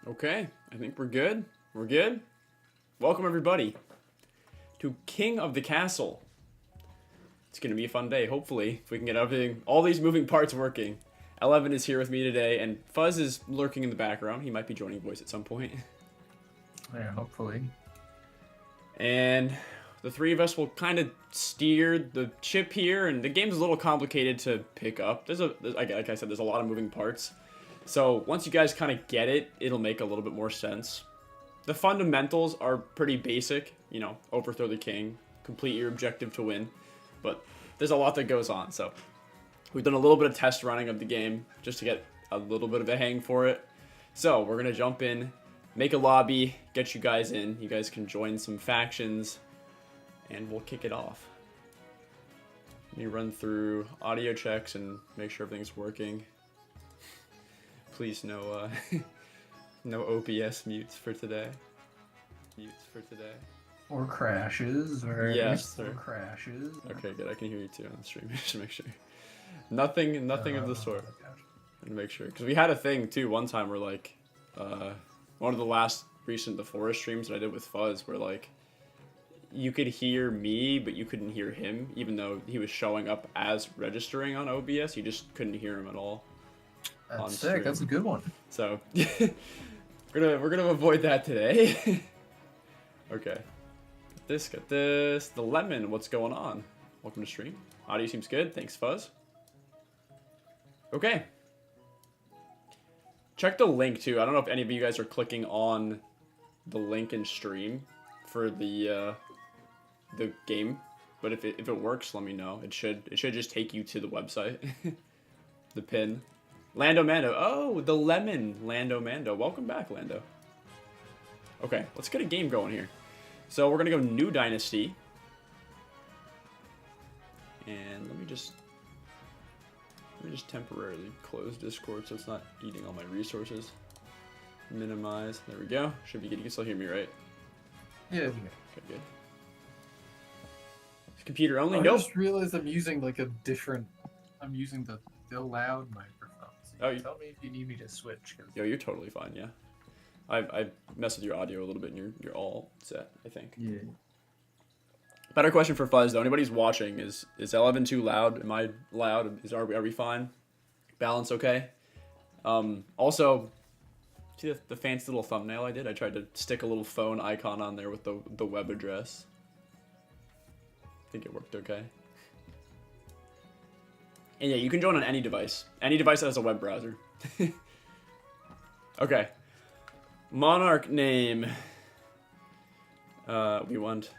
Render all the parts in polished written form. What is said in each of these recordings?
Okay, I think we're good. We're good. Welcome everybody to King of the Castle. It's gonna be a fun day. Hopefully, if we can get everything, all these moving parts working. 11 is here with me today, and Fuzz is lurking in the background. He might be joining voice at some point. Yeah, hopefully. And the three of us will kind of steer the ship here, and the game's a little complicated to pick up. Like I said, there's a lot of moving parts. So once you guys kind of get it, it'll make a little bit more sense. The fundamentals are pretty basic, you know, overthrow the king, complete your objective to win, but there's a lot that goes on. So we've done a little bit of test running of the game just to get a little bit of a hang for it. So we're gonna jump in, make a lobby, get you guys in. You guys can join some factions, and we'll kick it off. Let me run through audio checks and make sure everything's working. Please no no OBS mutes for today. Or crashes, or yes, or crashes. Okay, good. I can hear you too on the stream. Just to make sure. Nothing of the sort. And make sure, because we had a thing too one time where like, one of the last recent The Forest streams that I did with Fuzz, where like, you could hear me, but you couldn't hear him, even though he was showing up as registering on OBS. You just couldn't hear him at all. That's sick. Stream. That's a good one. So we're gonna avoid that today. Okay. Get this. The lemon. What's going on? Welcome to stream. Audio seems good. Thanks, Fuzz. Okay. Check the link too. I don't know if any of you guys are clicking on the link in stream for the game, but if it works, let me know. It should just take you to the website. The pin. Lando Mando. Oh, the lemon. Lando Mando. Welcome back, Lando. Okay, let's get a game going here. So we're going to go New Dynasty. And let me just temporarily close Discord so it's not eating all my resources. Minimize. There we go. Should be good. You can still hear me, right? Yeah. Okay, good. Computer only? I Nope. just realized I'm using like a different... I'm using the loud microphone. So tell me if you need me to switch. Yo, you're totally fine, yeah. I messed with your audio a little bit and you're all set, I think. Yeah. Better question for Fuzz though. Anybody's watching, is 11 too loud? Am I loud? Are we fine? Balance okay? Also, see the fancy little thumbnail I did? I tried to stick a little phone icon on there with the web address. I think it worked okay. And yeah, you can join on any device. Any device that has a web browser. Okay. Monarch name. We want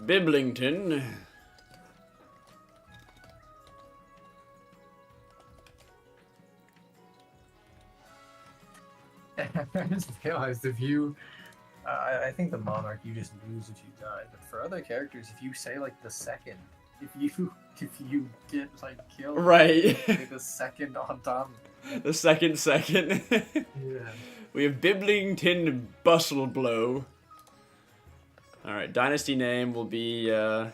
Biblington. I just realized if you... I think the Monarch you just lose if you die, but for other characters, if you say like the second, if you get like killed, right? Say the second on top. The second. Yeah. We have Biblington Bustleblow. All right, dynasty name will be. Oh,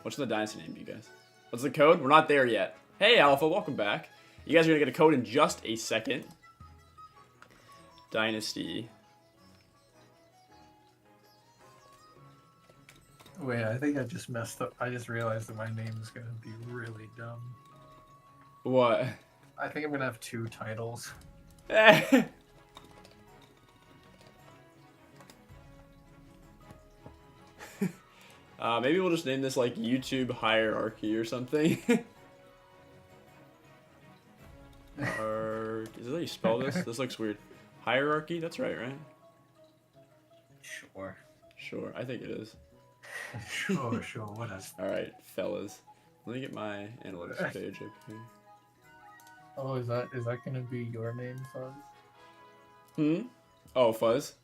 what's the dynasty name, you guys? What's the code? We're not there yet. Hey, Alpha, welcome back. You guys are gonna get a code in just a second. Dynasty. Wait, I think I just messed up. I just realized that my name is gonna be really dumb. What? I think I'm gonna have two titles. Maybe we'll just name this like YouTube Hierarchy or something. Is that how you spell this? This looks weird. Hierarchy? That's right? Sure. Sure, I think it is. Sure, whatever. Alright, fellas. Let me get my analytics page up here. Oh, is that gonna be your name, Fuzz? Oh, Fuzz?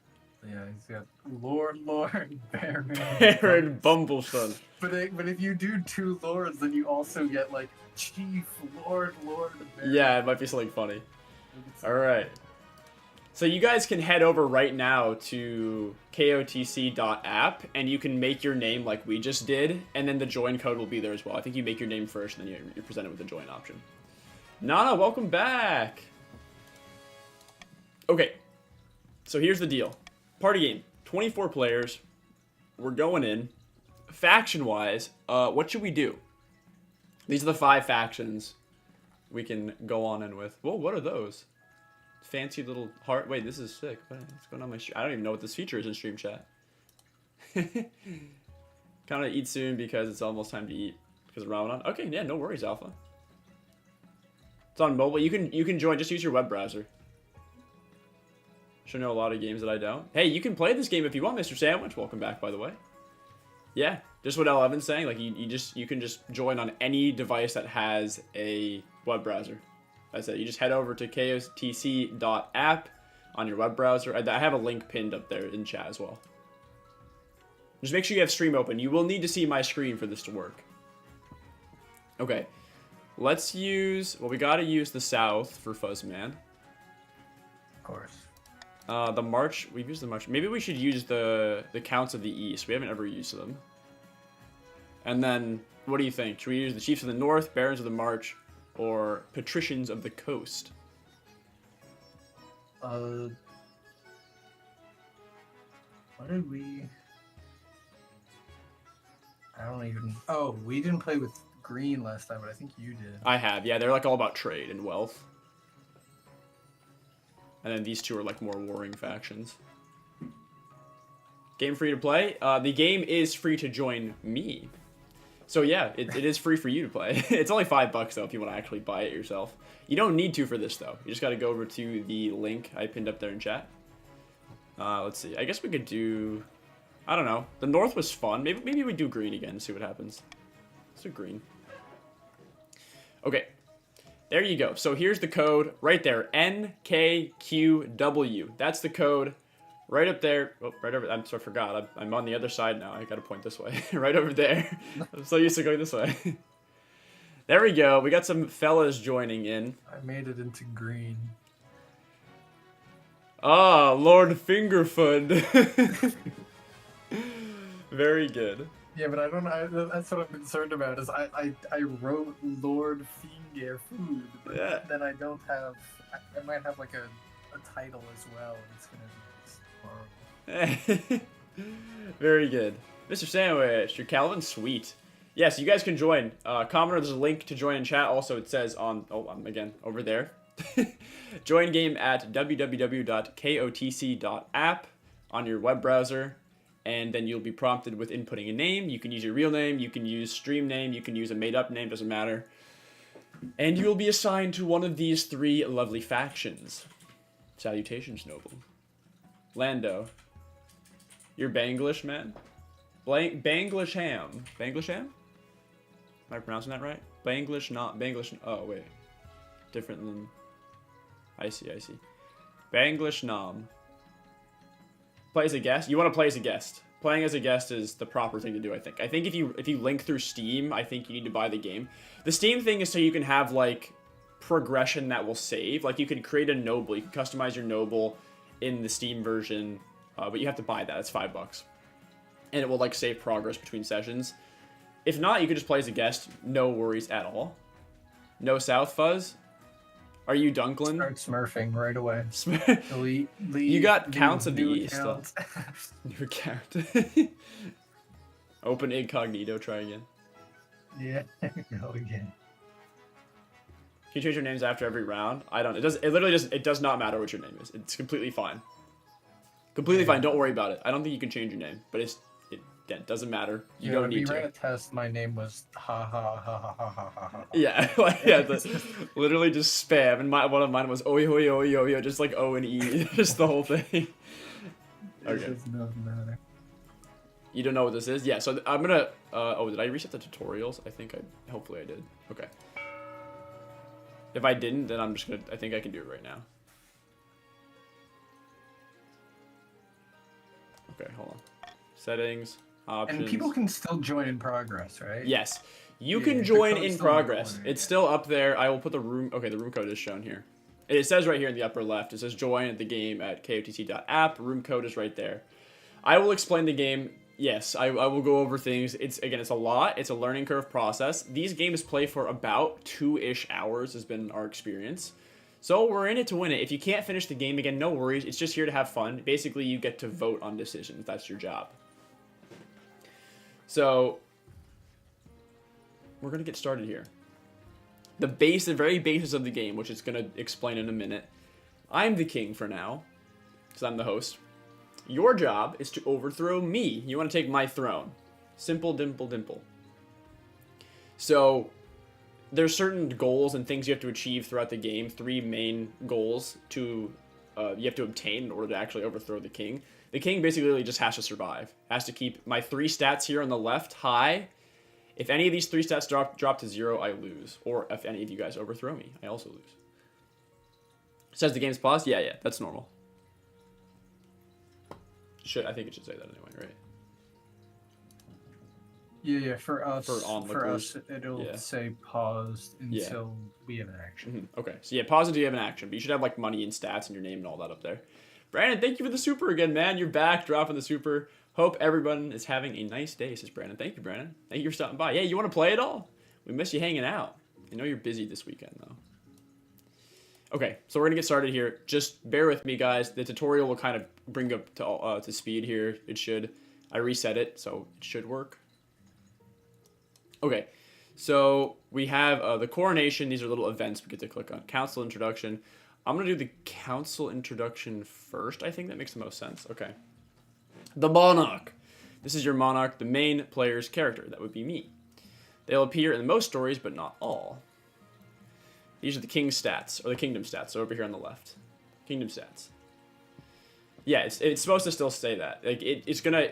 Yeah, he's got Lord, Baron, Baron Bumbleston. But if you do two lords, then you also get like Chief, Lord, Baron. Yeah, it might be something funny. Alright. So you guys can head over right now to kotc.app and you can make your name like we just did, and then the join code will be there as well. I think you make your name first and then you're presented with the join option. Nana, welcome back! Okay. So here's the deal. Party game. 24 players. We're going in. Faction-wise, what should we do? These are the 5 factions we can go on in with. Whoa, what are those? Fancy little heart. Wait, this is sick. What's going on my stream? I don't even know what this feature is in stream chat. Kind of eat soon because it's almost time to eat because of Ramadan. Okay, yeah, no worries, Alpha. It's on mobile. You can join. Just use your web browser. Should know a lot of games that I don't. Hey, you can play this game if you want, Mr. Sandwich. Welcome back, by the way. Yeah, just what Evan's saying. Like you can just join on any device that has a web browser. That's it. You just head over to kotc.app on your web browser. I have a link pinned up there in chat as well. Just make sure you have stream open. You will need to see my screen for this to work. Okay. Let's use... Well, we gotta use the South for Fuzzman. Of course. The March... We've used the March. Maybe we should use the Counts of the East. We haven't ever used them. And then, what do you think? Should we use the Chiefs of the North, Barons of the March, or Patricians of the Coast? What did we... I don't even... Oh, we didn't play with green last time, but I think you did. I have, yeah. They're like all about trade and wealth. And then these two are like more warring factions. Game free to play? The game is free to join me. So yeah, it is free for you to play. It's only $5 though if you want to actually buy it yourself. You don't need to for this though. You just got to go over to the link I pinned up there in chat. Let's see. I guess we could do... I don't know. The North was fun. Maybe we do green again and see what happens. Let's do green. Okay. There you go. So here's the code right there. NKQW. That's the code right up there. Oh, right over. I'm sorry, I forgot. I'm on the other side now. I got to point this way. Right over there. I'm so used to going this way. There we go. We got some fellas joining in. I made it into green. Ah, Lord Fingerfoot. Very good. Yeah, but I don't know. That's what I'm concerned about. Is I wrote Lord Fingerfood, but Yeah. then I don't have. I might have like a title as well. And it's gonna be horrible. Very good. Mr. Sandwich, your Calvin, sweet. Yes, you guys can join. Commenter, there's a link to join in chat. Also, it says on, again, over there. Join game at www.kotc.app on your web browser. And then you'll be prompted with inputting a name. You can use your real name. You can use stream name. You can use a made-up name. Doesn't matter. And you will be assigned to one of these 3 lovely factions. Salutations, noble. Lando. You're Banglish, man? Banglish ham. Banglish ham? Am I pronouncing that right? Banglish, not Banglish. Oh, wait. Different than... I see. Banglish nom. Play as a guest? You want to play as a guest. Playing as a guest is the proper thing to do, I think. I think if you link through Steam, I think you need to buy the game. The Steam thing is so you can have, like, progression that will save. Like, you can create a noble. You can customize your noble in the Steam version, but you have to buy that. It's $5. And it will, like, save progress between sessions. If not, you can just play as a guest. No worries at all. No South Fuzz? Are you Dunklin? Start smurfing right away. Delete, You got Counts of the East. Account. New account. Open incognito, try again. Yeah, go again. Can you change your names after every round? I don't. It does not matter what your name is. It's completely fine. Completely fine. Don't worry about it. I don't think you can change your name, but it doesn't matter. You don't need to. We ran a test. My name was ha ha ha ha ha ha ha ha. Yeah, literally just spam. And one of mine was oi oi oi oi, just like O and E, just the whole thing. Okay. It does not matter. You don't know what this is? Yeah. So I'm gonna. Oh, did I reset the tutorials? Hopefully I did. Okay. If I didn't, then I'm just gonna. I think I can do it right now. Okay, hold on. Settings. Options. And people can still join in progress, right? Yes. You can join in progress. It's still up there. I will put the room... Okay, the room code is shown here. It says right here in the upper left. It says join the game at kotc.app. Room code is right there. I will explain the game. Yes, I will go over things. It's a lot. It's a learning curve process. These games play for about 2-ish hours has been our experience. So we're in it to win it. If you can't finish the game again, no worries. It's just here to have fun. Basically, you get to vote on decisions. That's your job. So we're going to get started here. The very basis of the game, which it's going to explain in a minute. I'm the king for now, because I'm the host. Your job is to overthrow me. You want to take my throne. Simple, dimple, dimple. So there's certain goals and things you have to achieve throughout the game. 3 main goals you have to obtain in order to actually overthrow the king. The king basically just has to survive. Has to keep my 3 stats here on the left high. If any of these 3 stats drop to 0, I lose. Or if any of you guys overthrow me, I also lose. Says the game's paused? Yeah, that's normal. I think it should say that anyway, right? Yeah, for us, onlookers. it'll say paused until we have an action. Okay, so yeah, pause until you have an action, but you should have like money and stats and your name and all that up there. Brandon, thank you for the super again, man. You're back, dropping the super. Hope everyone is having a nice day, says Brandon. Thank you, Brandon. Thank you for stopping by. Yeah, you want to play at all? We miss you hanging out. I know you're busy this weekend, though. Okay, so we're going to get started here. Just bear with me, guys. The tutorial will kind of bring up to speed here. It should. I reset it, so it should work. Okay, so we have the coronation. These are little events we get to click on. Council introduction. I'm going to do the council introduction first. I think that makes the most sense. Okay. The monarch. This is your monarch, the main player's character. That would be me. They'll appear in most stories, but not all. These are the king's stats, or the kingdom stats, so over here on the left. Kingdom stats. Yeah, it's supposed to still say that. Like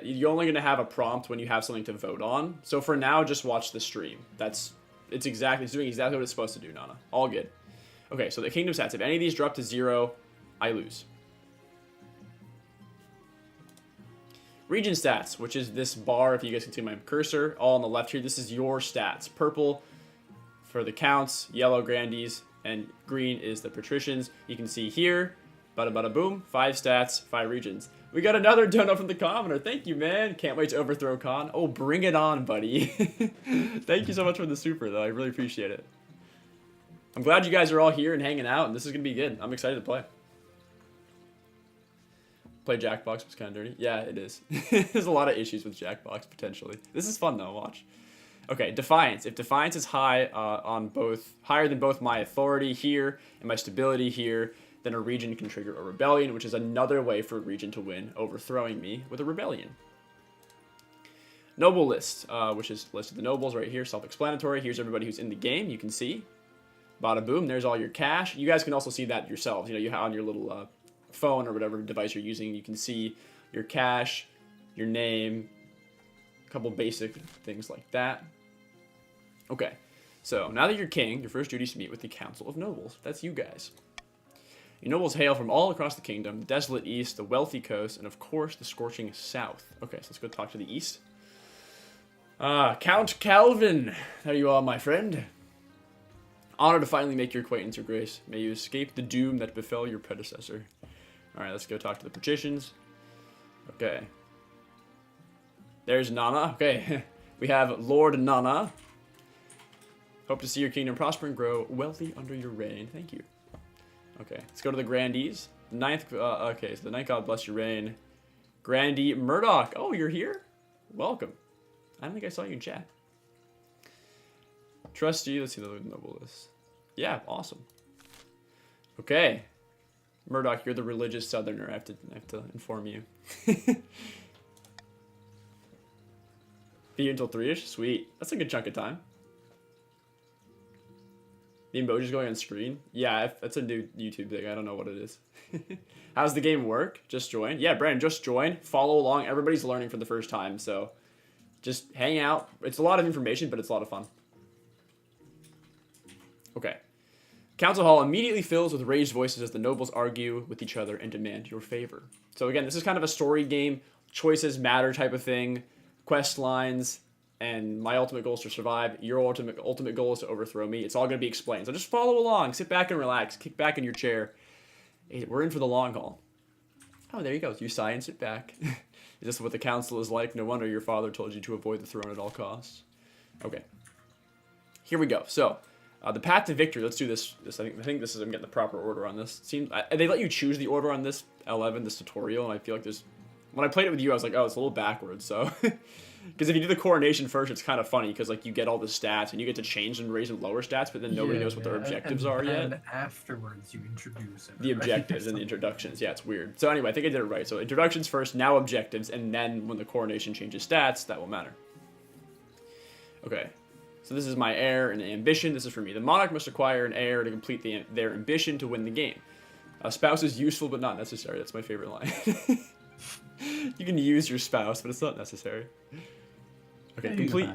you're only gonna have a prompt when you have something to vote on. So for now, just watch the stream. It's doing exactly what it's supposed to do, Nana. All good. Okay, so the kingdom stats. If any of these drop to 0, I lose. Region stats, which is this bar, if you guys can see my cursor, all on the left here. This is your stats. Purple for the counts, yellow grandees, and green is the patricians. You can see here, bada bada boom, 5 stats, 5 regions. We got another donut from the commoner. Thank you, man. Can't wait to overthrow Khan. Oh, bring it on, buddy. Thank you so much for the super, though. I really appreciate it. I'm glad you guys are all here and hanging out, and this is going to be good. I'm excited to play. Play Jackbox was kind of dirty. Yeah, it is. There's a lot of issues with Jackbox, potentially. This is fun, though. Watch. Okay, Defiance. If Defiance is high higher than both my authority here and my stability here, then a region can trigger a rebellion, which is another way for a region to win, overthrowing me with a rebellion. Noble list, which is list of the nobles right here, self-explanatory. Here's everybody who's in the game. You can see. Bada boom. There's all your cash. You guys can also see that yourselves. You know, you have on your little phone or whatever device you're using, you can see your cash, your name, a couple basic things like that. Okay, so now that you're king, your first duty is to meet with the Council of Nobles. That's you guys. Your nobles hail from all across the kingdom, the desolate east, the wealthy coast, and of course the scorching south. Okay, so let's go talk to the east. Count Calvin, how are you all, my friend? Honored to finally make your acquaintance, Your Grace. May you escape the doom that befell your predecessor. Alright, let's go talk to the patricians. Okay. There's Nana. Okay. We have Lord Nana. Hope to see your kingdom prosper and grow wealthy under your reign. Thank you. Okay, let's go to the grandees. Okay, so the ninth god bless your reign. Grandee Murdoch. Oh, you're here? Welcome. I don't think I saw you in chat. Trustee. Let's see the noble list. Yeah, awesome. Okay. Murdoch, you're the religious southerner. I have to inform you. Be here until 3-ish? Sweet. That's a good chunk of time. The emoji's going on screen? Yeah, that's a new YouTube thing. I don't know what it is. How's the game work? Just join? Yeah, Brandon, just join. Follow along. Everybody's learning for the first time, so just hang out. It's a lot of information, but it's a lot of fun. Okay. Council Hall immediately fills with raised voices as the nobles argue with each other and demand your favor. So again, this is kind of a story game, choices matter type of thing, quest lines, and my ultimate goal is to survive. Your ultimate goal is to overthrow me. It's all going to be explained. So just follow along, sit back and relax, kick back in your chair. Hey, we're in for the long haul. Oh, there you go. You sigh and sit back. Is this what the council is like? No wonder your father told you to avoid the throne at all costs. Okay. Here we go. So, The path to victory. Let's do this. I think this is. I'm getting the proper order on this. They let you choose the order on this 11, this tutorial, and I feel like there's. When I played it with you, I was like, oh, it's a little backwards. So, because if you do the coronation first, it's kind of funny because like you get all the stats and you get to change and raise and lower stats, but then nobody knows what their objectives are yet. And afterwards, you introduce everybody. The objectives and the introductions. Yeah, it's weird. So anyway, I think I did it right. So introductions first, now objectives, and then when the coronation changes stats, that will matter. Okay. So this is my heir and ambition. This is for me. The monarch must acquire an heir to complete their ambition to win the game. A spouse is useful but not necessary. That's my favorite line. You can use your spouse, but it's not necessary. Okay, complete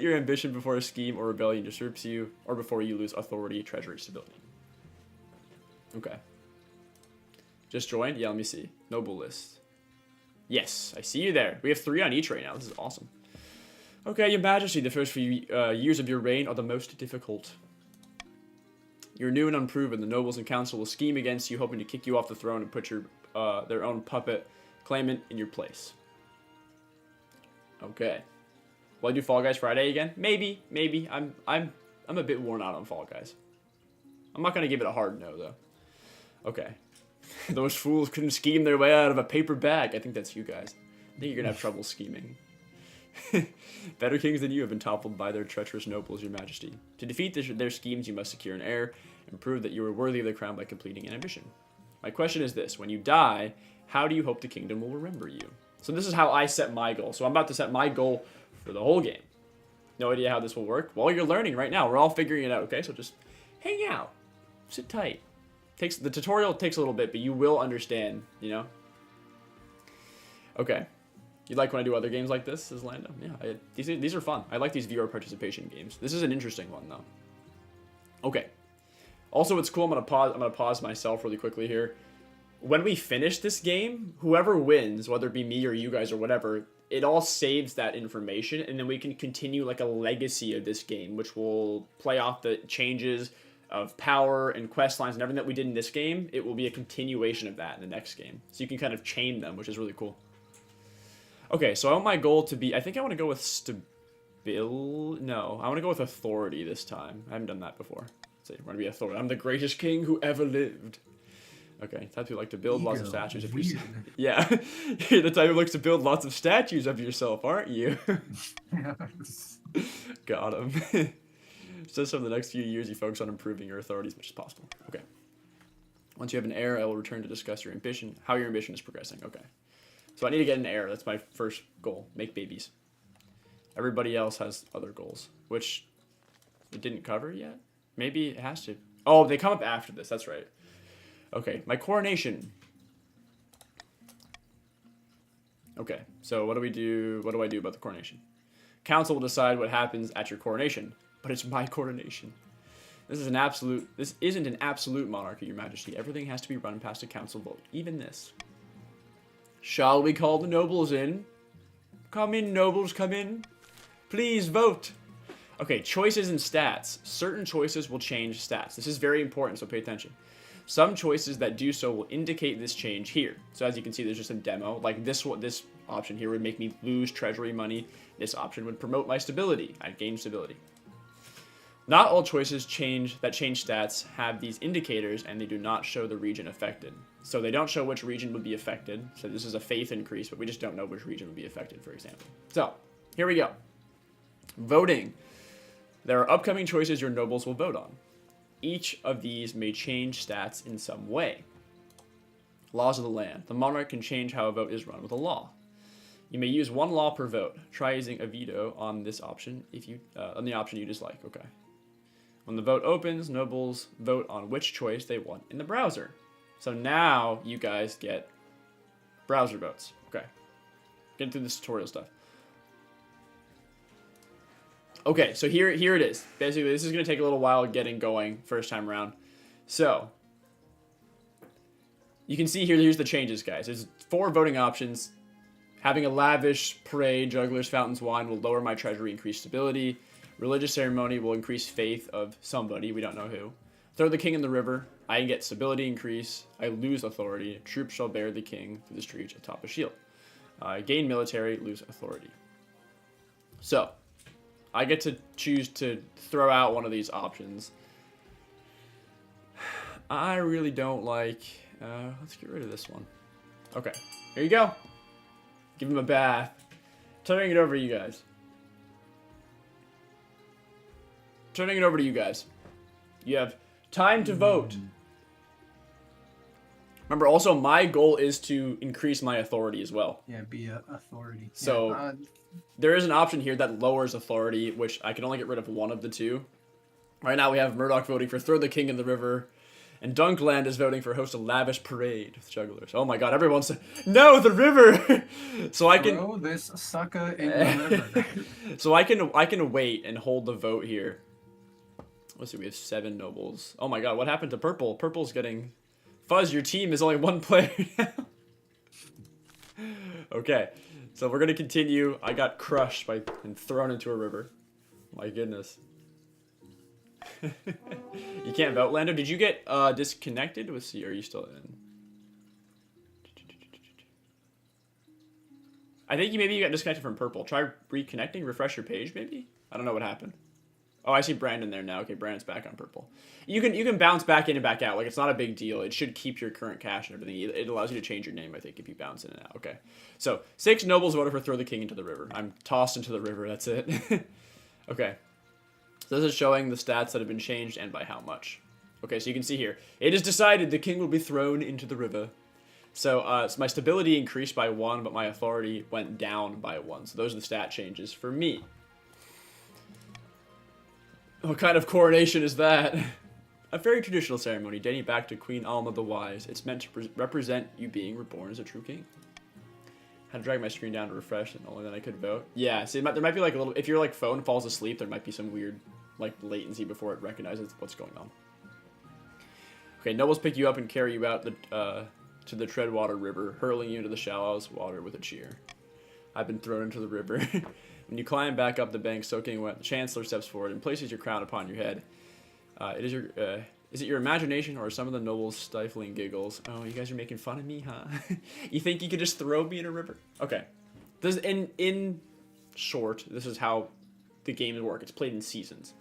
your ambition before a scheme or rebellion usurps you, or before you lose authority, treasury, stability. Okay. Just joined? Yeah, let me see. Noble list. Yes, I see you there. We have 3 on each right now. This is awesome. Okay, Your Majesty, the first few years of your reign are the most difficult. You're new and unproven. The nobles and council will scheme against you, hoping to kick you off the throne and put their own puppet claimant in your place. Okay. Will I do Fall Guys Friday again? Maybe. I'm a bit worn out on Fall Guys. I'm not gonna give it a hard no though. Okay. Those fools couldn't scheme their way out of a paper bag. I think that's you guys. I think you're gonna have trouble scheming. Better kings than you have been toppled by their treacherous nobles, Your Majesty. To defeat their schemes, you must secure an heir and prove that you are worthy of the crown by completing an ambition. My question is this: when you die, how do you hope the kingdom will remember you? So this is how I set my goal. So I'm about to set my goal for the whole game. No idea how this will work. Well, you're learning right now. We're all figuring it out, okay? So just hang out. Sit tight. The tutorial takes a little bit, but you will understand, you know? Okay. You like when I do other games like this, says Lando? Yeah, these are fun. I like these viewer participation games. This is an interesting one, though. Okay. Also, it's cool. I'm gonna pause myself really quickly here. When we finish this game, whoever wins, whether it be me or you guys or whatever, it all saves that information, and then we can continue like a legacy of this game, which will play off the changes of power and quest lines and everything that we did in this game. It will be a continuation of that in the next game. So you can kind of chain them, which is really cool. Okay, so I want my goal to be, I think I want to go with no, I want to go with authority this time. I haven't done that before. So we're going to be authority. I'm the greatest king who ever lived. Okay, type who like to build lots of statues of yourself. Yeah, you're the type who likes to build lots of statues of yourself, aren't you? Got him. Says from the next few years, you focus on improving your authority as much as possible. Okay. Once you have an heir, I will return to discuss your ambition, how your ambition is progressing. Okay. So I need to get an heir. That's my first goal. Make babies. Everybody else has other goals, which it didn't cover yet. Maybe it has to. Oh, they come up after this. That's right. Okay, my coronation. Okay, so what do we do? What do I do about the coronation? Council will decide what happens at your coronation, but it's my coronation. This isn't an absolute monarchy, Your Majesty. Everything has to be run past a council vote, even this. Shall we call the nobles in? Come in, nobles, come in. Please vote. Okay, choices and stats. Certain choices will change stats. This is very important, so pay attention. Some choices that do so will indicate this change here. So as you can see, there's just a demo. Like this option here would make me lose treasury money. This option would promote my stability. I'd gain stability. Not all choices that change stats have these indicators, and they do not show the region affected. So they don't show which region would be affected. So this is a faith increase, but we just don't know which region would be affected, for example. So here we go. Voting. There are upcoming choices your nobles will vote on. Each of these may change stats in some way. Laws of the land. The monarch can change how a vote is run with a law. You may use one law per vote. Try using a veto on this option on the option you dislike. Okay. When the vote opens, nobles vote on which choice they want in the browser. So now you guys get browser votes. Okay. Getting through this tutorial stuff. Okay, so here it is. Basically, this is going to take a little while getting going first time around. So, you can see here's the changes, guys. There's 4 voting options. Having a lavish parade, jugglers, fountains, wine will lower my treasury, increase stability. Religious ceremony will increase faith of somebody, we don't know who. Throw the king in the river. I get stability increase. I lose authority. Troops shall bear the king through the streets atop a shield. Gain military, lose authority. So, I get to choose to throw out one of these options. I really don't like... let's get rid of this one. Okay, here you go. Give him a bath. Turning it over to you guys. Turning it over to you guys. You have time to vote. Remember, also, my goal is to increase my authority as well. Yeah, be a authority. So, yeah, there is an option here that lowers authority, which I can only get rid of one of the two. Right now, we have Murdoch voting for Throw the King in the River, and Dunkland is voting for host a lavish parade with jugglers. Oh my god, everyone's... No, the river! So I can... throw this sucker in the river. So I can wait and hold the vote here. Let's see, we have 7 nobles. Oh my god, what happened to purple? Purple's getting... Fuzz, your team is only 1 player now. Okay, so we're gonna continue. I got crushed and thrown into a river. My goodness. You can't vote, Lando. Did you get disconnected? Let's see, are you still in? I think maybe you got disconnected from purple. Try reconnecting, refresh your page maybe? I don't know what happened. Oh, I see Brandon there now. Okay, Brandon's back on purple. You can bounce back in and back out. Like, it's not a big deal. It should keep your current cash and everything. It allows you to change your name, I think, if you bounce in and out. Okay. So, 6 nobles voted for Throw the King into the river. I'm tossed into the river. That's it. Okay. So, this is showing the stats that have been changed and by how much. Okay, so you can see here. It is decided the king will be thrown into the river. So, so my stability increased by 1, but my authority went down by 1. So, those are the stat changes for me. What kind of coronation is that? A very traditional ceremony dating back to Queen Alma the Wise. It's meant to represent you being reborn as a true king. Had to drag my screen down to refresh, and only then I could vote. Yeah, see, there might be like a little... If your like phone falls asleep, there might be some weird like latency before it recognizes what's going on. Okay, nobles pick you up and carry you out to the Treadwater River, hurling you into the shallowest water with a cheer. I've been thrown into the river. When you climb back up the bank, soaking wet, the Chancellor steps forward and places your crown upon your head. Is it your imagination or some of the nobles' stifling giggles? Oh, you guys are making fun of me, huh? You think you could just throw me in a river? Okay. This in short, this is how the games work. It's played in seasons.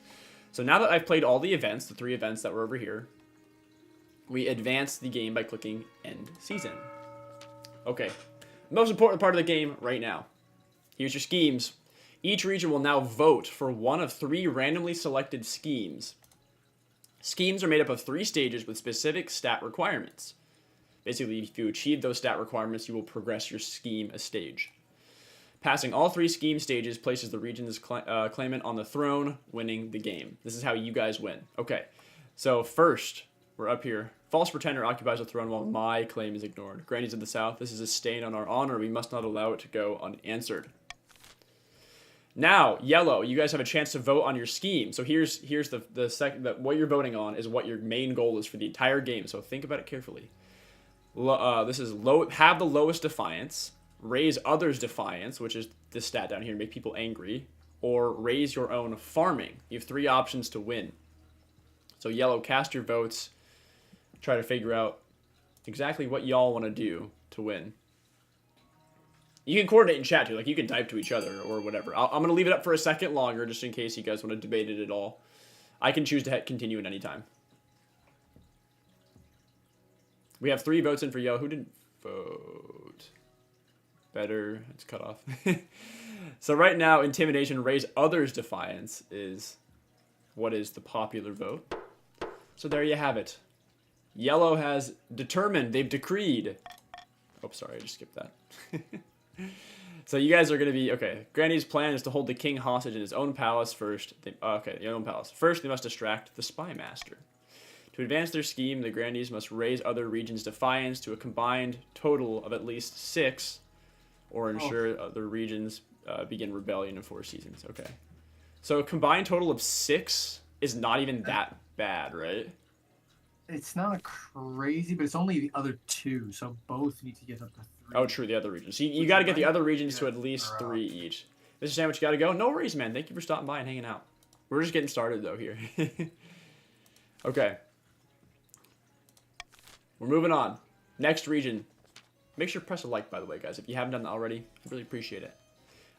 So now that I've played all the events, the 3 events that were over here, we advance the game by clicking End Season. Okay. Most important part of the game right now. Here's your schemes. Each region will now vote for one of 3 randomly selected schemes. Schemes are made up of 3 stages with specific stat requirements. Basically, if you achieve those stat requirements, you will progress your scheme a stage. Passing all 3 scheme stages places the region's claimant on the throne, winning the game. This is how you guys win. Okay, so first, we're up here. False pretender occupies the throne while my claim is ignored. Grannies of the South, this is a stain on our honor. We must not allow it to go unanswered. Now, yellow, you guys have a chance to vote on your scheme. So here's the second, what you're voting on is what your main goal is for the entire game. So think about it carefully. This is have the lowest defiance, raise others' defiance, which is this stat down here, make people angry, or raise your own farming. You have 3 options to win. So yellow, cast your votes, try to figure out exactly what y'all want to do to win. You can coordinate in chat too, like you can type to each other or whatever. I'm going to leave it up for a second longer just in case you guys want to debate it at all. I can choose to continue at any time. We have 3 votes in for Yo. Who didn't vote? Better. It's cut off. So right now, intimidation, raise others' defiance is what is the popular vote. So there you have it. Yellow has determined, they've decreed. Oh, sorry, I just skipped that. So you guys are going to be, okay, Granny's plan is to hold the king hostage in his own palace first. Their own palace. First, they must distract the spy master. To advance their scheme, the Grannies must raise other regions' defiance to a combined total of at least 6, or ensure other regions begin rebellion in 4 seasons. Okay. So a combined total of 6 is not even that bad, right? It's not crazy, but it's only the other 2, so both need to get up to 3. Oh, true, the other regions. So you got to get the other regions to at least 3 each. Mr. Sandwich, you got to go? No worries, man. Thank you for stopping by and hanging out. We're just getting started, though, here. Okay. We're moving on. Next region. Make sure to press a like, by the way, guys. If you haven't done that already, I really appreciate it.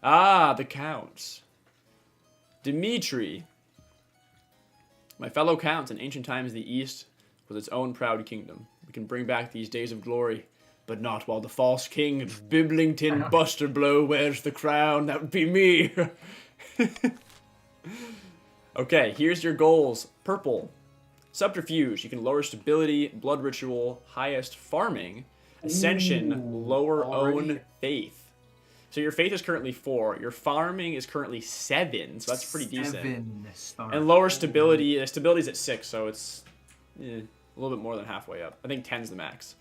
Ah, the counts. Dimitri. My fellow counts, in ancient times the East was its own proud kingdom. We can bring back these days of glory, but not while the false king Biblington Busterblow wears the crown. That would be me. Okay, here's your goals. Purple. Subterfuge. You can lower stability, blood ritual, highest farming, ascension, lower own faith. So your faith is currently 4. Your farming is currently 7, so that's pretty decent. And lower stability. Stability is at 6, so it's a little bit more than halfway up. I think 10's the max.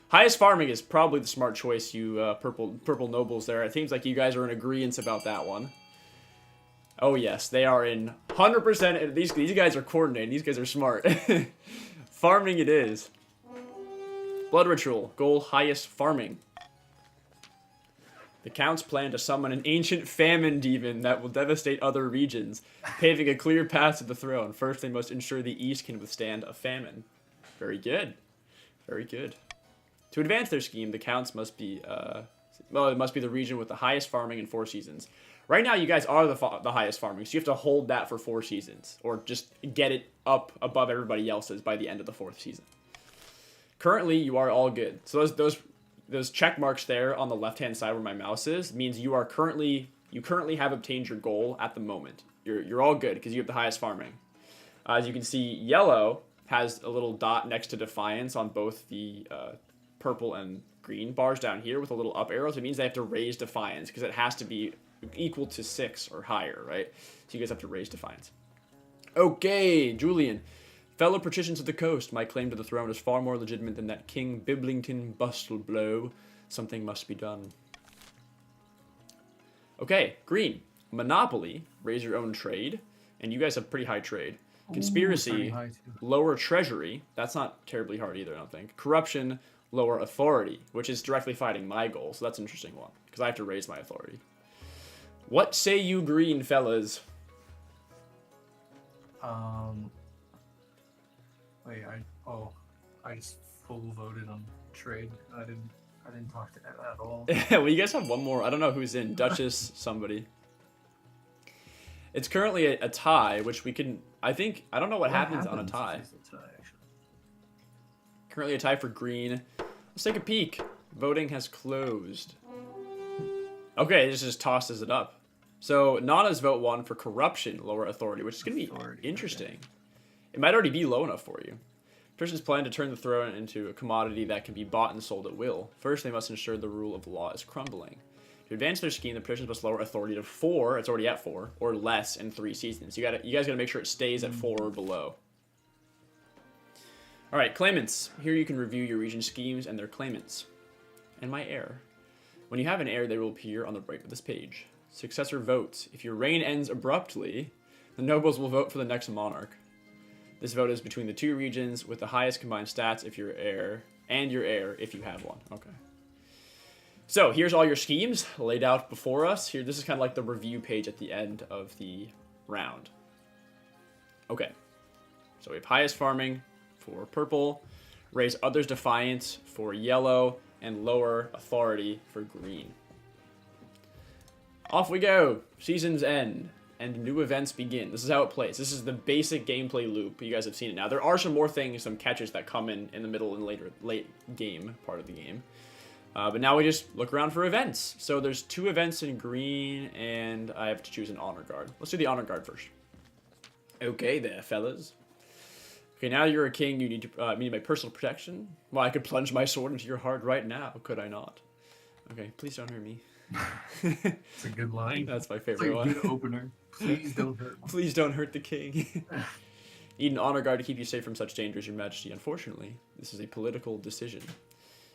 Highest farming is probably the smart choice, you purple nobles there. It seems like you guys are in agreement about that one. Oh yes, they are in 100%. These guys are coordinated. These guys are smart. Farming it is. Blood ritual. Goal highest farming. The counts plan to summon an ancient famine demon that will devastate other regions, paving a clear path to the throne. First, they must ensure the East can withstand a famine. Very good. Very good. To advance their scheme, the counts must be, it must be the region with the highest farming in 4 seasons. Right now, you guys are the highest farming, so you have to hold that for 4 seasons, or just get it up above everybody else's by the end of the 4th season. Currently, you are all good. So those check marks there on the left-hand side where my mouse is means you currently have obtained your goal at the moment. You're all good because you have the highest farming. As you can see, yellow has a little dot next to defiance on both the purple and green bars down here with a little up arrow. So it means they have to raise defiance because it has to be equal to 6 or higher, right? So you guys have to raise defiance. Okay, Julian. Fellow patricians of the coast, my claim to the throne is far more legitimate than that King Biblington Bustleblow. Something must be done. Okay, green. Monopoly, raise your own trade. And you guys have pretty high trade. Conspiracy, lower treasury. That's not terribly hard either, I don't think. Corruption, lower authority, which is directly fighting my goal. So that's an interesting one, because I have to raise my authority. What say you, green fellas? Wait, I just full voted on trade. I didn't talk to Ed at all. Well, you guys have one more. I don't know who's in. Duchess, somebody. It's currently a tie, which we can. I don't know what happens on a tie. Currently a tie for green. Let's take a peek. Voting has closed. Okay, this just tosses it up. So Nana's vote won for corruption, lower authority, which is going to be interesting. Okay. It might already be low enough for you. Patricians plan to turn the throne into a commodity that can be bought and sold at will. First, they must ensure the rule of law is crumbling. To advance their scheme, the patricians must lower authority to 4. It's already at 4 or less in 3 seasons. You guys gotta make sure it stays at 4 or below. All right, claimants. Here you can review your region schemes and their claimants. And my heir. When you have an heir, they will appear on the right of this page. Successor votes. If your reign ends abruptly, the nobles will vote for the next monarch. This vote is between the 2 regions with the highest combined stats if your heir, and your heir if you have one. Okay. So here's all your schemes laid out before us. Here, this is kind of like the review page at the end of the round. Okay. So we have highest farming for purple, raise others defiance for yellow, and lower authority for green. Off we go. Seasons end and new events begin. This is how it plays. This is the basic gameplay loop. You guys have seen it now. There are some more things, some catches that come in the middle and late game part of the game. But now we just look around for events. So there's 2 events in green, and I have to choose an honor guard. Let's do the honor guard first. Okay there, fellas. Okay, now you're a king. You need to need my personal protection. Well, I could plunge my sword into your heart right now, could I not? Okay, please don't hurt me. It's a good line. That's my favorite one. It's a good opener. Please don't hurt me. Please don't hurt the king. Need an honor guard to keep you safe from such dangers, your majesty. Unfortunately, this is a political decision.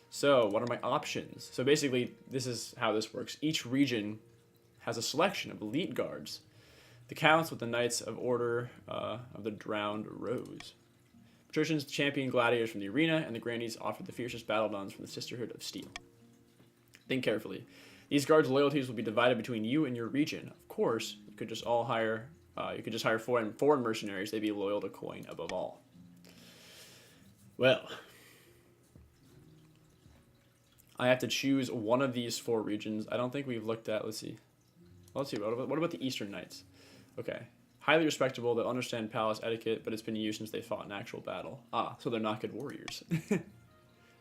So, what are my options? So basically, this is how this works. Each region has a selection of elite guards. The counts with the Knights of Order of the Drowned Rose. Patricians champion gladiators from the arena, and the grandees offer the fiercest battle dons from the Sisterhood of Steel. Think carefully. These guards' loyalties will be divided between you and your region. Of course, you could just hire foreign mercenaries. They'd be loyal to coin above all. Well, I have to choose one of these 4 regions. I don't think we've looked at. Let's see. What about the Eastern Knights? Okay. Highly respectable. They'll understand palace etiquette, but it's been used since they fought in actual battle. Ah, so they're not good warriors.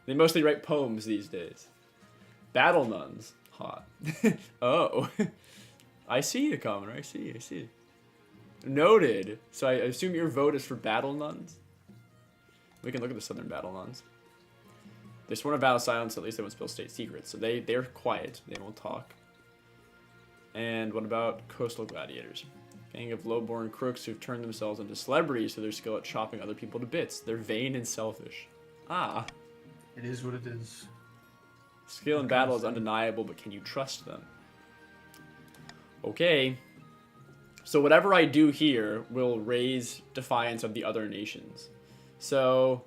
They mostly write poems these days. Battle nuns. Hot. Oh. I see you, Commoner. I see. Noted. So I assume your vote is for battle nuns? We can look at the southern battle nuns. They sworn a vow of silence, at least they won't spill state secrets. So they're quiet. They won't talk. And what about coastal gladiators? Gang of low-born crooks who've turned themselves into celebrities through their skill at chopping other people to bits. They're vain and selfish. Ah. It is what it is. Skill in battle is undeniable, but can you trust them? Okay. So whatever I do here will raise defiance of the other nations. So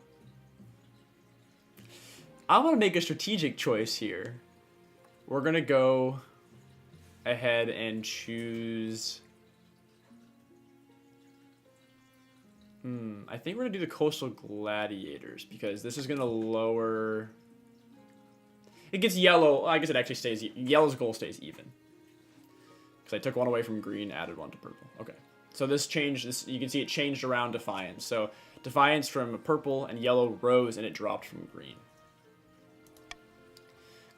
I want to make a strategic choice here. We're going to go ahead and choose... I think we're going to do the coastal gladiators because this is going to lower... It gets yellow. I guess it actually stays... Yellow's goal stays even. Because I took one away from green, added one to purple. Okay. So this changed... You can see it changed around Defiance. So Defiance from purple and yellow rose and it dropped from green.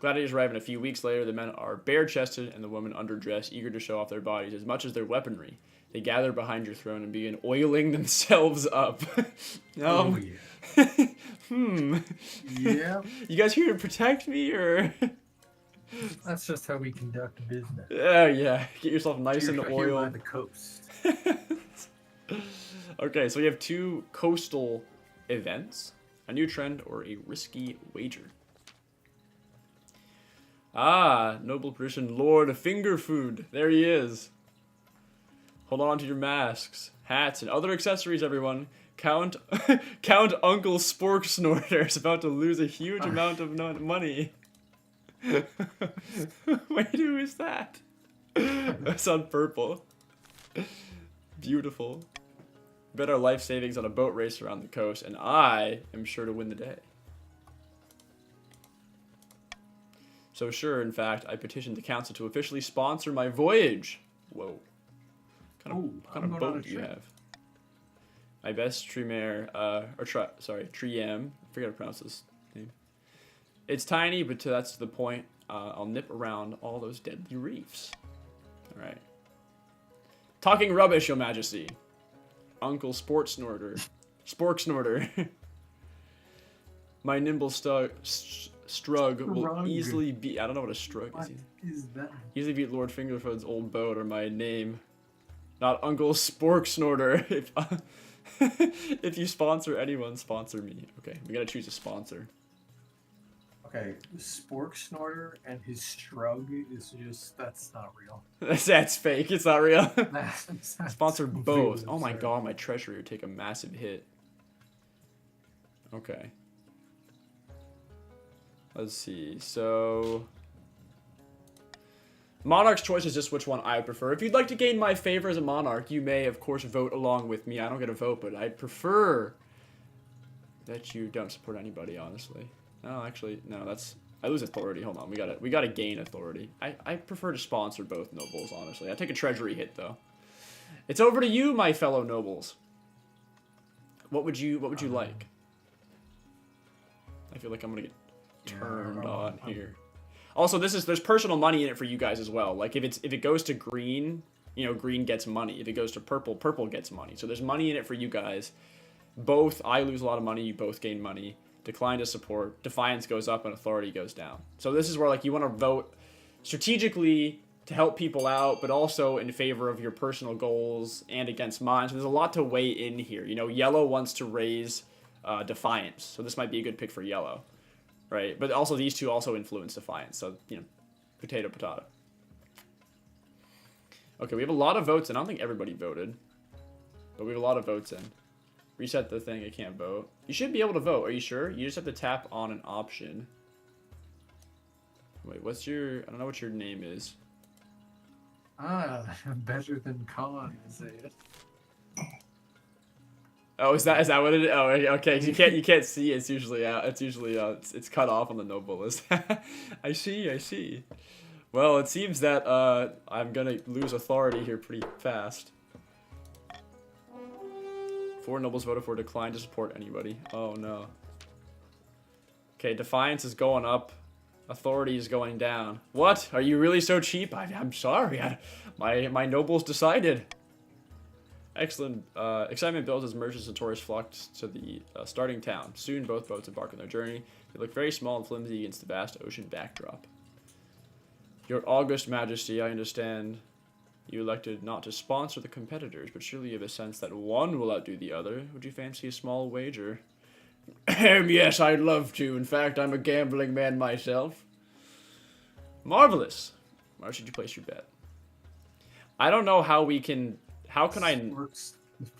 Gladiators arrive in a few weeks later. The men are bare-chested and the women underdressed, eager to show off their bodies as much as their weaponry. They gather behind your throne and begin oiling themselves up. Oh, yeah. Yeah. You guys here to protect me, or? That's just how we conduct business. Yeah. Get yourself nice and Here by oiled. the coast. Okay, so we have 2 coastal events. A new trend or a risky wager. Ah, noble patrician Lord Fingerfood. There he is. Hold on to your masks, hats, and other accessories, everyone. Count Uncle Spork Snorter is about to lose a huge amount of money. Wait, who is that? That's on purple. Beautiful. Bet our life savings on a boat race around the coast, and I am sure to win the day. So sure, in fact, I petitioned the council to officially sponsor my voyage. Whoa. What kind of boat do you have? My best Tremere, Triem. I forget how to pronounce this name. It's tiny, but that's the point. I'll nip around all those deadly reefs. Alright. Talking rubbish, Your Majesty. Uncle Spork Snorter. My nimble strug will easily beat... I don't know what a strug is. What is that? Easily beat Lord Fingerfoot's old boat or my name. Not Uncle Spork Snorter. If you sponsor anyone, sponsor me. Okay, we gotta choose a sponsor. Okay, Spork Snorter and his strug is just... That's not real. That's fake. It's not real. That's Sponsor both. absurd. Oh my god, my treasury would take a massive hit. Okay. Let's see. So... Monarch's choice is just which one I prefer. If you'd like to gain my favor as a monarch, you may, of course, vote along with me. I don't get a vote, but I'd prefer that you don't support anybody, honestly. No, actually, no, that's... I lose authority. Hold on, we gotta gain authority. I prefer to sponsor both nobles, honestly. I take a treasury hit, though. It's over to you, my fellow nobles. What would you like? I feel like I'm gonna get turned on here. Also, there's personal money in it for you guys as well. Like if it goes to green, green gets money. If it goes to purple, purple gets money. So there's money in it for you guys. Both, I lose a lot of money, you both gain money. Decline to support, defiance goes up and authority goes down. So this is where like you want to vote strategically to help people out, but also in favor of your personal goals and against mine. So there's a lot to weigh in here. Yellow wants to raise defiance. So this might be a good pick for yellow. Right, but also these two also influence defiance, so, potato, potato. Okay, we have a lot of votes, and I don't think everybody voted. But we have a lot of votes in. Reset the thing, I can't vote. You should be able to vote, are you sure? You just have to tap on an option. Wait, I don't know what your name is. Better than Khan, is it? Oh, is that what it is? Oh, okay. You can't see. It's usually out. It's cut off on the noble list. I see. Well, it seems that I'm gonna lose authority here pretty fast. 4 nobles voted for decline to support anybody. Oh no. Okay, defiance is going up. Authority is going down. What? Are you really so cheap? I'm sorry. My nobles decided. Excellent. Excitement builds as merchants and tourists flocked to the starting town. Soon, both boats embark on their journey. They look very small and flimsy against the vast ocean backdrop. Your august majesty, I understand you elected not to sponsor the competitors, but surely you have a sense that one will outdo the other. Would you fancy a small wager? Yes, I'd love to. In fact, I'm a gambling man myself. Marvelous. Where should you place your bet? I don't know how we can... How can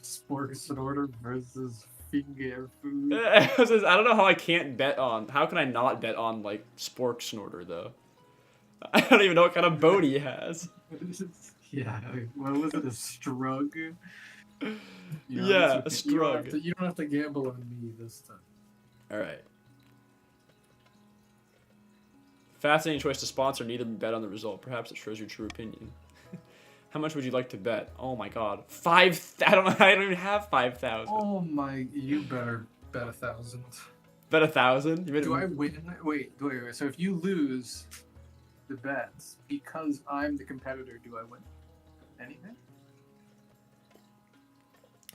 Sporks in order versus finger food. I don't know how I can't bet on... How can I not bet on, like, Spork Snorter, though? I don't even know what kind of boat he has. Yeah, what was it, a strug? Yeah, a strug. You don't have to gamble on me this time. Alright. Fascinating choice to sponsor, neither bet on the result. Perhaps it shows your true opinion. How much would you like to bet? Oh my god. I don't even have 5,000. Oh my, you better bet 1,000. Bet 1,000? Do I win? Wait. So if you lose the bets, because I'm the competitor, do I win anything?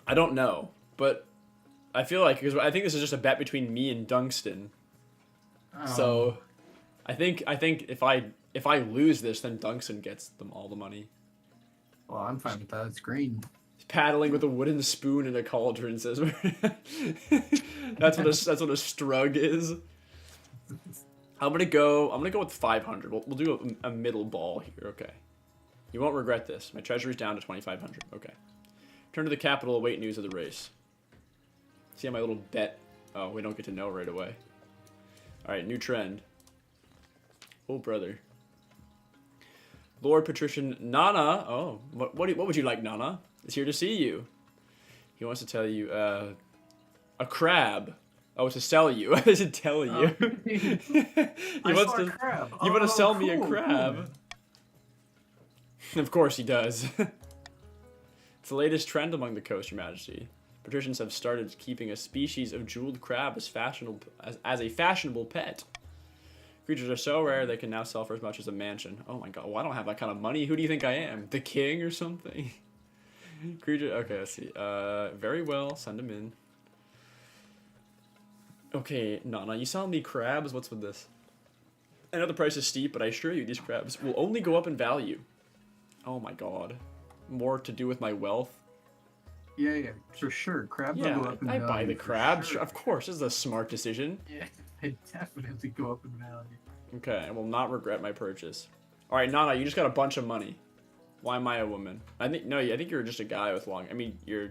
I don't know, but I feel like, because I think this is just a bet between me and Dunstan. Oh. So I think if I lose this, then Dunstan gets all the money. Well, I'm fine with that. It's green. He's paddling with a wooden spoon in a cauldron. Says that's what a strug is. I'm gonna go with 500. We'll do a middle ball here. Okay. You won't regret this. My treasury's down to 2,500. Okay. Turn to the capital. Await news of the race. See how my little bet. Oh, we don't get to know right away. All right, new trend. Oh, brother. Lord Patrician Nana. Oh, what would you like, Nana? Is here to see you. He wants to tell you a crab. Oh, to sell you. I should tell you. He wants to. crab. You want to sell me a Cool. crab? Of course he does. It's the latest trend among the coast, Your Majesty. Patricians have started keeping a species of jeweled crab as a fashionable pet. Creatures are so rare they can now sell for as much as a mansion. Oh my god, well, I don't have that kind of money. Who do you think I am? The king or something? Creature. Okay, let's see. Very well. Send him in. Okay, Nana, you selling me crabs? What's with this? I know the price is steep, but I assure you these crabs will only go up in value. Oh my god. More to do with my wealth? Yeah, for sure. Crabs will go up in I value. buy the crabs. Sure. Of course, this is a smart decision. Yeah, they definitely go up in value. Okay, I will not regret my purchase. Alright, Nana, you just got a bunch of money. Why am I a woman? I think you're just a guy with long... I mean, you're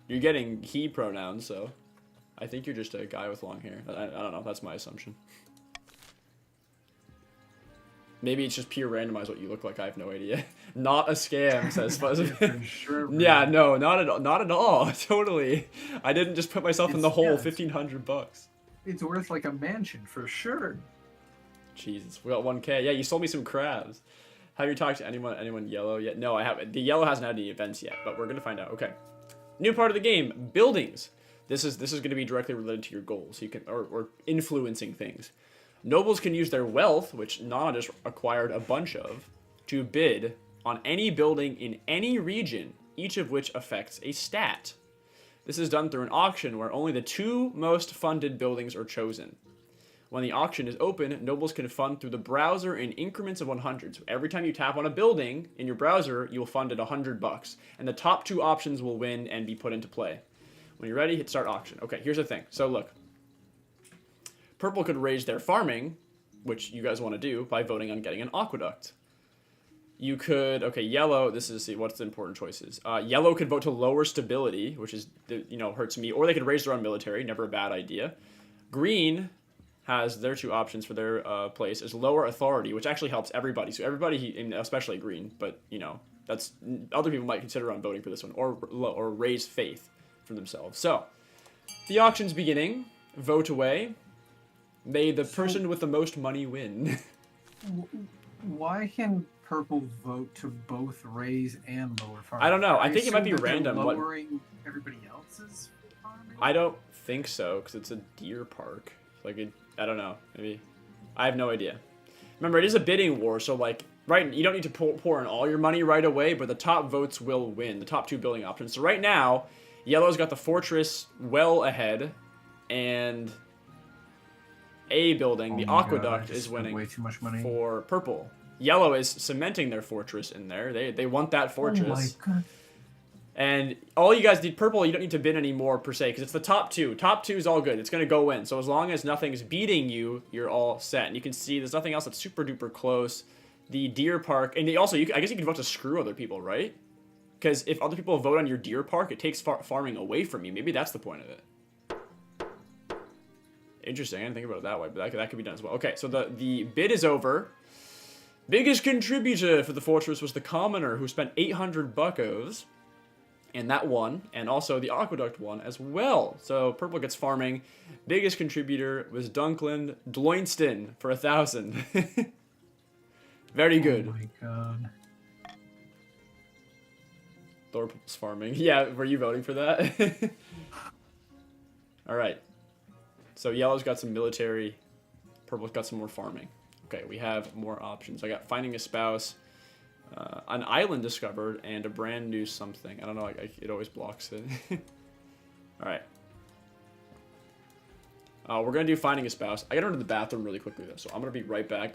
getting he pronouns, so... I think you're just a guy with long hair. I don't know, that's my assumption. Maybe it's just pure randomized what you look like, I have no idea. Not a scam, says Fuzz. For sure. Yeah, no, not at all. Totally. I didn't just put myself in the hole. Yeah, 1,500 bucks. It's worth like a mansion for sure. Jesus, we got 1K. Yeah, you sold me some crabs. Have you talked to anyone yellow yet? No, I haven't. The yellow hasn't had any events yet, but we're gonna find out. Okay. New part of the game: buildings. This is going to be directly related to your goals. You can or influencing things. Nobles can use their wealth, which Nana just acquired a bunch of, to bid on any building in any region, each of which affects a stat. This is done through an auction where only the 2 most funded buildings are chosen. When the auction is open, nobles can fund through the browser in increments of 100. So every time you tap on a building in your browser, you'll fund it $100, and the top 2 options will win and be put into play. When you're ready, hit start auction. Okay, here's the thing. So look. Purple could raise their farming, which you guys want to do, by voting on getting an aqueduct. You could, okay, yellow, this is, what's the important choices? Yellow could vote to lower stability, which is, hurts me, or they could raise their own military, never a bad idea. Green has their 2 options for their place, is lower authority, which actually helps everybody. So everybody, especially green, but, that's, other people might consider on voting for this one, or raise faith for themselves. So, the auction's beginning. Vote away. May the person with the most money win. Why can purple vote to both raise and lower farming? I don't know. I think it might be random. Lowering everybody else. expenses for farming? I don't think so, because it's a deer park. Like, I don't know. Maybe. I have no idea. Remember, it is a bidding war, so, like, right, you don't need to pour in all your money right away, but the top votes will win. The top 2 building options. So right now, yellow's got the fortress well ahead, and A building, the aqueduct, is winning way too much money for purple. Yellow is cementing their fortress in there. They want that fortress. Oh my god. And all you guys need purple, you don't need to bid anymore per se, because it's the top 2. Top 2 is all good. It's going to go in. So as long as nothing's beating you, you're all set. And you can see there's nothing else that's super duper close. The deer park, and also, I guess you can vote to screw other people, right? Because if other people vote on your deer park, it takes farming away from you. Maybe that's the point of it. Interesting. I didn't think about it that way, but that could be done as well. Okay, so the bid is over. Biggest contributor for the fortress was the commoner, who spent 800 buckos. And that won, and also the aqueduct won as well. So purple gets farming. Biggest contributor was Dunkland Dloinston for 1,000. Very good. Oh my god. Thorpe's farming. Yeah, were you voting for that? Alright. So yellow's got some military. Purple's got some more farming. Okay, we have more options. I got finding a spouse. An island discovered, and a brand new something. I don't know, it always blocks it. Alright. We're going to do finding a spouse. I got to run to the bathroom really quickly, though, so I'm going to be right back.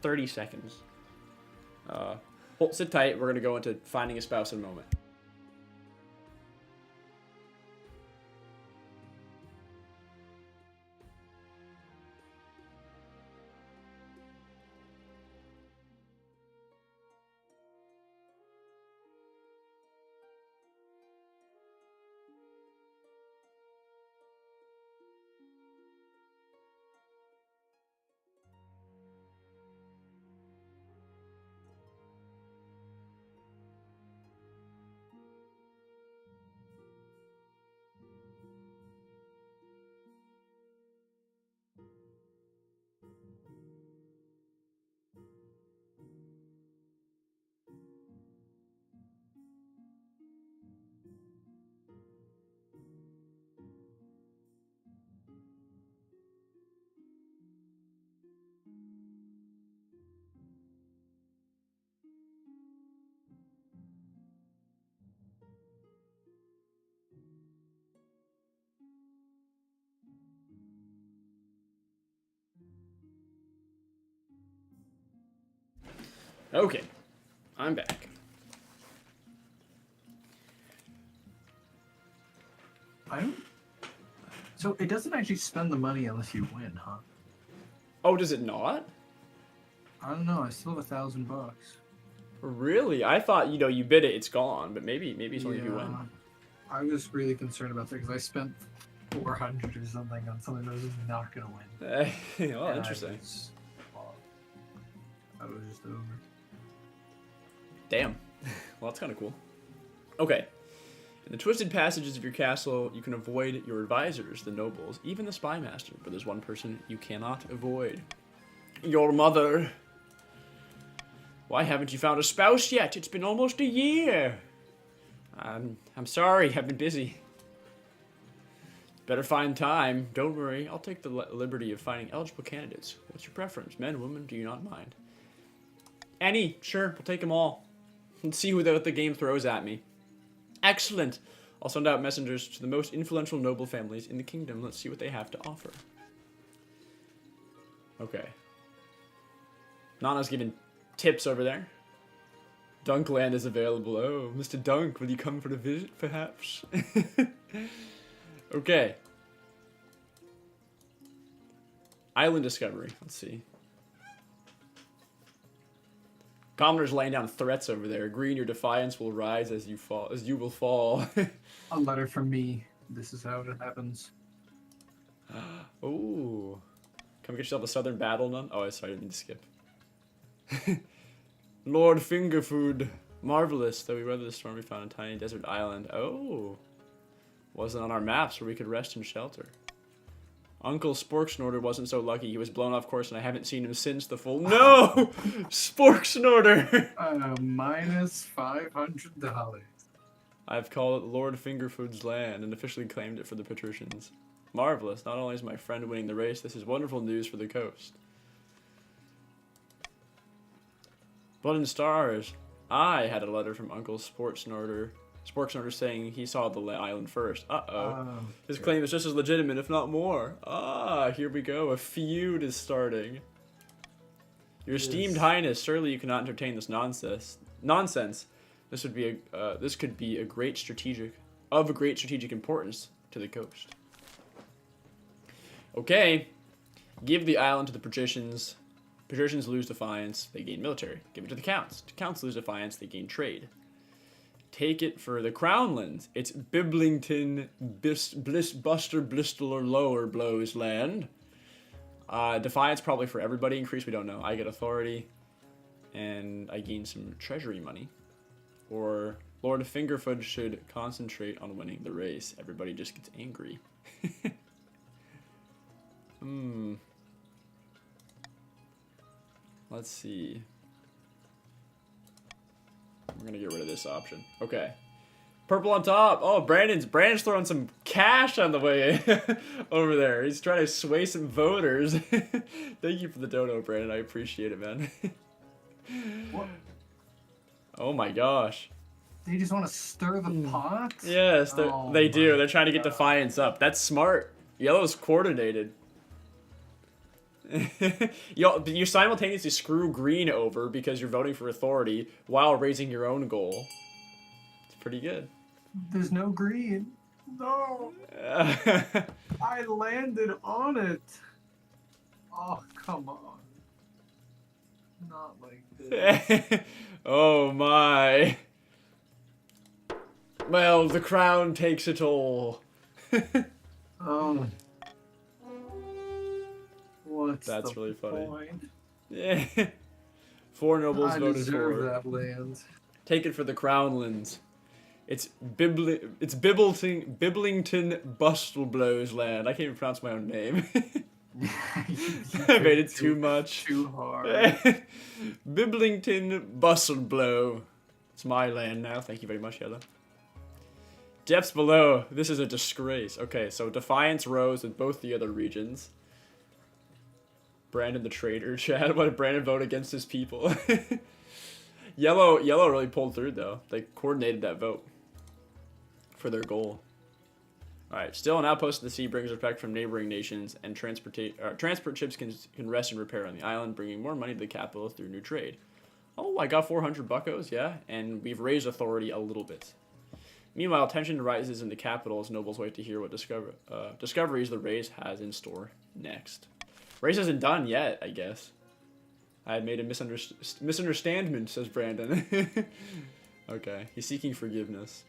30 seconds. Sit tight. We're going to go into finding a spouse in a moment. Okay, I'm back. So it doesn't actually spend the money unless you win, huh? Oh, does it not? I don't know. I still have $1,000. Really? I thought, you bid it, it's gone, but maybe it's only if you win. I was really concerned about that because I spent 400 or something on something that was not going to win. Well, interesting. I was just over. Damn. Well, that's kind of cool. Okay. In the twisted passages of your castle, you can avoid your advisors, the nobles, even the spy master, but there's one person you cannot avoid. Your mother. Why haven't you found a spouse yet? It's been almost a year. I'm sorry, I've been busy. Better find time. Don't worry, I'll take the liberty of finding eligible candidates. What's your preference? Men, women, do you not mind? Any, sure, we'll take them all. Let's see what the game throws at me. Excellent. I'll send out messengers to the most influential noble families in the kingdom. Let's see what they have to offer. Okay. Nana's giving tips over there. Dunkland is available. Oh, Mr. Dunk, will you come for a visit, perhaps? Okay. Island discovery. Let's see. Commoner's laying down threats over there. Agree and your defiance will rise as you fall. As you will fall. A letter from me. This is how it happens. Ooh. Come get yourself a southern battle none. Oh, sorry, I didn't mean to skip. Lord Fingerfood. Marvelous. Though we weather the storm, we found a tiny desert island. Oh. Wasn't on our maps where we could rest and shelter. Uncle Sporksnorter wasn't so lucky. He was blown off course, and I haven't seen him since the full... No! Sporksnorter! Minus $500. I've called it Lord Fingerfood's land and officially claimed it for the patricians. Marvelous. Not only is my friend winning the race, this is wonderful news for the coast. Blood and Stars. I had a letter from Uncle Spork Snorter saying he saw the island first. Uh-oh. His claim is just as legitimate, if not more. Ah, here we go. A feud is starting. Your esteemed highness, surely you cannot entertain this nonsense. This could be a great strategic importance to the coast. Okay. Give the island to the patricians. Patricians lose defiance, they gain military. Give it to the counts. The counts lose defiance, they gain trade. Take it for the crownlands. It's Biblington, Buster, Bristol, or Lower Blows land. Defiance probably for everybody. Increase, we don't know. I get authority. And I gain some treasury money. Or Lord Fingerfoot should concentrate on winning the race. Everybody just gets angry. Let's see. We're gonna get rid of this option. Okay. Purple on top. Oh, Brandon's throwing some cash on the way over there. He's trying to sway some voters. Thank you for the dono, Brandon. I appreciate it, man. What? Oh my gosh. They just want to stir the pot? Yes, they do. They're trying to get defiance up. That's smart. Yellow's coordinated. You simultaneously screw green over because you're voting for authority while raising your own goal. It's pretty good. There's no green. No. I landed on it. Oh, come on. Not like this. Oh my. Well, the crown takes it all. That's really funny. Point? Yeah. 4 nobles voted deserve for that land. Take it for the crownlands. It's Biblington Bustleblows land. I can't even pronounce my own name. I made it too much. Too hard. Biblington Bustleblow. It's my land now. Thank you very much, Yellow. Depths below. This is a disgrace. Okay, so defiance rose with both the other regions. Brandon the traitor, Chad. Why did Brandon vote against his people? Yellow really pulled through, though. They coordinated that vote for their goal. Alright, still an outpost of the sea brings respect from neighboring nations, and transport ships can rest and repair on the island, bringing more money to the capital through new trade. Oh, I got 400 buckos, yeah, and we've raised authority a little bit. Meanwhile, tension rises in the capital as nobles wait to hear what discoveries the race has in store next. Race isn't done yet, I guess. I had made a misunderstandment, says Brandon. Okay, he's seeking forgiveness.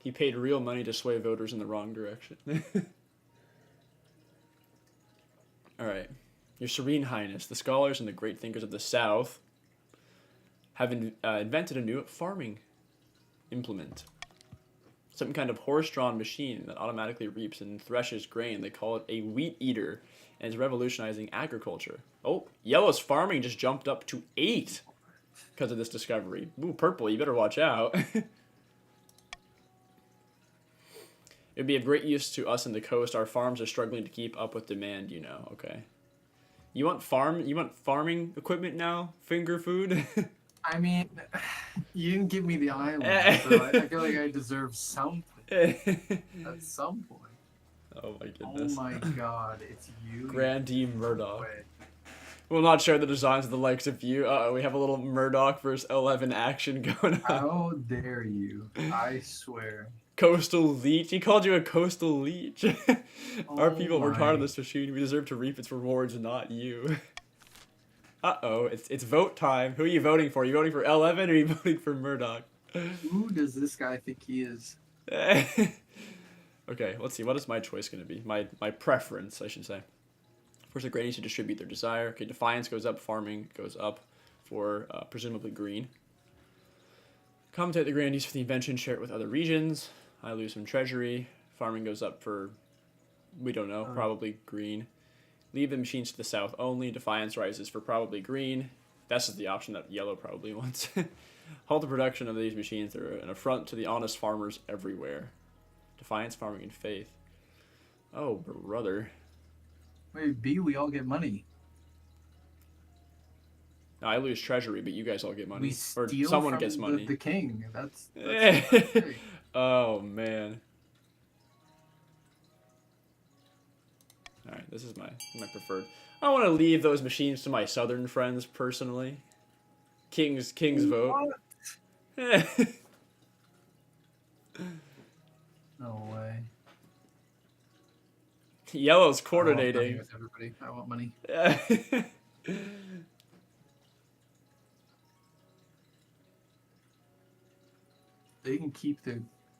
He paid real money to sway voters in the wrong direction. Alright. Your Serene Highness, the scholars and the great thinkers of the South have invented a new farming implement. Some kind of horse-drawn machine that automatically reaps and threshes grain. They call it a wheat eater, and is revolutionizing agriculture. Oh, Yellow's farming just jumped up to 8 because of this discovery. Ooh, Purple, you better watch out. It'd be of great use to us in the coast. Our farms are struggling to keep up with demand, you know. Okay. You want farming equipment now? Finger food? I mean, you didn't give me the island, so I feel like I deserve something at some point. Oh my goodness. Oh my god, it's you. Grandee Murdoch. We'll not share the designs of the likes of you. Uh-oh, we have a little Murdoch versus 11 action going on. How dare you? I swear. Coastal leech? He called you a coastal leech? Our people worked hard on this machine. We deserve to reap its rewards, not you. Uh-oh, it's vote time. Who are you voting for? Are you voting for 11 or are you voting for Murdoch? Who does this guy think he is? Okay, let's see. What is my choice going to be? My preference, I should say. First, the grannies to distribute their desire. Okay, defiance goes up. Farming goes up for presumably green. Compensate the grannies for the invention. Share it with other regions. I lose some treasury. Farming goes up for, we don't know, probably green. Leave the machines to the south only. Defiance rises for probably green. That's just the option that Yellow probably wants. Halt the production of these machines. They're an affront to the honest farmers everywhere. Defiance, farming, and faith. Oh, brother. Wait, B, we all get money. No, I lose treasury, but you guys all get money. We Or steal someone from gets money. the king. That's Oh, man. Alright, this is my preferred. I want to leave those machines to my southern friends, personally. King's vote. No way. Yellow's I want money coordinating. with everybody. I want money. They can keep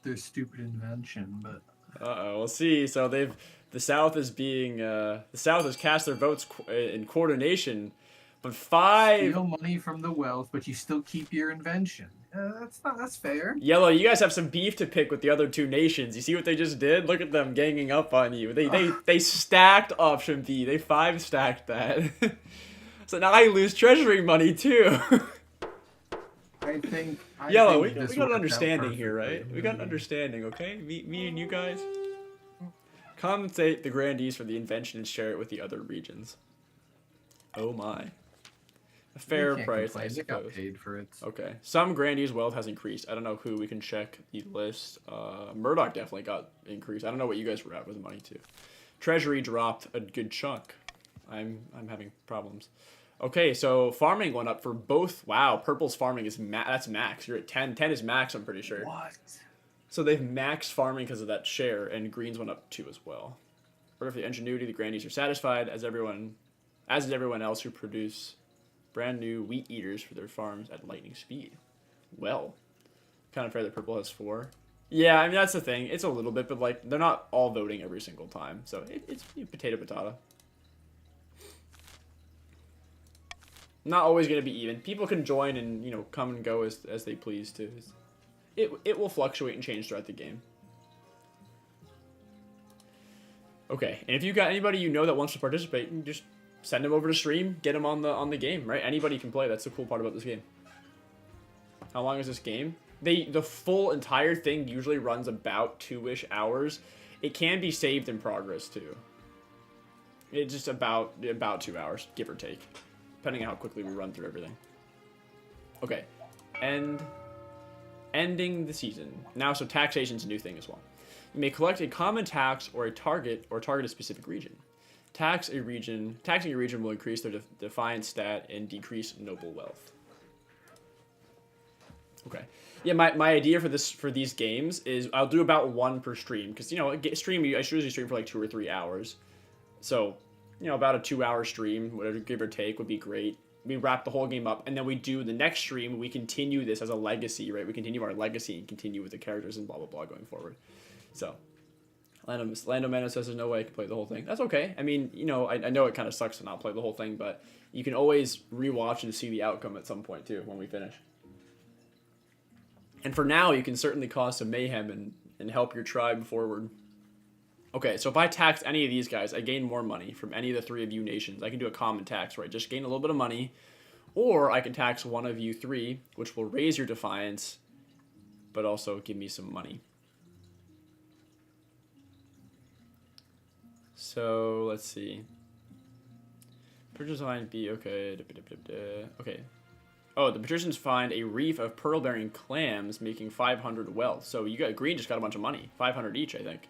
their stupid invention, but Uh-oh, we'll see. So the South is being the South has cast their votes in coordination, but 5 steal money from the wealth, but you still keep your invention. That's fair. Yellow, you guys have some beef to pick with the other 2 nations. You see what they just did? Look at them ganging up on you. They stacked option B. They 5 stacked that. So now I lose treasury money too. I think Yellow, we this got an worked out understanding here, right? perfectly. We got an understanding, okay? Me and you guys. Compensate the grandees for the invention and share it with the other regions. Oh my. A fair They can't price, complain. I They got suppose. paid for it. Okay. Some grandees' wealth has increased. I don't know who. We can check the list. Murdoch definitely got increased. I don't know what you guys were at with money too. Treasury dropped a good chunk. I'm having problems. Okay, so farming went up for both. Wow, purple's farming is that's max. You're at 10. 10 is max, I'm pretty sure. What? So they've maxed farming because of that share, and greens went up 2 as well. Or if the ingenuity, the grandees are satisfied, as is everyone else who produce brand new wheat eaters for their farms at lightning speed. Well, kind of fair that purple has 4. Yeah, I mean, that's the thing. It's a little bit, but like they're not all voting every single time. So it's potato. Not always going to be even. People can join and, come and go as they please too. It will fluctuate and change throughout the game. Okay, and if you got anybody you know that wants to participate, you just send them over to stream, get them on the game, right? Anybody can play. That's the cool part about this game. How long is this game? The full entire thing usually runs about 2-ish hours. It can be saved in progress too. It's just about 2 hours, give or take, depending on how quickly we run through everything. Okay, ending the season. Now, so taxation's a new thing as well. You may collect a common tax or target a specific region. Taxing a region will increase their defiance stat and decrease noble wealth. Okay. Yeah, my idea for these games is I'll do about 1 per stream because I usually stream for like 2 or 3 hours. So, about a 2-hour stream, whatever, give or take, would be great. We wrap the whole game up, and then we do the next stream. We continue this as a legacy, right? We continue our legacy and continue with the characters and blah blah blah going forward. So, Lando Mano says there's no way I can play the whole thing. That's okay. I mean, I know it kind of sucks to not play the whole thing, but you can always rewatch and see the outcome at some point too when we finish. And for now, you can certainly cause some mayhem and help your tribe forward. Okay, so if I tax any of these guys, I gain more money from any of the 3 of you nations. I can do a common tax, right? Just gain a little bit of money. Or I can tax one of you 3, which will raise your defiance, but also give me some money. So, let's see. Purchase line B, okay. Okay. Oh, the patricians find a reef of pearl-bearing clams, making 500 wealth. So green just got a bunch of money. 500 each, I think.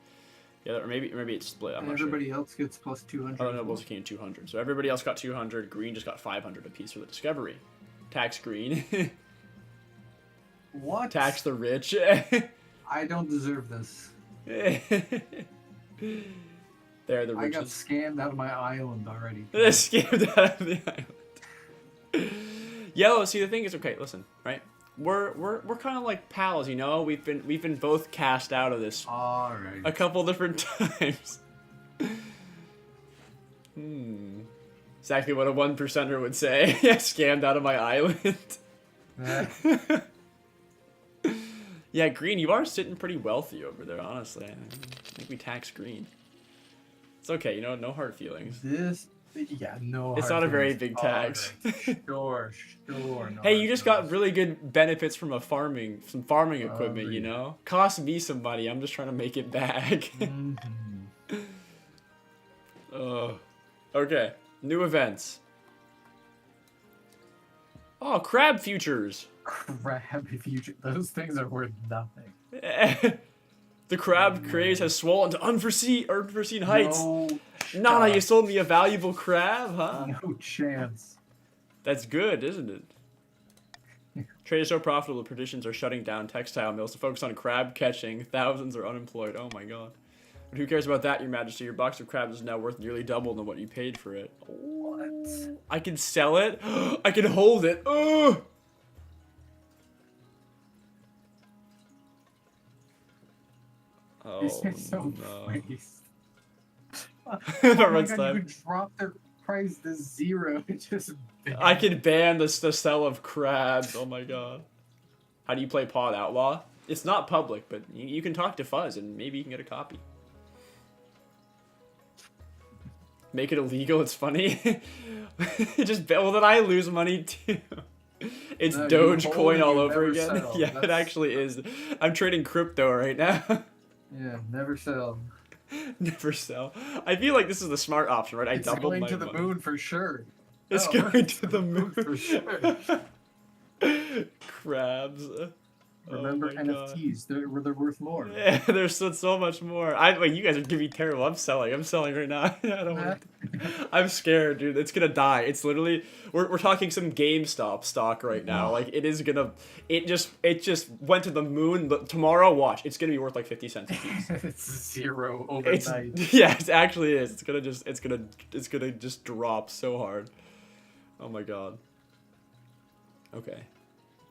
Yeah, or maybe it's split. I'm not sure. Everybody else gets plus 200. Oh, no, both came 200. So everybody else got 200. Green just got 500 apiece for the discovery. Tax green. What? Tax the rich. I don't deserve this. They're the I got richest. scammed out of my island already. They're scammed out of the island. Yellow, see, the thing is, okay, listen, right? We're kind of like pals, We've been both cast out of this All right. a couple different times. Exactly what a 1%er would say. Yeah, scammed out of my island. Yeah, Green, you are sitting pretty wealthy over there, honestly. I think we tax Green. It's okay, no hard feelings. This Yeah, no It's hard not a very feelings. big All tax. right. Sure, sure. No Hey, hard you just feelings. got really good benefits from some farming equipment, you Agreed. know? Cost me some money. I'm just trying to make it back. Mm-hmm. Okay. New events. Oh, crab futures. Crab future. Those things are worth nothing. The crab No craze way. has swollen to unforeseen heights. No Nana, you shot. sold me a valuable crab, huh? No chance. That's good, isn't it? Trade is so profitable, petitions are shutting down textile mills to focus on crab catching. Thousands are unemployed. Oh my god. But who cares about that, Your Majesty? Your box of crabs is now worth nearly double than what you paid for it. What? I can sell it? I can hold it. Oh! These Oh are so no. priced. Oh That my runs god, time. you could drop their price to zero and just I can ban the sell of crabs. Oh my god. How do you play Pod Outlaw? It's not public, but you can talk to Fuzz and maybe you can get a copy. Make it illegal, it's funny. Just well then I lose money too. It's No, you Dogecoin hold it, all you over never again. sell. Yeah, it That's- actually is. I'm trading crypto right now. Yeah, never sell. Never sell. I feel like this is the smart option, right? I It's doubled going my to the money. moon for sure. It's Oh, going to the moon for sure. Crabs. Remember oh my god. NFTs? They're worth more. Yeah, there's so much more. Wait, you guys are giving me terrible. I'm selling right now. I don't want I'm scared, dude. It's gonna die. It's literally we're talking some GameStop stock right now. Like it is gonna it just went to the moon. But tomorrow, watch, it's gonna be worth like 50 cents a piece. It's zero It's overnight. yeah, it actually is. It's gonna just drop so hard. Oh my god. Okay.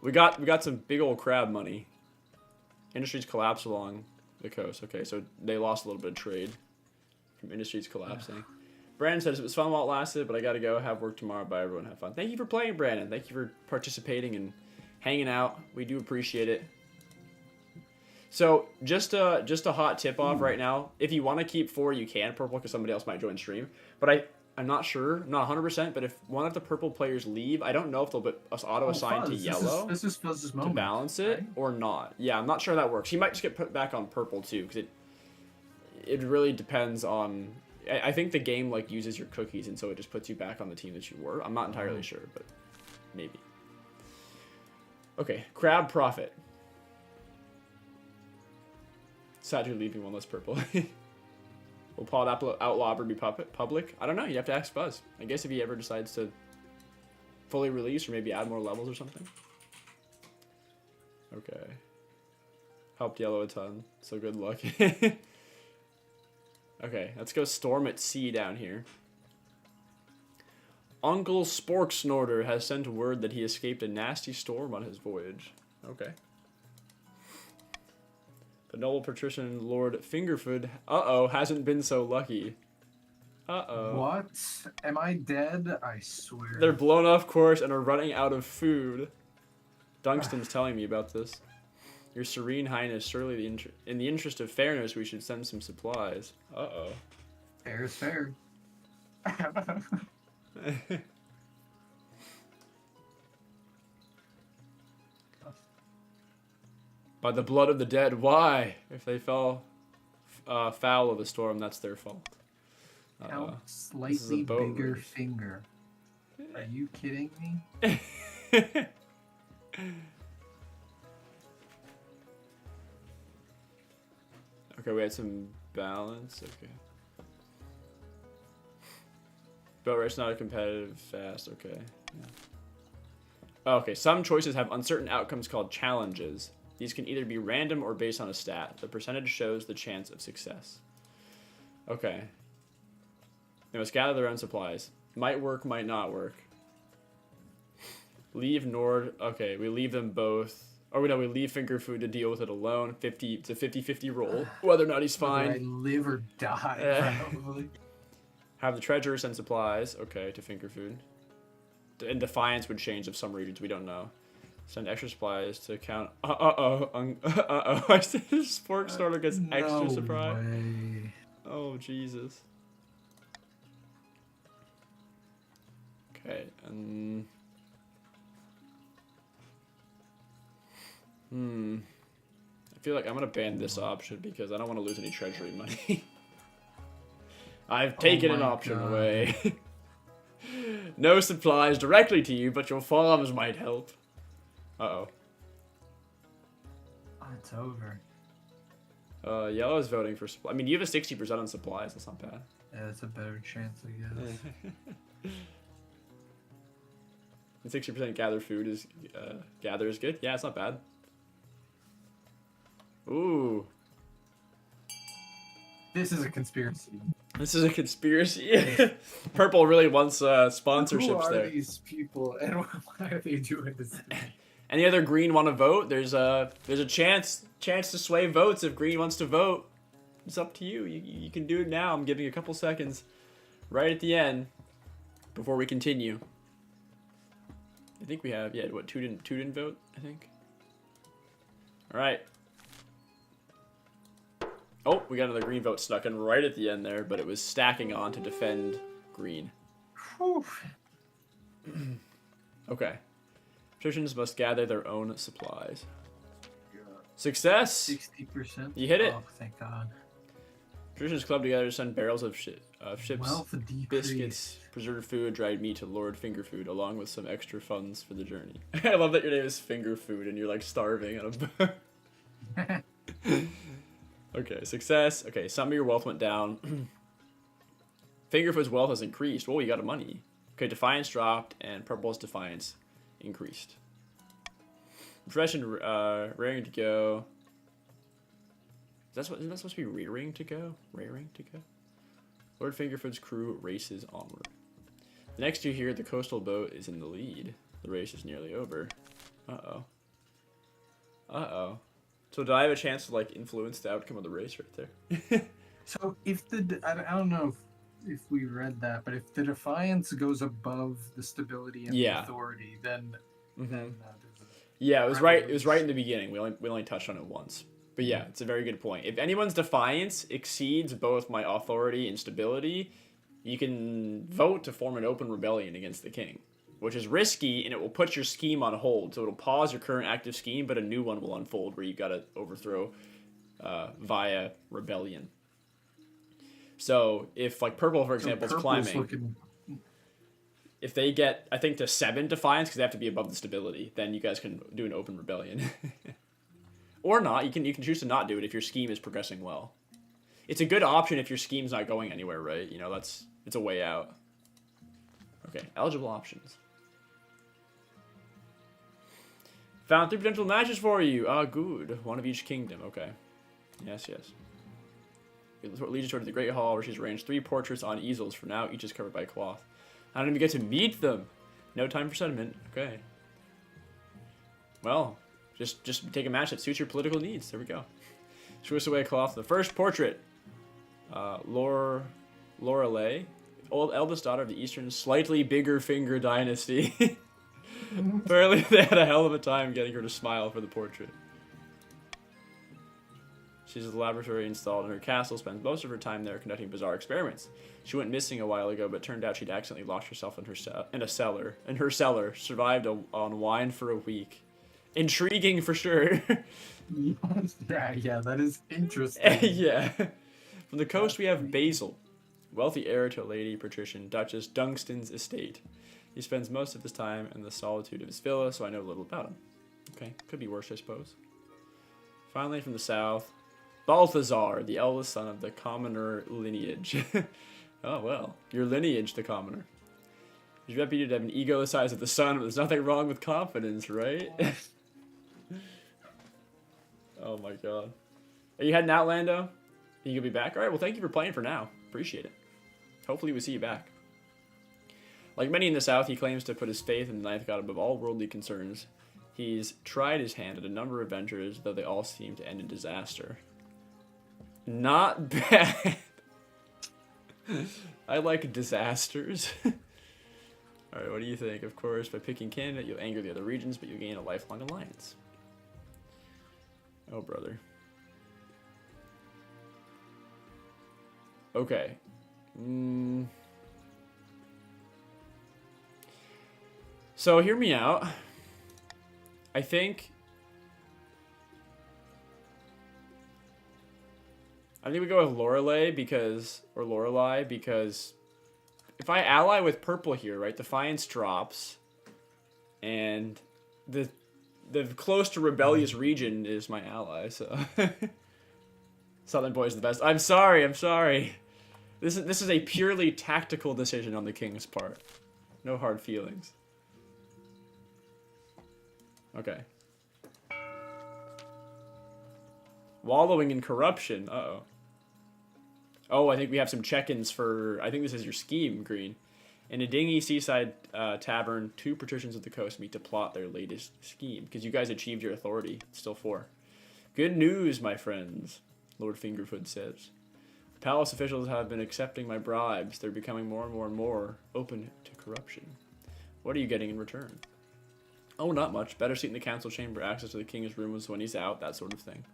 We got some big old crab money. Industries collapse along the coast. Okay, so they lost a little bit of trade from industries collapsing. Brandon says it was fun while it lasted, but I gotta go. Have work tomorrow. Bye, everyone. Have fun. Thank you for playing, Brandon. Thank you for participating and hanging out. We do appreciate it. So just a hot tip off right now. If you want to keep 4, you can purple because somebody else might join stream. But I'm not sure, not 100%. But if one of the purple players leave, I don't know if they'll be auto assigned to yellow. This is Fuzz's moment. To balance it right? or not. Yeah, I'm not sure that works. He might just get put back on purple too, because it really depends on. I think the game like uses your cookies, and so it just puts you back on the team that you were. I'm not entirely sure, but maybe. Okay, crab profit. Sad you're leaving one less purple. Will Pod Outlaw ever be public? I don't know. You have to ask Buzz. I guess if he ever decides to fully release or maybe add more levels or something. Okay. Helped yellow a ton, so good luck. Okay, let's go storm at sea down here. Uncle Spork Snorter has sent word that he escaped a nasty storm on his voyage. Okay. The noble patrician Lord Fingerfood, hasn't been so lucky. What? Am I dead? I swear. They're blown off course and are running out of food. Dunston's telling me about this. Your Serene Highness, surely in the interest of fairness, we should send some supplies. Fair is fair. By the blood of the dead, why? If they fell foul of the storm, that's their fault. Count This is a slightly boat bigger race. finger. Are you kidding me? Okay, we had some balance. Okay. Boat race not a competitive fast. Okay. Yeah. Okay, some choices have uncertain outcomes called challenges. These can either be random or based on a stat. The percentage shows the chance of success. Okay. They must gather their own supplies. Might work, might not work. Leave Nord. Okay, we leave them both. Or no, we leave Finger Food to deal with it alone. It's a 50-50 roll. Whether or not he's Whether I fine. live or die, probably. Have the treasure send supplies. Okay, to Finger Food. And Defiance would change of some regions. We don't know. Send extra supplies to count. I said Spork Starter gets extra surprise. Way. Oh, Jesus. Okay, I feel like I'm gonna ban this option because I don't want to lose any treasury money. I've taken an option away. No supplies directly to you, but your farms might help. Uh-oh. Oh, it's over. Yellow is voting for supply. I mean, you have a 60% on supplies. That's not bad. Yeah, it's a better chance, I guess. 60% gather food is gather is good. Yeah, it's not bad. Ooh. This is a conspiracy. This is a conspiracy. Purple really wants sponsorships Who are there. these people, and why are they doing this? Any other green want to vote? There's a chance to sway votes if green wants to vote. It's up to you. You can do it now. I'm giving you a couple seconds right at the end before we continue. I think we have, yeah, what, two didn't vote, I think. All right. Oh, we got another green vote snuck in right at the end there, but it was stacking on to defend green. Whew. Okay. Patricians must gather their own supplies. Success! 60%? You hit it. Oh, thank God. Patricians club together to send barrels of ships, Wealth decreased. biscuits, preserved food, dried meat to Lord Fingerfood, along with some extra funds for the journey. I love that your name is Fingerfood and you're like starving on a Okay, success. Okay, some of your wealth went down. Fingerfoot's wealth has increased. Whoa, you got a money. Okay, Defiance dropped, and Purple's Defiance increased. Profession, raring to go. Isn't that supposed to be rearing to go? Raring to go? Lord Fingerfoot's crew races onward. The next two here, the coastal boat is in the lead. The race is nearly over. Uh-oh. Uh-oh. So did I have a chance to, like, influence the outcome of the race right there? So if I don't know if we read that, but if the Defiance goes above the stability and the authority, then, yeah, it was right. It was right in the beginning. We only touched on it once. But yeah, it's a very good point. If anyone's Defiance exceeds both my authority and stability, you can vote to form an open rebellion against the king, which is risky, and it will put your scheme on hold. So it'll pause your current active scheme, but a new one will unfold where you got to overthrow via rebellion. So if, like, Purple, for example, is climbing, if they get, I think, to 7 Defiance, because they have to be above the stability, then you guys can do an open rebellion. Or not. You can choose to not do it if your scheme is progressing well. It's a good option if your scheme's not going anywhere, right? You know, it's a way out. Okay, eligible options. Found 3 potential matches for you. Ah, good. One of each kingdom. Okay. Yes, yes. It leads you toward the Great Hall, where she's arranged 3 portraits on easels. For now, each is covered by cloth. I don't even get to meet them. No time for sentiment. Okay. Well, just take a match that suits your political needs. There we go. Twist away cloth. The first portrait. Lorelei, eldest daughter of the Eastern Slightly Bigger Finger Dynasty. Apparently they had a hell of a time getting her to smile for the portrait. She has a laboratory installed in her castle, spends most of her time there conducting bizarre experiments. She went missing a while ago, but turned out she'd accidentally locked herself in her cellar, survived on wine for a week. Intriguing for sure. Yeah, that is interesting. Yeah. From the coast we have Basil, wealthy heir to a lady patrician, Duchess Dunston's estate. He spends most of his time in the solitude of his villa, so I know little about him. Okay, could be worse, I suppose. Finally, from the south, Balthazar, the eldest son of the commoner lineage. Oh, well, your lineage, the commoner. He's reputed to have an ego the size of the sun, but there's nothing wrong with confidence, right? Oh my god. Are you heading out, Lando? You gonna be back? Alright, well, thank you for playing for now. Appreciate it. Hopefully we see you back. Like many in the South, he claims to put his faith in the ninth god above all worldly concerns. He's tried his hand at a number of ventures, though they all seem to end in disaster. Not bad. I like disasters. Alright, what do you think? Of course, by picking candidate, you'll anger the other regions, but you'll gain a lifelong alliance. Oh, brother. Okay. So hear me out. I think we go with Lorelei because if I ally with purple here, right, Defiance drops, and the close to rebellious region is my ally, so Southern Boy is the best. I'm sorry. This is a purely tactical decision on the king's part. No hard feelings. Okay. Wallowing in corruption. Uh-oh. Oh, I think we have some check-ins for... I think this is your scheme, Green. In a dingy seaside tavern, 2 patricians of the coast meet to plot their latest scheme. Because you guys achieved your authority. Still 4. Good news, my friends, Lord Fingerfoot says. The palace officials have been accepting my bribes. They're becoming more and more open to corruption. What are you getting in return? Oh, not much. Better seat in the council chamber, access to the king's rooms when he's out, that sort of thing.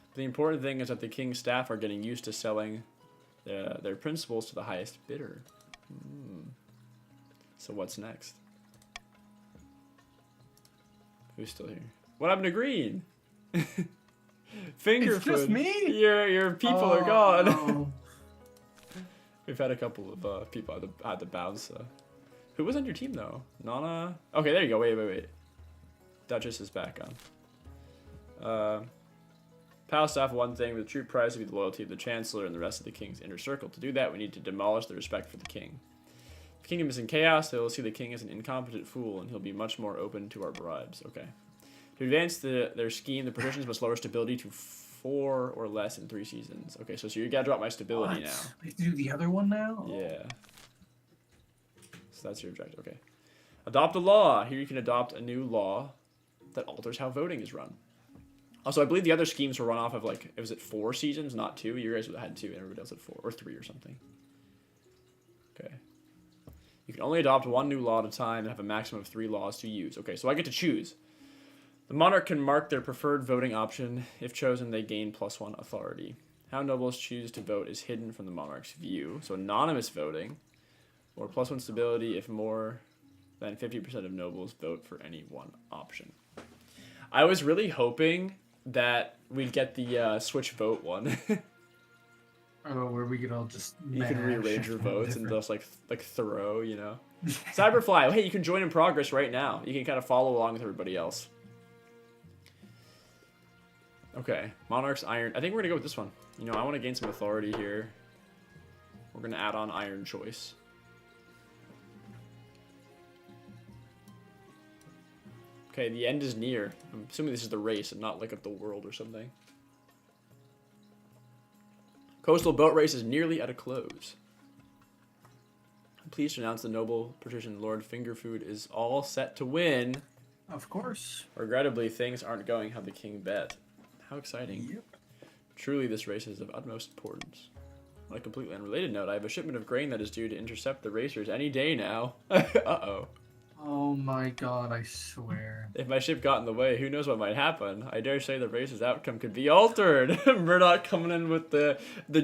But the important thing is that the king's staff are getting used to selling their principles to the highest bidder. So what's next? Who's still here? What happened to Green? Fingerfoot. It's just me. Your people are gone. We've had a couple of people had to bounce. Who was on your team though? Nana. Okay, there you go. Wait. Duchess is back on. Palace staff one thing, but the true prize will be the loyalty of the Chancellor and the rest of the King's inner circle. To do that, we need to demolish the respect for the King. If the kingdom is in chaos, they will see the King as an incompetent fool, and he'll be much more open to our bribes. Okay. To advance their scheme, the patricians must lower stability to 4 or less in 3 seasons. Okay, so you gotta drop my stability now. We have to do the other one now? Yeah. So that's your objective. Okay. Adopt a law. Here you can adopt a new law that alters how voting is run. Also, I believe the other schemes were run off of, like, was it 4 seasons, not 2? You guys had 2, and everybody else had 4, or 3 or something. Okay. You can only adopt 1 new law at a time and have a maximum of 3 laws to use. Okay, so I get to choose. The monarch can mark their preferred voting option. If chosen, they gain +1 authority. How nobles choose to vote is hidden from the monarch's view. So anonymous voting, or +1 stability if more than 50% of nobles vote for any one option. I was really hoping that we'd get the switch vote one. Oh, where we could all just you can rearrange your votes and just like throw, you know. Cyberfly, hey, you can join in progress right now. You can kind of follow along with everybody else. Okay, Monarch's Iron. I think we're gonna go with this one. You know, I want to gain some authority here. We're gonna add on Iron Choice. Okay, the end is near. I'm assuming this is the race and not like of the world or something. Coastal boat race is nearly at a close. I'm pleased to announce the noble patrician Lord Fingerfood is all set to win. Of course. Regrettably, things aren't going how the king bet. How exciting. Yep. Truly, this race is of utmost importance. On a completely unrelated note, I have a shipment of grain that is due to intercept the racers any day now. Uh-oh. Oh my god, I swear. If my ship got in the way, who knows what might happen? I dare say the race's outcome could be altered. Murdoch coming in with the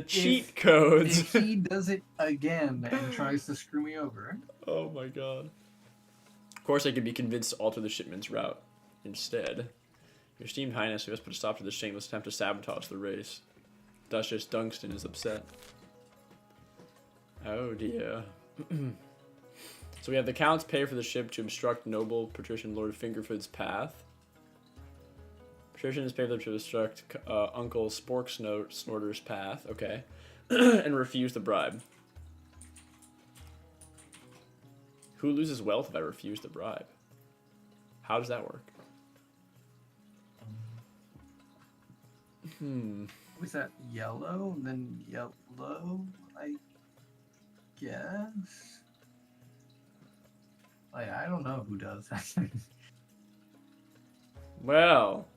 cheat codes. If he does it again and tries to screw me over. Oh my god. Of course I could be convinced to alter the shipment's route instead. Your esteemed highness, we must put a stop to this shameless attempt to sabotage the race. Duchess Dunstan is upset. Oh dear. So we have the counts pay for the ship to obstruct noble patrician Lord Fingerfoot's path. Patricians pay for them to obstruct Uncle Spork Snorter's path. Okay. And refuse the bribe. Who loses wealth if I refuse the bribe? How does that work? Was that yellow? And then yellow, I guess? I don't know who does. Well.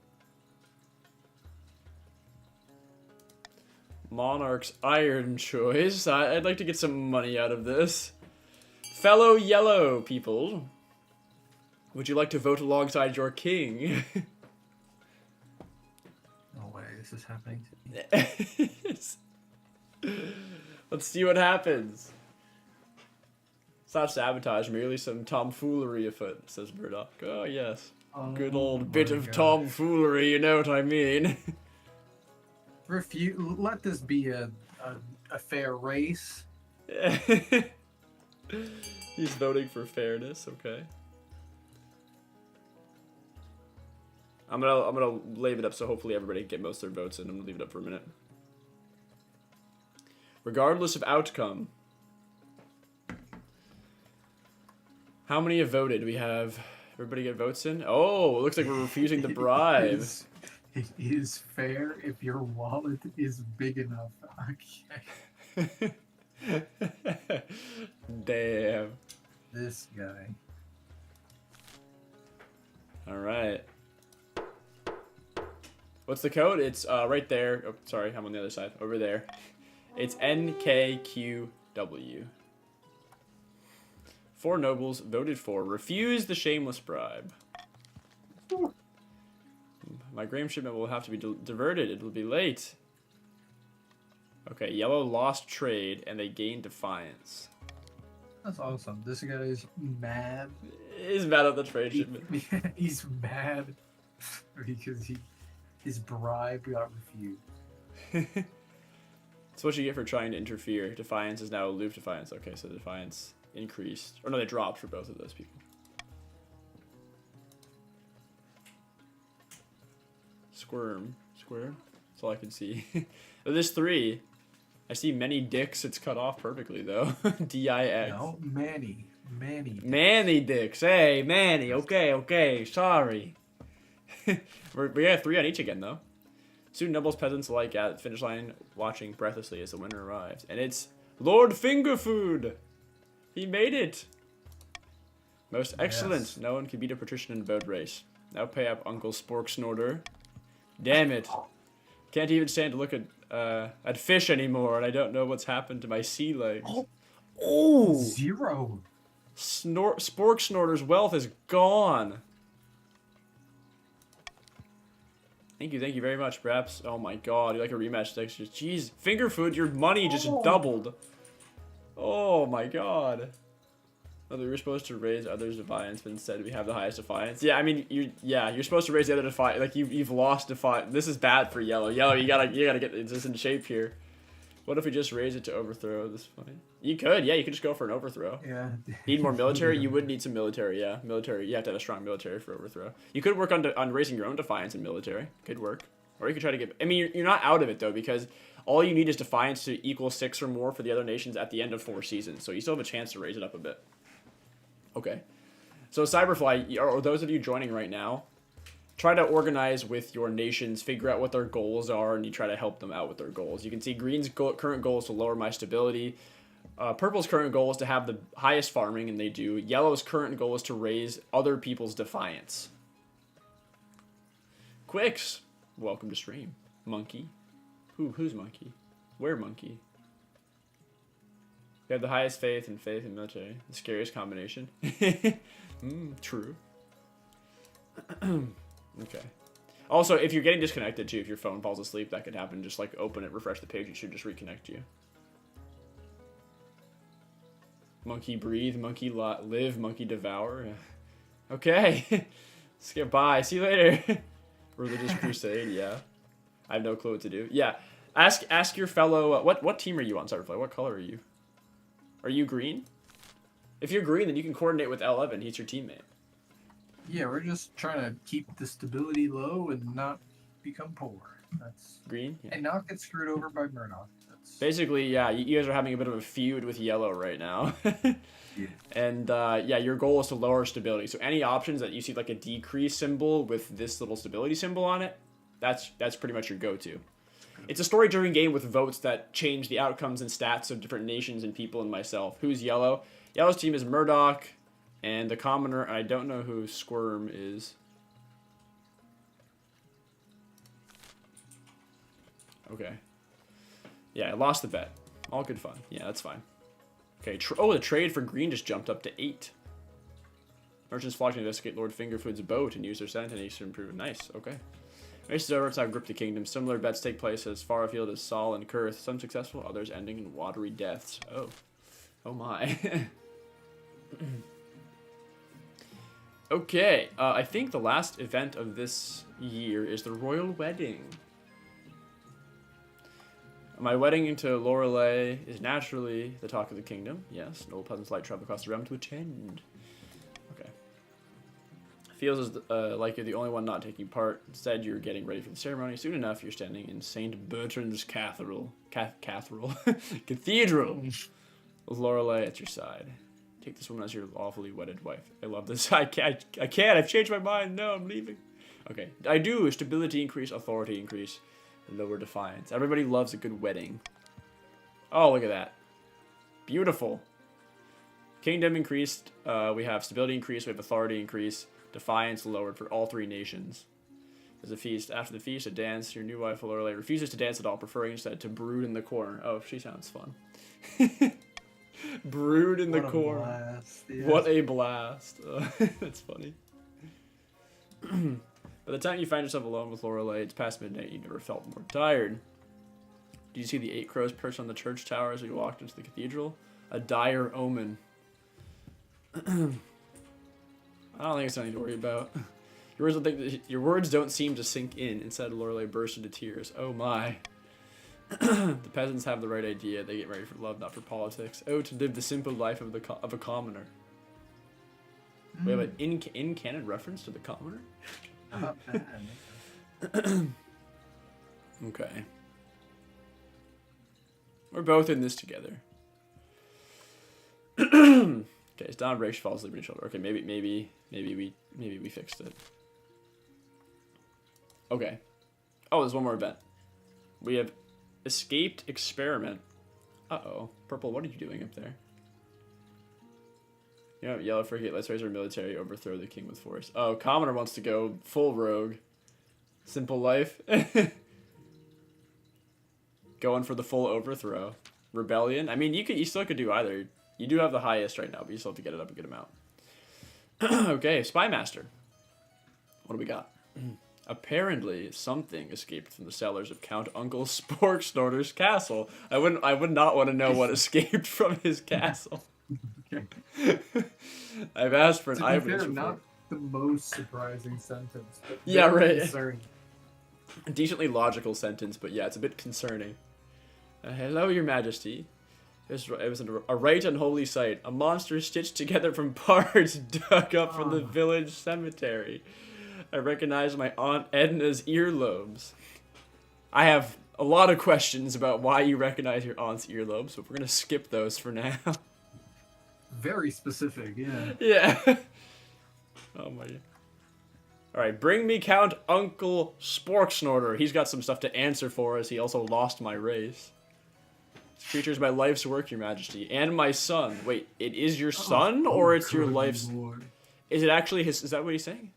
Monarch's Iron Choice. I'd like to get some money out of this. Fellow yellow people, would you like to vote alongside your king? No way, this is happening to me. Let's see what happens. It's not sabotage, merely some tomfoolery afoot, says Murdoch. Oh, yes. Good old bit of tomfoolery, you know what I mean. Let this be a fair race. He's voting for fairness, okay. I'm gonna leave it up so hopefully everybody can get most of their votes in. I'm gonna leave it up for a minute. Regardless of outcome, how many have voted? We have everybody get votes in? Oh, it looks like we're refusing the bribe. It is fair if your wallet is big enough. Okay. Damn. This guy. All right. What's the code? It's right there. Oh, sorry, I'm on the other side. Over there. It's NKQW. 4 nobles voted for. Refuse the shameless bribe. My grain shipment will have to be diverted. It will be late. Okay, yellow lost trade, and they gained defiance. That's awesome. This guy's mad. He's mad at the trade shipment. He's mad because his bribe got refused. That's what you get for trying to interfere. Defiance is now aloof defiance. Okay, so defiance increased. Or no, they dropped for both of those people. Squirm. That's all I can see. There's 3. I see many dicks. It's cut off perfectly, though. D-I-X. No, Manny. Manny dicks. Hey, Manny. Okay. Sorry. We have 3 on each again, though. Soon nobles, peasants alike at the finish line, watching breathlessly as the winner arrives. And it's Lord Fingerfood! He made it! Most excellent. Yes. No one can beat a patrician in a boat race. Now pay up, Uncle Spork Snorter. Damn it. Can't even stand to look at fish anymore, and I don't know what's happened to my sea legs. Oh! 0. Spork Snorter's wealth is gone. Thank you very much, Perhaps. Oh my god, you like a rematch next year. Jeez, Fingerfood, your money just doubled. Oh my god. Oh, we were supposed to raise others' defiance, but instead we have the highest defiance. Yeah, I mean, you're supposed to raise the other defiance. Like you've lost defiance. This is bad for yellow. Yellow, you gotta get this in shape here. What if we just raise it to overthrow this fight? You could could just go for an overthrow. Yeah. Need more military? You would need some military, yeah. Military, you have to have a strong military for overthrow. You could work on raising your own defiance in military. Could work. Or you could try to get... I mean, you're not out of it, though, because all you need is defiance to equal 6 or more for the other nations at the end of 4 seasons. So you still have a chance to raise it up a bit. Okay. So Cyberfly, or those of you joining right now, try to organize with your nations, figure out what their goals are, and you try to help them out with their goals. You can see Green's current goal is to lower my stability. Purple's current goal is to have the highest farming, and they do. Yellow's current goal is to raise other people's defiance. Quicks, welcome to stream. Monkey. Who's Monkey? Where Monkey? You have the highest faith in military. The scariest combination. True. Okay. Also, if you're getting disconnected too, if your phone falls asleep, that could happen. Just like open it, refresh the page, it should just reconnect you. Monkey breathe, monkey live, monkey devour. Okay. Skip by. See you later. Religious crusade, yeah. I have no clue what to do. Yeah. Ask your fellow what team are you on, Cyberfly? What color are you? Are you green? If you're green, then you can coordinate with L11. He's your teammate. Yeah, we're just trying to keep the stability low and not become poor. That's green, yeah. And not get screwed over by Murdoch. That's basically, yeah. You guys are having a bit of a feud with yellow right now. Yeah. And yeah, your goal is to lower stability. So any options that you see like a decrease symbol with this little stability symbol on it, that's pretty much your go-to. It's a story-driven game with votes that change the outcomes and stats of different nations and people and myself. Who's yellow? Yellow's team is Murdoch and the commoner. And I don't know who Squirm is. Okay. Yeah, I lost the bet. All good fun. Yeah, that's fine. Okay. Oh, the trade for green just jumped up to 8. Merchants flock to investigate Lord Fingerfood's boat and use their sanity to improve. Nice. Okay. Races over, it's now grip the kingdom. Similar bets take place as far afield as Saul and Kurth. Some successful, others ending in watery deaths. Oh. Oh my. Okay, I think the last event of this year is the royal wedding. My wedding into Lorelei is naturally the talk of the kingdom. Yes, noble peasants like travel across the realm to attend. Okay. Feels as like you're the only one not taking part. Instead, you're getting ready for the ceremony. Soon enough, you're standing in Saint Bertrand's Cathedral. Cathedral? Cathedral! With Lorelei at your side. Take this woman as your lawfully wedded wife. I love this. I can't. I've changed my mind. No, I'm leaving. Okay. I do. Stability increase, authority increase, lower defiance. Everybody loves a good wedding. Oh, look at that. Beautiful. Kingdom increased. We have stability increase. We have authority increase. Defiance lowered for all 3 nations. There's a feast. After the feast, a dance. Your new wife, Lorelei, refuses to dance at all, preferring instead to brood in the corner. Oh, she sounds fun. Brood in the corner. Blast, yes. What a blast. That's funny. By the time you find yourself alone with Lorelei, it's past midnight. You never felt more tired. Did you see the 8 crows perched on the church tower as we walked into the cathedral? A dire omen. I don't think it's anything to worry about. Your words don't seem to sink in. Instead, Lorelei burst into tears. Oh my. The peasants have the right idea. They get ready for love, not for politics. Oh, to live the simple life of a commoner. We have an in-canon reference to the commoner? Okay. We're both in this together. Okay, it's Don Rake falls asleep in each other. Okay, maybe we fixed it. Okay. Oh, there's one more event. We have escaped experiment. Uh-oh. Purple, what are you doing up there? You know, yellow frigate, let's raise our military, overthrow the king with force. Oh, commoner wants to go full rogue. Simple life. Going for the full overthrow. Rebellion. I mean, you still could do either. You do have the highest right now, but you still have to get it up a good amount. Okay, Spy Master. What do we got? Apparently, something escaped from the cellars of Count Uncle Sporksnorter's castle. I would not want to know what escaped from his castle. I've asked for an eyewitness report. Not the most surprising sentence. But yeah, right. Concerning. A decently logical sentence, but yeah, it's a bit concerning. Hello, Your Majesty. It was a right unholy sight. A monster stitched together from parts dug up from the village cemetery. I recognize my Aunt Edna's earlobes. I have a lot of questions about why you recognize your aunt's earlobes, but we're going to skip those for now. Very specific, yeah. Yeah. Oh my. Alright, bring me Count Uncle Sporksnorter. He's got some stuff to answer for us. He also lost my race. This creature is my life's work, Your Majesty. And my son. Wait, it is your son, or it's your life's... Lord. Is it actually his... Is that what he's saying?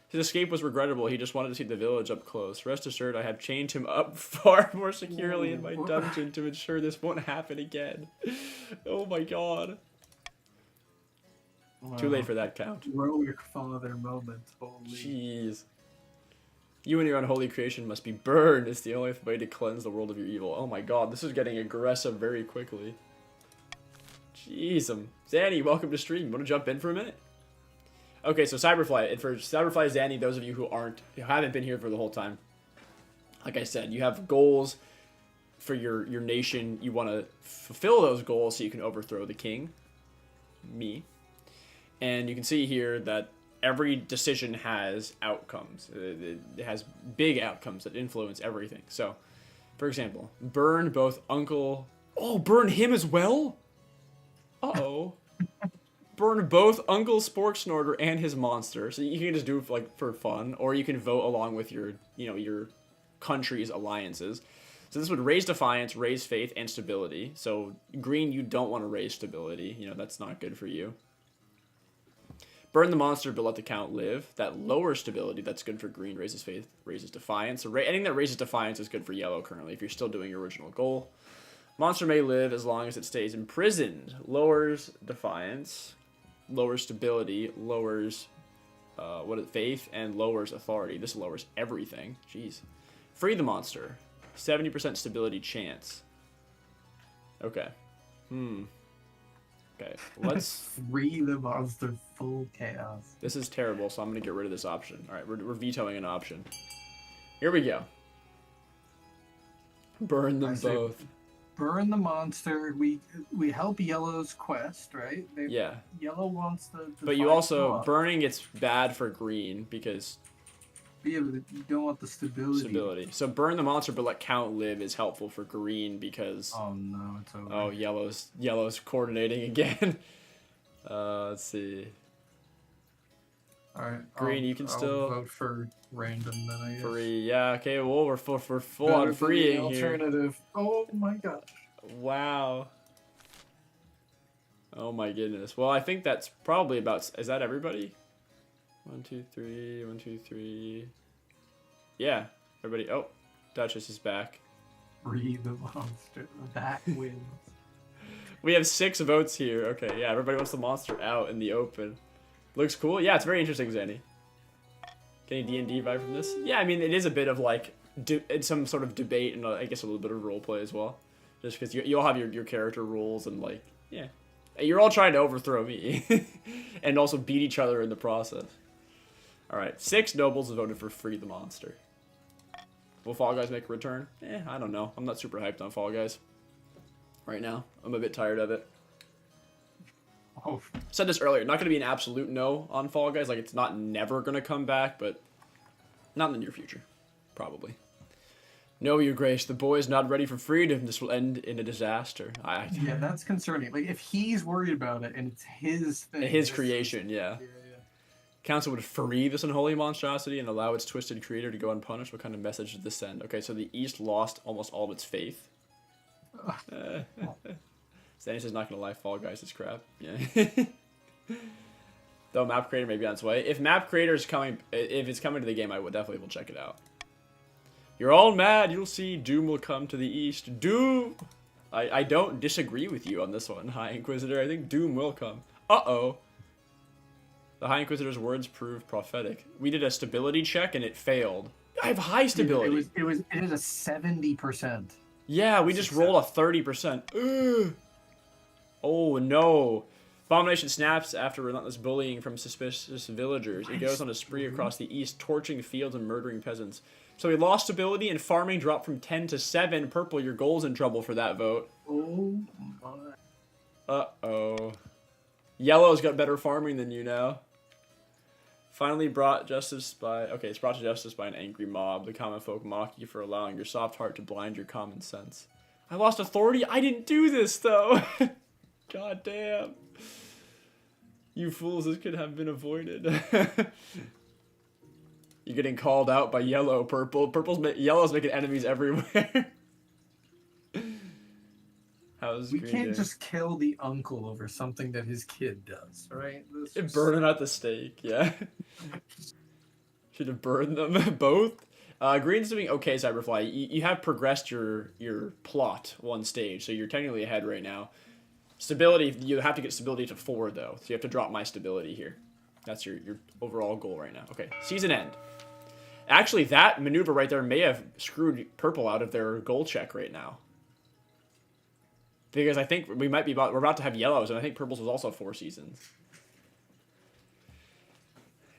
His escape was regrettable. He just wanted to see the village up close. Rest assured, I have chained him up far more securely in my dungeon to ensure this won't happen again. Oh my god. Wow. Too late for that, Count. Heroic father moment. Holy. Jeez. You and your unholy creation must be burned. It's the only way to cleanse the world of your evil. Oh my god, this is getting aggressive very quickly. Jeez. Zanny, welcome to stream. You want to jump in for a minute? Okay, so Cyberfly. And for Cyberfly Zanny, those of you who haven't been here for the whole time, like I said, you have goals for your nation. You want to fulfill those goals so you can overthrow the king. Me. And you can see here that every decision has outcomes. It has big outcomes that influence everything. So, for example, burn both Uncle... Oh, burn him as well? Uh-oh. Burn both Uncle Sporksnorter and his monster. So you can just do it for fun, or you can vote along with your country's alliances. So this would raise defiance, raise faith, and stability. So green, you don't want to raise stability. That's not good for you. Burn the monster, but let the count live. That lowers stability. That's good for green. Raises faith, raises defiance. So anything that raises defiance is good for yellow currently, if you're still doing your original goal. Monster may live as long as it stays imprisoned. Lowers defiance, lowers stability, lowers faith, and lowers authority. This lowers everything. Jeez. Free the monster. 70% stability chance. Okay. Got Okay, let's... Free the monster, full chaos. This is terrible, so I'm going to get rid of this option. Alright, we're vetoing an option. Here we go. Burn them both. Burn the monster. We help Yellow's quest, right? Yeah. Yellow wants the but you also... Burning it's bad for green, because... Yeah, but you don't want the stability. So burn the monster, but let Count live is helpful for green, because... Oh no, it's over. Oh, yellow's coordinating again. Let's see. Alright. Green, you can still vote for random then, I guess. Free, yeah, okay, well, we're full on freeing alternative. Here. Oh my gosh. Wow. Oh my goodness. Well, I think that's probably about... Is that everybody? 1, 2, 3, 1, 2, 3. Yeah, everybody. Oh, Duchess is back. Free the monster. That wins. We have 6 votes here. Okay, yeah, everybody wants the monster out in the open. Looks cool. Yeah, it's very interesting, Zanny. Getting D&D vibe from this? Yeah, I mean, it is a bit of, like, some sort of debate and, I guess, a little bit of roleplay as well. Just because you all have your character rules and, like, yeah. You're all trying to overthrow me. And also beat each other in the process. Alright, 6 nobles voted for Free the Monster. Will Fall Guys make a return? I don't know. I'm not super hyped on Fall Guys right now. I'm a bit tired of it. Oh. Said this earlier, not going to be an absolute no on Fall Guys. Like, it's not never going to come back, but not in the near future. Probably. No, Your Grace, the boy is not ready for freedom. This will end in a disaster. Yeah, that's concerning. Like, if he's worried about it and it's his thing. His creation, yeah. Council would free this unholy monstrosity and allow its twisted creator to go unpunished. What kind of message did this send? Okay, so the East lost almost all of its faith. Stanny says not gonna lie, Fall Guys is crap. Yeah. Though Map Creator may be on its way. If Map Creator is coming, if it's coming to the game, I would definitely will check it out. You're all mad. You'll see. Doom will come to the East. Doom. I don't disagree with you on this one, High Inquisitor. I think Doom will come. Uh-oh. The High Inquisitor's words proved prophetic. We did a stability check and it failed. I have high stability. It is a 70%. Yeah, we just rolled a 30%. Ugh. Oh no. Abomination snaps after relentless bullying from suspicious villagers. It goes on a spree across the east, torching fields and murdering peasants. So we lost stability and farming dropped from 10 to 7. Purple, your goal's in trouble for that vote. Oh my. Uh-oh. Yellow's got better farming than you now. Finally brought justice by... Okay, it's brought to justice by an angry mob. The common folk mock you for allowing your soft heart to blind your common sense. I lost authority? I didn't do this, though. God damn. You fools, this could have been avoided. You're getting called out by Yellow, Purple. Yellow's making enemies everywhere. We can't just kill the uncle over something that his kid does, right? Burn him at the stake, yeah. Should have burned them both. Green's doing okay, Cyberfly. You have progressed your plot one stage, so you're technically ahead right now. Stability, you have to get stability to 4, though, so you have to drop my stability here. That's your overall goal right now. Okay, season end. Actually, that maneuver right there may have screwed Purple out of their goal check right now. Because I think we're about to have Yellows, and I think Purple's was also 4 seasons.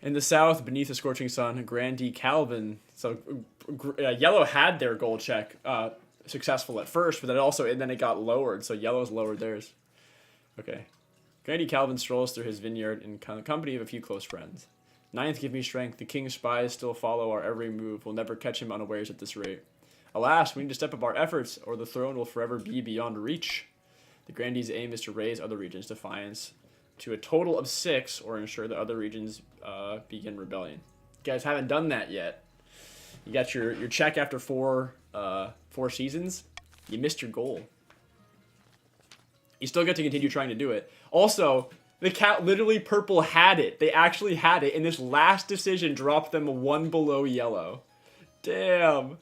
In the south, beneath the scorching sun, Grandee Calvin. So Yellow had their goal check successful at first, but then it got lowered. So Yellow's lowered theirs. Okay. Grandee Calvin strolls through his vineyard in company of a few close friends. Ninth, give me strength. The king's spies still follow our every move. We'll never catch him unawares at this rate. Alas, we need to step up our efforts, or the throne will forever be beyond reach. The Grandee's aim is to raise other regions' defiance to a total of 6, or ensure that other regions begin rebellion. You guys haven't done that yet. You got your check after 4 seasons. You missed your goal. You still get to continue trying to do it. Also, the cat literally Purple had it. They actually had it, and this last decision dropped them 1 below Yellow. Damn.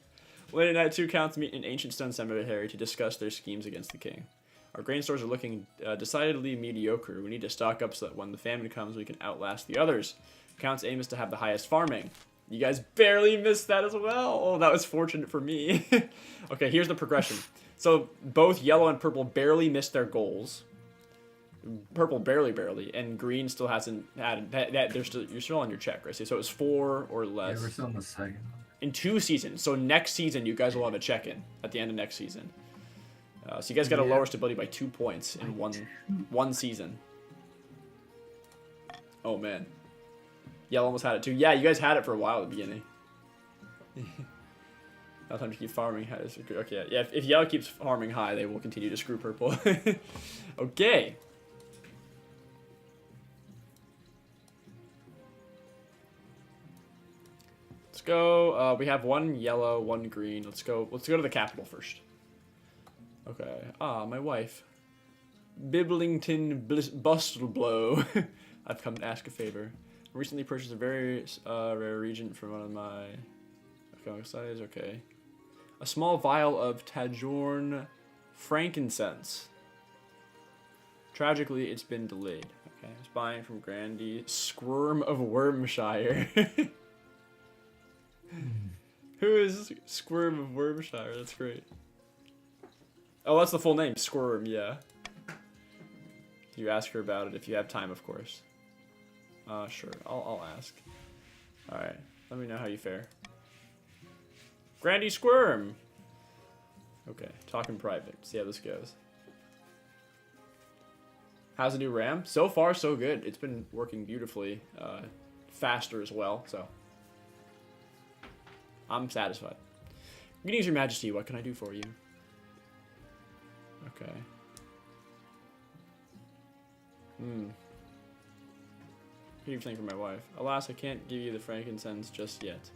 Late at night, 2 counts meet in Ancient Stone Cemetery to discuss their schemes against the king. Our grain stores are looking decidedly mediocre. We need to stock up so that when the famine comes, we can outlast the others. Count's aim is to have the highest farming. You guys barely missed that as well. Oh, that was fortunate for me. Okay, here's the progression. So both Yellow and Purple barely missed their goals. Purple barely, and green still hasn't had that. You're still on your check, right? So it was 4 or less. Yeah, we're still in the second. In 2 seasons. So next season, you guys will have a check-in at the end of next season. So you guys got to lower stability by 2 points in one season. Oh man, Yellow almost had it too. Yeah, you guys had it for a while at the beginning. Now time to keep farming high. Okay, yeah. If Yellow keeps farming high, they will continue to screw Purple. Okay. Let's go. We have 1 yellow, 1 green. Let's go to the capital first. Okay. Ah, my wife. Bibblington Bustleblow. I've come to ask a favor. I recently purchased a very rare regent from one of my economic studies. Okay. A small vial of Tajorn frankincense. Tragically, it's been delayed. Okay. I was buying from Grandy Squirm of Wormshire. Who is Squirm of Wormshire? That's great. Oh, that's the full name. Squirm, yeah. You ask her about it if you have time, of course. Sure. I'll ask. Alright. Let me know how you fare. Grandy Squirm! Okay. Talk in private. See how this goes. How's the new RAM? So far, so good. It's been working beautifully. Faster as well, so. I'm satisfied. Greetings, Your Majesty. What can I do for you? Okay. What do you think for my wife? Alas, I can't give you the frankincense just yet.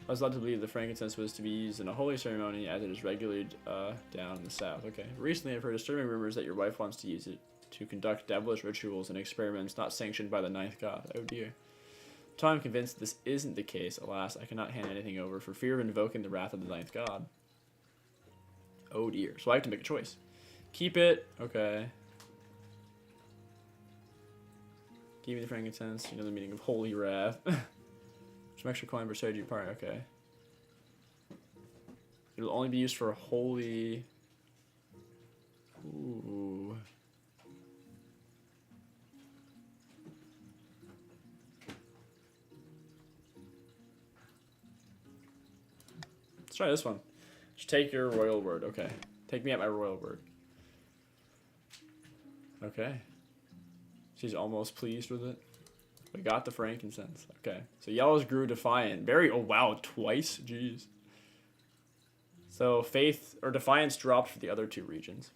I was led to believe the frankincense was to be used in a holy ceremony as it is regularly down in the south. Okay. Recently, I've heard disturbing rumors that your wife wants to use it to conduct devilish rituals and experiments not sanctioned by the ninth god. Oh dear. Until I'm convinced this isn't the case, alas, I cannot hand anything over for fear of invoking the wrath of the ninth god. Oh dear. So I have to make a choice. Keep it. Okay. Give me the frankincense. You know the meaning of holy wrath. Some extra coin persuade you part. Okay. It'll only be used for a holy. Ooh. Let's try this one. Just take your royal word. Okay. Take me at my royal word. Okay. She's almost pleased with it. We got the frankincense. Okay. So yellows grew defiant. Oh wow, twice? Jeez. So faith or defiance dropped for the other 2 regions.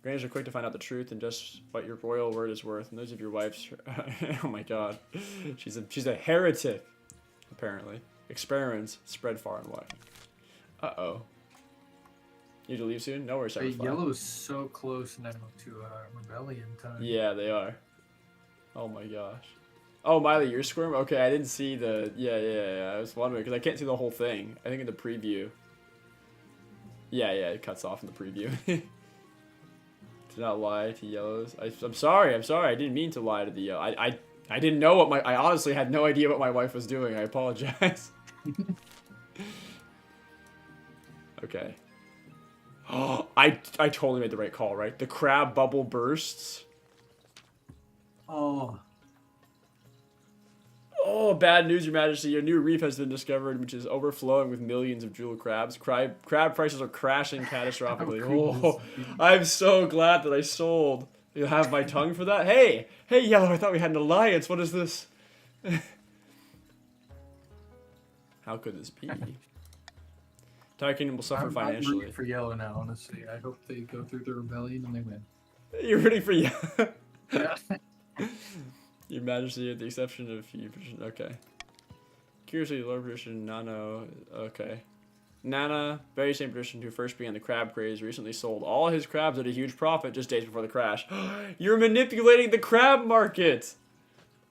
Granders are quick to find out the truth and just what your royal word is worth. And those of your wives, oh my god. She's a heretic, apparently. Experiments spread far and wide. Uh-oh. You need to leave soon? No worries. Yellow is so close now to rebellion time. Yeah, they are. Oh my gosh. Oh, Miley, you're Squirm? Okay, I didn't see the... Yeah. I was wondering, because I can't see the whole thing. I think in the preview. Yeah, it cuts off in the preview. Do not lie to yellows. I'm sorry. I didn't mean to lie to the yellow. I didn't know what my... I honestly had no idea what my wife was doing. I apologize. Okay. Oh, I totally made the right call, right? The crab bubble bursts. Oh. Oh, bad news, Your Majesty. Your new reef has been discovered, which is overflowing with millions of jewel crabs. Crab prices are crashing catastrophically. Oh, I'm so glad that I sold. You have my tongue for that? Hey, Yellow, I thought we had an alliance. What is this? How could this be? Entire kingdom will suffer financially. I'm rooting for Yellow now, honestly. I hope they go through the rebellion and they win. You're rooting for Yellow? Yeah. Your Majesty, with the exception of you. Okay. Curiously, lower position, Nano. Okay. Nana, very same position who first began the crab craze, recently sold all his crabs at a huge profit just days before the crash. You're manipulating the crab market!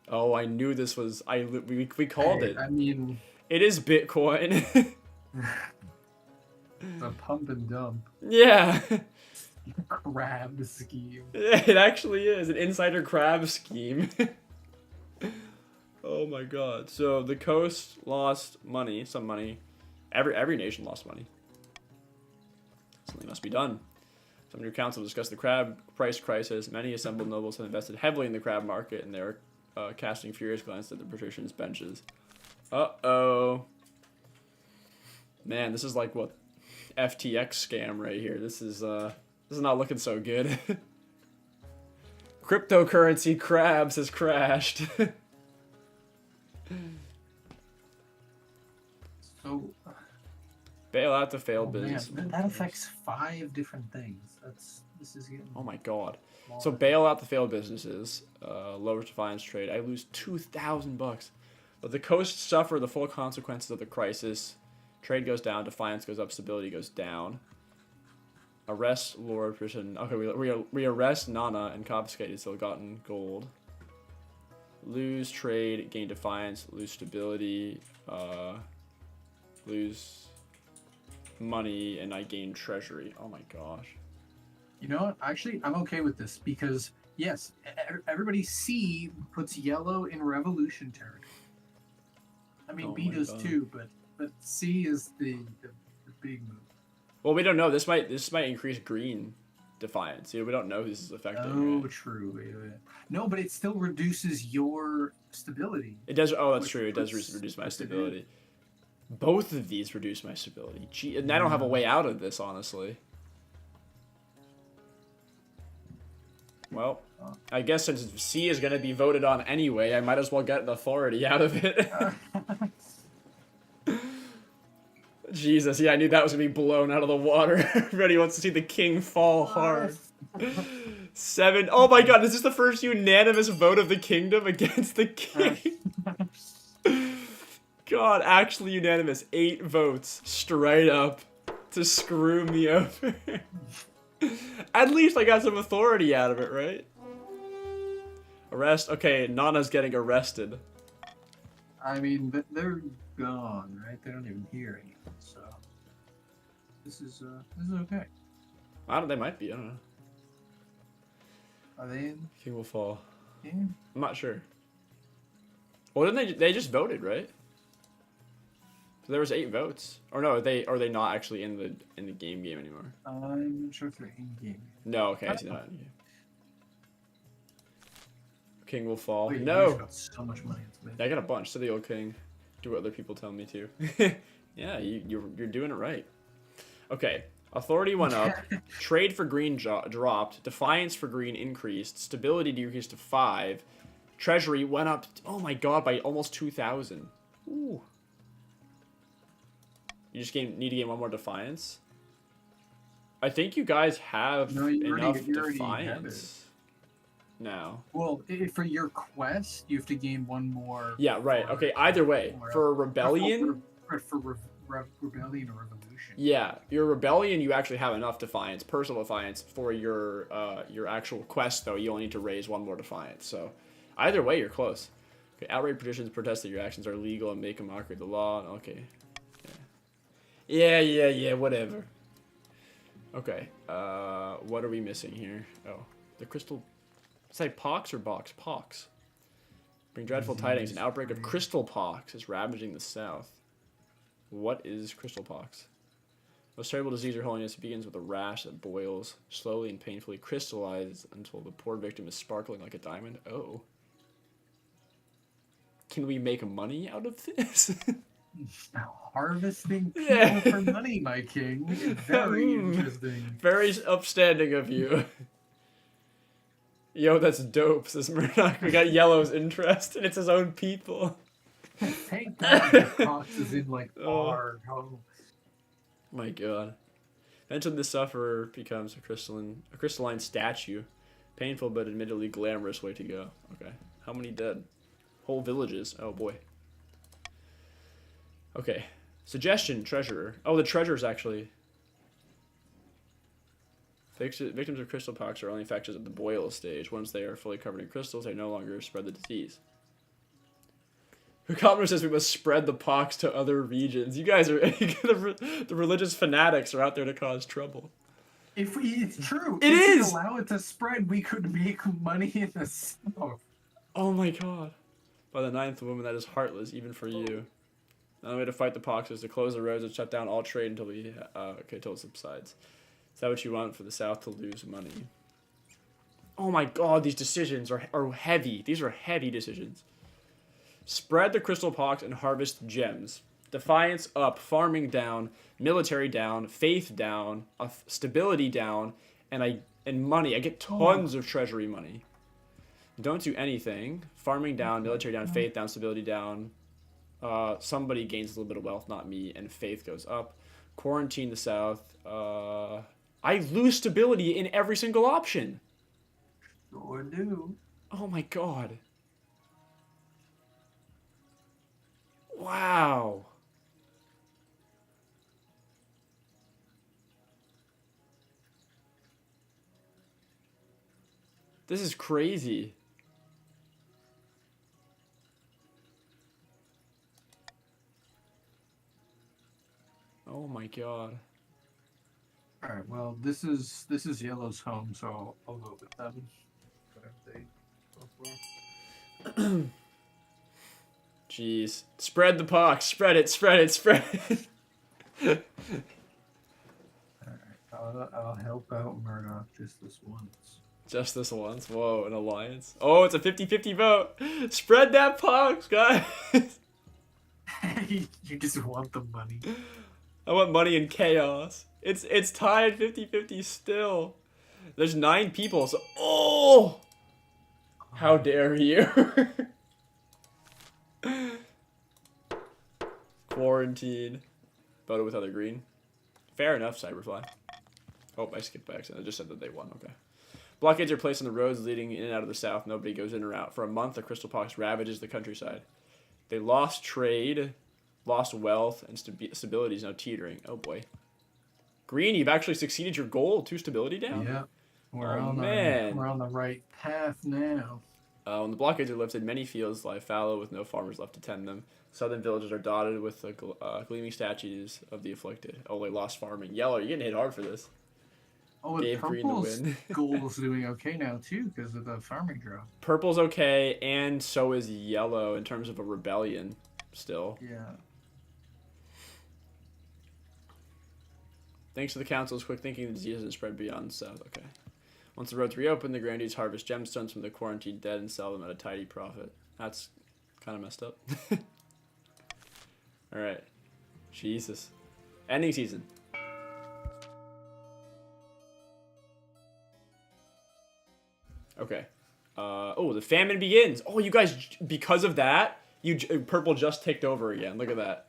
Oh, I knew this was... We called it. I mean... It is Bitcoin. A pump and dump. Yeah. Crab scheme. It actually is an insider crab scheme. Oh my god. So the coast lost money, some money. Every nation lost money. Something must be done. Some of your council discussed the crab price crisis. Many assembled nobles have invested heavily in the crab market, and they are casting furious glances at the patricians' benches. Uh-oh. Man, this is like what FTX scam right here. This is not looking so good. Cryptocurrency crabs has crashed. So Bail out the failed man, business. that affects 5 different things. This is getting. Oh my god. long. So bail out the failed businesses. Lowers defiance trade. I lose $2,000. But the coasts suffer the full consequences of the crisis. Trade goes down. Defiance goes up. Stability goes down. Arrest Lord Prison. Okay, we arrest Nana and confiscate his ill-gotten gold. Lose trade. Gain defiance. Lose stability. Lose money, and I gain treasury. Oh my gosh. You know what? Actually, I'm okay with this because yes, everybody C puts yellow in revolution territory. I mean, Oh B my does God. too, but C is the big move. Well, we don't know. This might increase green defiance. We don't know who this is affecting. Oh, Right? true. Wait. No, but it still reduces your stability. It does. Oh, that's Which true. It does puts- reduce my puts it in. stability. Both of these reduce my stability. Gee, and I don't have a way out of this, honestly. Well, I guess since C is going to be voted on anyway, I might as well get an authority out of it. Jesus, yeah, I knew that was going to be blown out of the water. Everybody wants to see the king fall hard. 7. Oh my god, is this the first unanimous vote of the kingdom against the king? God, actually unanimous. 8 votes straight up to screw me over. At least I got some authority out of it, right? Arrest. Okay, Nana's getting arrested. I mean, they're gone, right? They don't even hear anything, so this is okay. I don't. They might be. I don't know. Are they in? King will fall. Yeah. I'm not sure. Well, didn't they just voted, right? So there was 8 votes. Or no, are they not actually in the game anymore? I'm not sure if they're in game. No. Okay, I see that. In game. King will fall. Wait, you no. just got so much money. It's amazing. I got a bunch. So the old king. Do what other people tell me to. Yeah, you're doing it right. Okay. Authority went up. Trade for green dropped. Defiance for green increased. Stability decreased to 5. Treasury went up. Oh my god, by almost 2,000. Ooh. You just need to gain 1 more defiance. I think you guys have No, you enough already have it. defiance now. Well, for your quest, you have to gain 1 more. Yeah, right. for- Okay, either way. For rebellion, For rebellion or revolution. yeah, your rebellion, you actually have enough defiance, personal defiance. For your actual quest, though, you only need to raise 1 more defiance. So, either way, you're close. Okay, outrage petitions protest that your actions are legal and make a mockery of the law. Okay. Yeah, whatever. Okay, what are we missing here? Oh, the crystal... Say pox or box? Pox. Bring dreadful tidings. An outbreak of crystal pox is ravaging the south. What is crystal pox? Most terrible disease, Your Holiness, begins with a rash that boils, slowly and painfully crystallizes until the poor victim is sparkling like a diamond. Oh. Can we make money out of this? Harvesting people Yeah. for money, my king. Very interesting. Very upstanding of you. Yo, that's dope, says Murdoch. We got Yellow's interest, and it's his own people. Thank God the Cox is in like Oh. our home. My god. Eventually the sufferer becomes a crystalline statue. Painful but admittedly glamorous way to go. Okay. How many dead? Whole villages. Oh boy. Okay. Suggestion, treasurer. Oh, the treasurer's actually... Victims of crystal pox are only infected at the boil stage. Once they are fully covered in crystals, they no longer spread the disease. Khanware says we must spread the pox to other regions. You guys are... the religious fanatics are out there to cause trouble. It's true. It if is! we allow it to spread, we could make money in the south. Oh my god. By the 9th woman, that is heartless, even for you. The only way to fight the pox is to close the roads and shut down all trade until until it subsides. Is that what you want for the South to lose money? Oh my god, these decisions are heavy. These are heavy decisions. Spread the crystal pox and harvest gems. Defiance up, farming down, military down, faith down, stability down, and money. I get tons of treasury money. Don't do anything. Farming down, military down, faith down, stability down. Somebody gains a little bit of wealth, not me, and faith goes up. Quarantine the South. I lose stability in every single option. Sure do. Oh my god. Wow. This is crazy. Oh my god. All right. Well, this is Yellow's home, so I'll go with them. Whatever they go for. Jeez. Spread the pox. Spread it. Spread it. Spread it. Alright. I'll help out Murdoch just this once. Just this once. Whoa, an alliance. Oh, it's a 50-50 vote. Spread that pox, guys. You just want the money. I want money and chaos. It's tied 50-50 still. There's 9 people, so oh! How dare you? Quarantine. Voted with other green. Fair enough, Cyberfly. Oh, I skipped by accident. I just said that they won. Okay. Blockades are placed on the roads leading in and out of the south. Nobody goes in or out. For a month, the crystal pox ravages the countryside. They lost trade, lost wealth, and stability is now teetering. Oh boy. Green, you've actually succeeded your goal. 2 stability down? Yeah. We're Oh, on man. we're on the right path now. When the blockades are lifted, many fields lie fallow with no farmers left to tend them. Southern villages are dotted with gleaming statues of the afflicted. Oh, they lost farming. Yellow, you're getting hit hard for this. Oh, and Gave Green the Purple's win. goal's doing okay now, too, because of the farming drop. Purple's okay, and so is Yellow in terms of a rebellion still. Yeah. Thanks to the council's quick thinking, the disease hasn't spread beyond the south. Okay. Once the roads reopen, the grandees harvest gemstones from the quarantined dead and sell them at a tidy profit. That's kind of messed up. Alright. Jesus. Ending season. Okay. Oh, the famine begins. Oh, you guys, because of that, Purple just ticked over again. Look at that.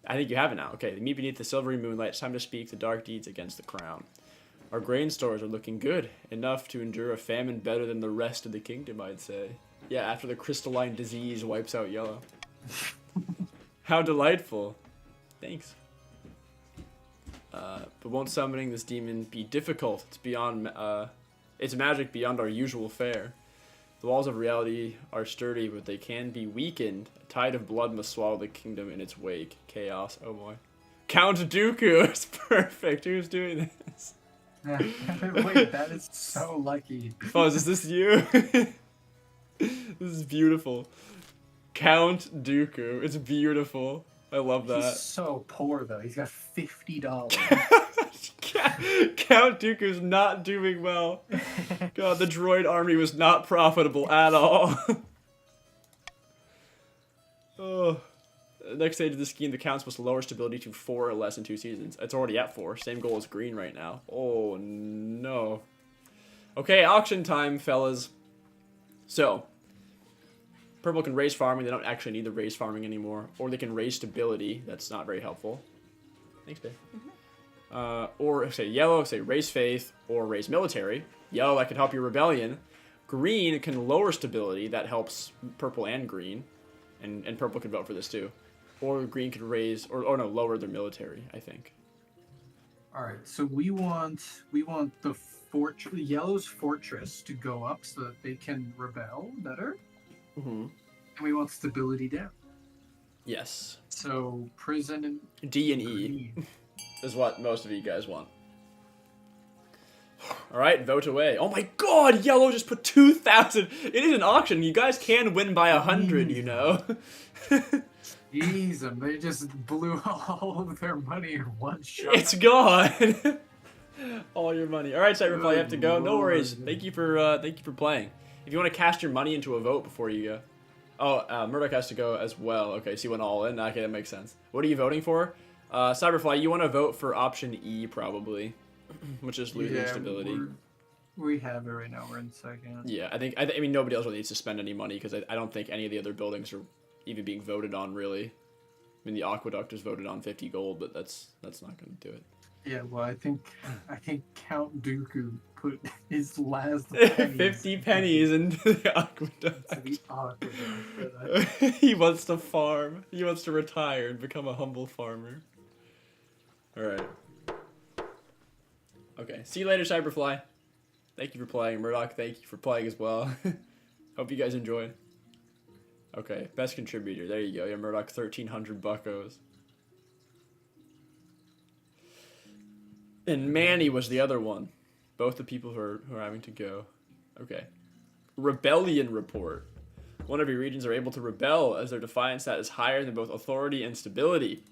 I think you have it now. Okay, they meet beneath the silvery moonlight. It's time to speak the dark deeds against the crown. Our grain stores are looking good, enough to endure a famine better than the rest of the kingdom, I'd say. Yeah, after the crystalline disease wipes out Yellow. How delightful. Thanks. But won't summoning this demon be difficult? It's beyond, it's magic beyond our usual fare. The walls of reality are sturdy, but they can be weakened. A tide of blood must swallow the kingdom in its wake. Chaos, oh boy. Count Dooku, it's perfect. Who's doing this? Wait, that is so lucky. Oh, is this you? This is beautiful. Count Dooku, it's beautiful. I love that. He's so poor, though. He's got $50. Count Dooku's not doing well. God, the droid army was not profitable at all. Oh. Next stage of the scheme, the counts must lower stability to 4 or less in 2 seasons. It's already at 4. Same goal as green right now. Oh, no. Okay, auction time, fellas. So, purple can raise farming. They don't actually need the raise farming anymore. Or they can raise stability. That's not very helpful. Thanks, babe. Or, say, yellow, say, raise faith, or raise military. Yellow, that could help your rebellion. Green can lower stability. That helps purple and green. And purple could vote for this, too. Or green could raise, or no, lower their military, I think. All right, so we want the yellow's fortress to go up so that they can rebel better. Mm-hmm. And we want stability down. Yes. So prison and D and E is what most of you guys want. All right, vote away. Oh my God, yellow just put 2,000. It is an auction. You guys can win by 100, you know. Jeez, they just blew all of their money in one shot. It's gone. All your money. All right, Cyberfly, you have to go. No worries. Lord. Thank you for playing. If you want to cast your money into a vote before you go. Oh, Murdoch has to go as well. Okay, so you went all in. Okay, that makes sense. What are you voting for? Cyberfly, you want to vote for option E probably, which is losing stability. We have it right now. We're in second. Yeah, I mean nobody else really needs to spend any money because I don't think any of the other buildings are even being voted on really. I mean the aqueduct is voted on 50 gold, but that's not going to do it. Yeah, well, I think Count Dooku put his last pennies 50 pennies into the aqueduct. into the aqueduct. He wants to farm. He wants to retire and become a humble farmer. All right. Okay. See you later, Cyberfly. Thank you for playing. Murdoch, thank you for playing as well. Hope you guys enjoyed. Okay, best contributor. There you go. Yeah, Murdoch, 1,300 buckos. And Manny was the other one. Both the people who are having to go. Okay. Rebellion report. One of your regions are able to rebel as their defiance stat is higher than both authority and stability.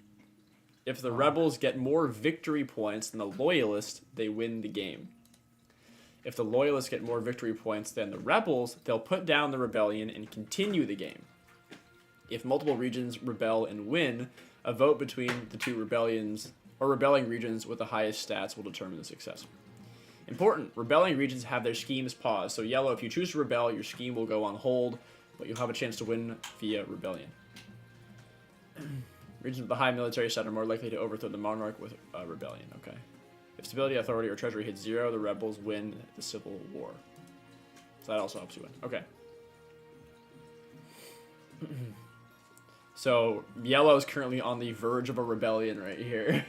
If the rebels get more victory points than the loyalists, they win the game. If the loyalists get more victory points than the rebels, they'll put down the rebellion and continue the game. If multiple regions rebel and win, a vote between the two rebellions or rebelling regions with the highest stats will determine the success. Important, rebelling regions have their schemes paused. So yellow, if you choose to rebel, your scheme will go on hold, but you'll have a chance to win via rebellion. Regions with the high military stat are more likely to overthrow the monarch with rebellion. Okay. If stability, authority, or treasury hits 0, the rebels win the civil war. So that also helps you win. Okay. So yellow is currently on the verge of a rebellion right here.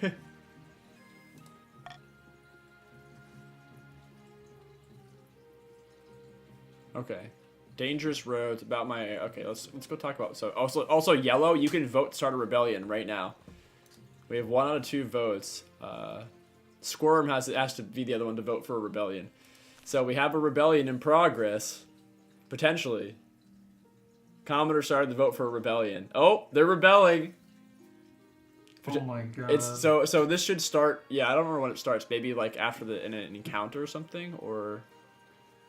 Okay. Dangerous roads. About my. Okay, let's go talk about. So also yellow, you can vote to start a rebellion right now. We have 1 out of 2 votes. Squirm has to be the other one to vote for a rebellion. So we have a rebellion in progress, potentially. Commodore started to vote for a rebellion. Oh, they're rebelling. Oh my god. It's so this should start. Yeah, I don't remember when it starts. Maybe like after an encounter or something, or.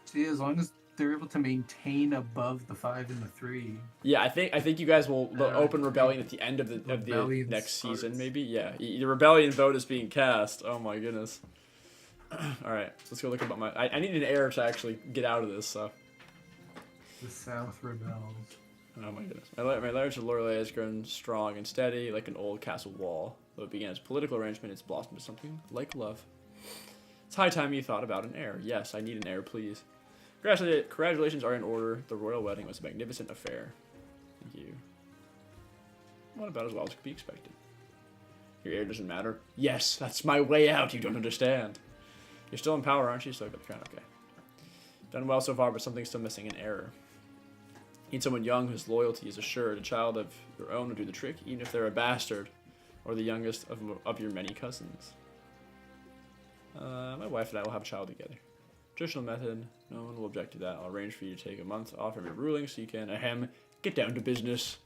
See, as long as they're able to maintain above the 5 and the 3. Yeah, I think you guys will open rebellion at the end of the next season, maybe. Yeah, the rebellion vote is being cast. Oh my goodness. All right, so let's go look at my. I need an heir to actually get out of this. So. The South rebels. Oh my goodness. My lineage of Lorelei has grown strong and steady, like an old castle wall. Though it began as a political arrangement, it's blossomed into something like love. It's high time you thought about an heir. Yes, I need an heir, please. Congratulations are in order. The royal wedding was a magnificent affair. Thank you. What about as well as could be expected? Your heir doesn't matter. Yes, that's my way out. You don't understand. You're still in power, aren't you? Still got the crown. Okay. Done well so far, but something's still missing. An error. Need someone young whose loyalty is assured. A child of your own will do the trick, even if they're a bastard, or the youngest of your many cousins. My wife and I will have a child together. Traditional method. No one will object to that. I'll arrange for you to take a month off from your ruling so you can, get down to business.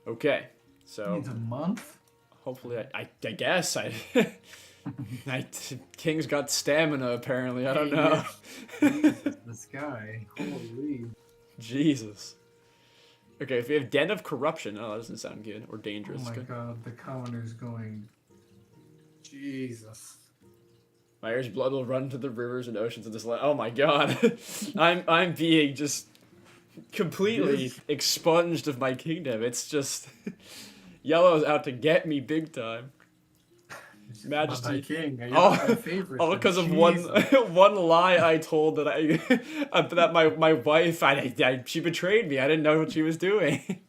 Okay, so. Needs a month? Hopefully, I guess King's got stamina apparently. I don't know. Jesus, this guy. Holy. Jesus. Okay, if we have Den of Corruption. Oh, that doesn't sound good. Or dangerous. Oh my god, the commoner's going. Jesus. My heir's blood will run to the rivers and oceans of this land. Oh my god. I'm being just completely expunged of my kingdom. It's just Yellow's out to get me big time. Majesty. King. My favorite. All because of one lie I told that that my wife she betrayed me. I didn't know what she was doing.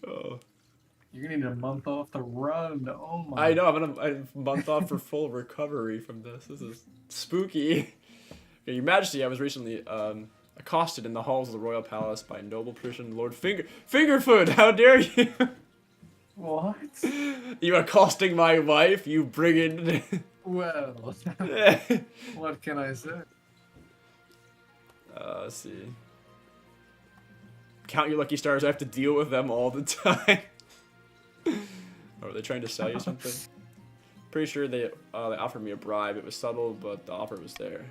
Oh. You're gonna need a month off to run. Oh my. I know. I'm a month off for full recovery from this. This is spooky. Okay, Your Majesty, I was recently accosted in the halls of the royal palace by a noble person, Lord Fingerfoot. How dare you? What? You accosting my wife, you brigand. Well, what can I say? Let's see. Count your lucky stars. I have to deal with them all the time. Or are they trying to sell you something? Pretty sure they offered me a bribe. It was subtle, but the offer was there.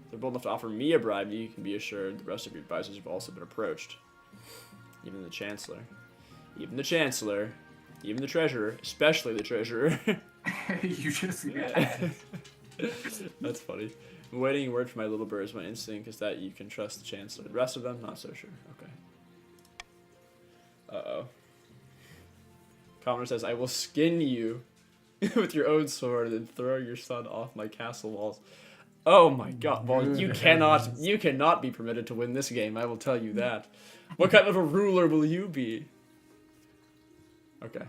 If they're bold enough to offer me a bribe, you can be assured the rest of your advisors have also been approached. Even the Chancellor. Even the Chancellor. Even the Treasurer. Especially the Treasurer. You just That's funny. I'm waiting word for my little birds. My instinct is that you can trust the Chancellor. The rest of them, not so sure. Okay. Uh-oh. Commoner says, I will skin you with your own sword and throw your son off my castle walls. Oh my god. Well, you cannot be permitted to win this game, I will tell you that. What kind of a ruler will you be? Okay.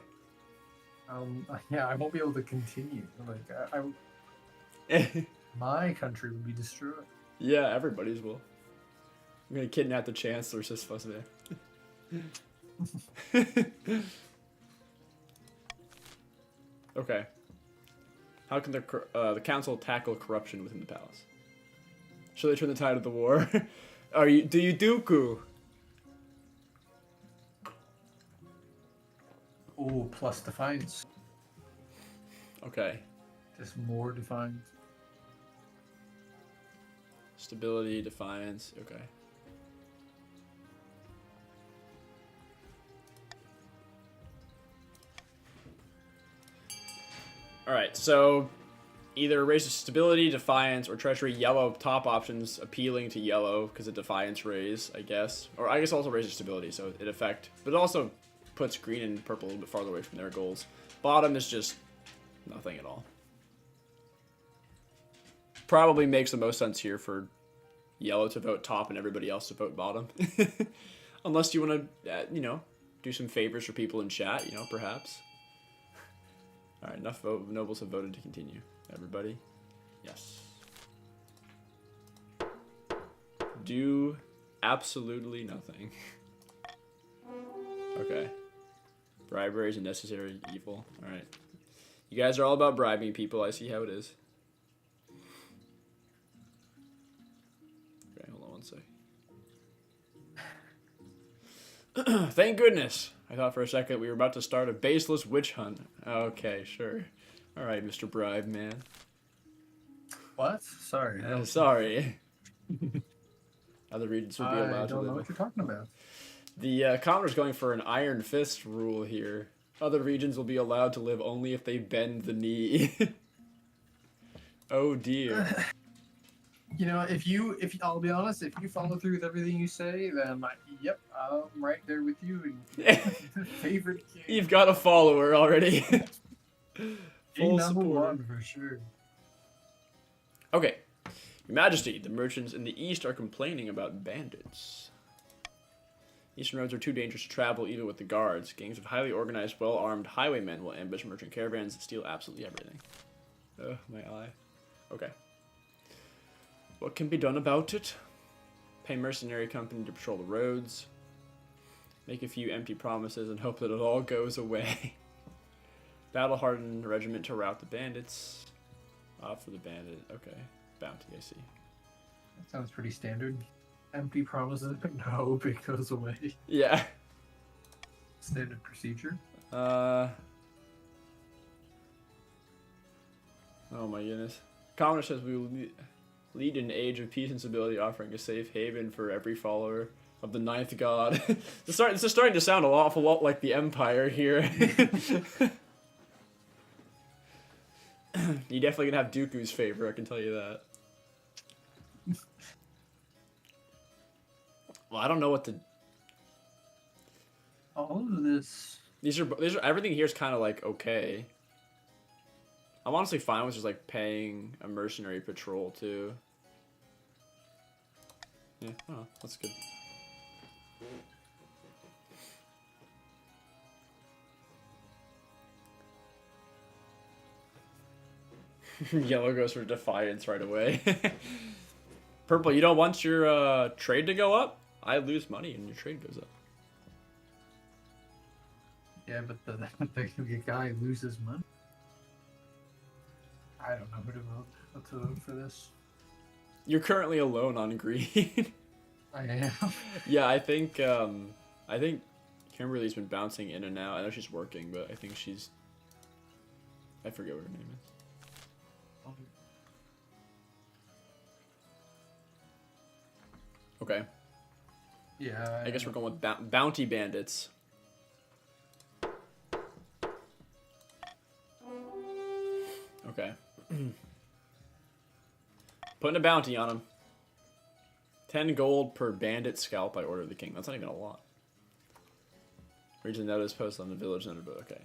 Yeah, I won't be able to continue. Like, my country will be destroyed. Yeah, everybody's will. I'm gonna kidnap the Chancellor, says Fuzzman. Okay. How can the council tackle corruption within the palace? Shall they turn the tide of the war? Do you Dooku? Oh, plus defiance. Okay. Just more defiance. Stability, defiance. Okay. Alright, so either raise stability, defiance, or treasury yellow top options appealing to yellow because of defiance raise, I guess. Or I guess also raises stability, so it affect. But it also puts green and purple a little bit farther away from their goals. Bottom is just nothing at all. Probably makes the most sense here for yellow to vote top and everybody else to vote bottom. Unless you want to, do some favors for people in chat, perhaps. Alright, enough nobles have voted to continue. Everybody? Yes. Do absolutely nothing. Okay. Bribery is a necessary evil. Alright. You guys are all about bribing people. I see how it is. Okay, hold on one sec. Thank goodness. I thought for a second we were about to start a baseless witch hunt. Okay, sure. Alright, Mr. Bribe Man. What? Sorry. Sorry. Other regions will be allowed to live. I don't know what you're talking about. The Commoner's going for an Iron Fist rule here. Other regions will be allowed to live only if they bend the knee. Oh dear. I'll be honest, if you follow through with everything you say, then yep, I'm right there with you. And favorite king. You've got a follower already. Full number support. one for sure. Okay. Your Majesty, the merchants in the east are complaining about bandits. Eastern roads are too dangerous to travel even with the guards. Gangs of highly organized, well-armed highwaymen will ambush merchant caravans and steal absolutely everything. Ugh, my eye. Okay. What can be done about it? Pay mercenary company to patrol the roads. Make a few empty promises and hope that it all goes away. Battle-hardened regiment to rout the bandits. For the bandit. Okay. Bounty, I see. That sounds pretty standard. Empty promises, but no hope it goes away. Yeah. Standard procedure. Oh my goodness. Commoner says we will lead an age of peace and stability, offering a safe haven for every follower of the ninth god. This is starting to sound an awful lot like the Empire here. You definitely gonna have Dooku's favor, I can tell you that. Well, I don't know what to. All of this. These are everything here is kind of like okay. I'm honestly fine with just like paying a mercenary patrol too. Yeah, oh, that's good. Yellow goes for defiance right away. Purple, you don't want your trade to go up? I lose money and your trade goes up. Yeah, but the guy loses money. I don't know what to vote for this. You're currently alone on green. I am. Yeah, I think Kimberly's been bouncing in and out. I know she's working, but I think she's I forget what her name is. Okay. Yeah. I guess we're going with bounty bandits. Okay. Putting a bounty on him. 10 gold per bandit scalp by order of the king. That's not even a lot. Region notice post on the village noted, but okay.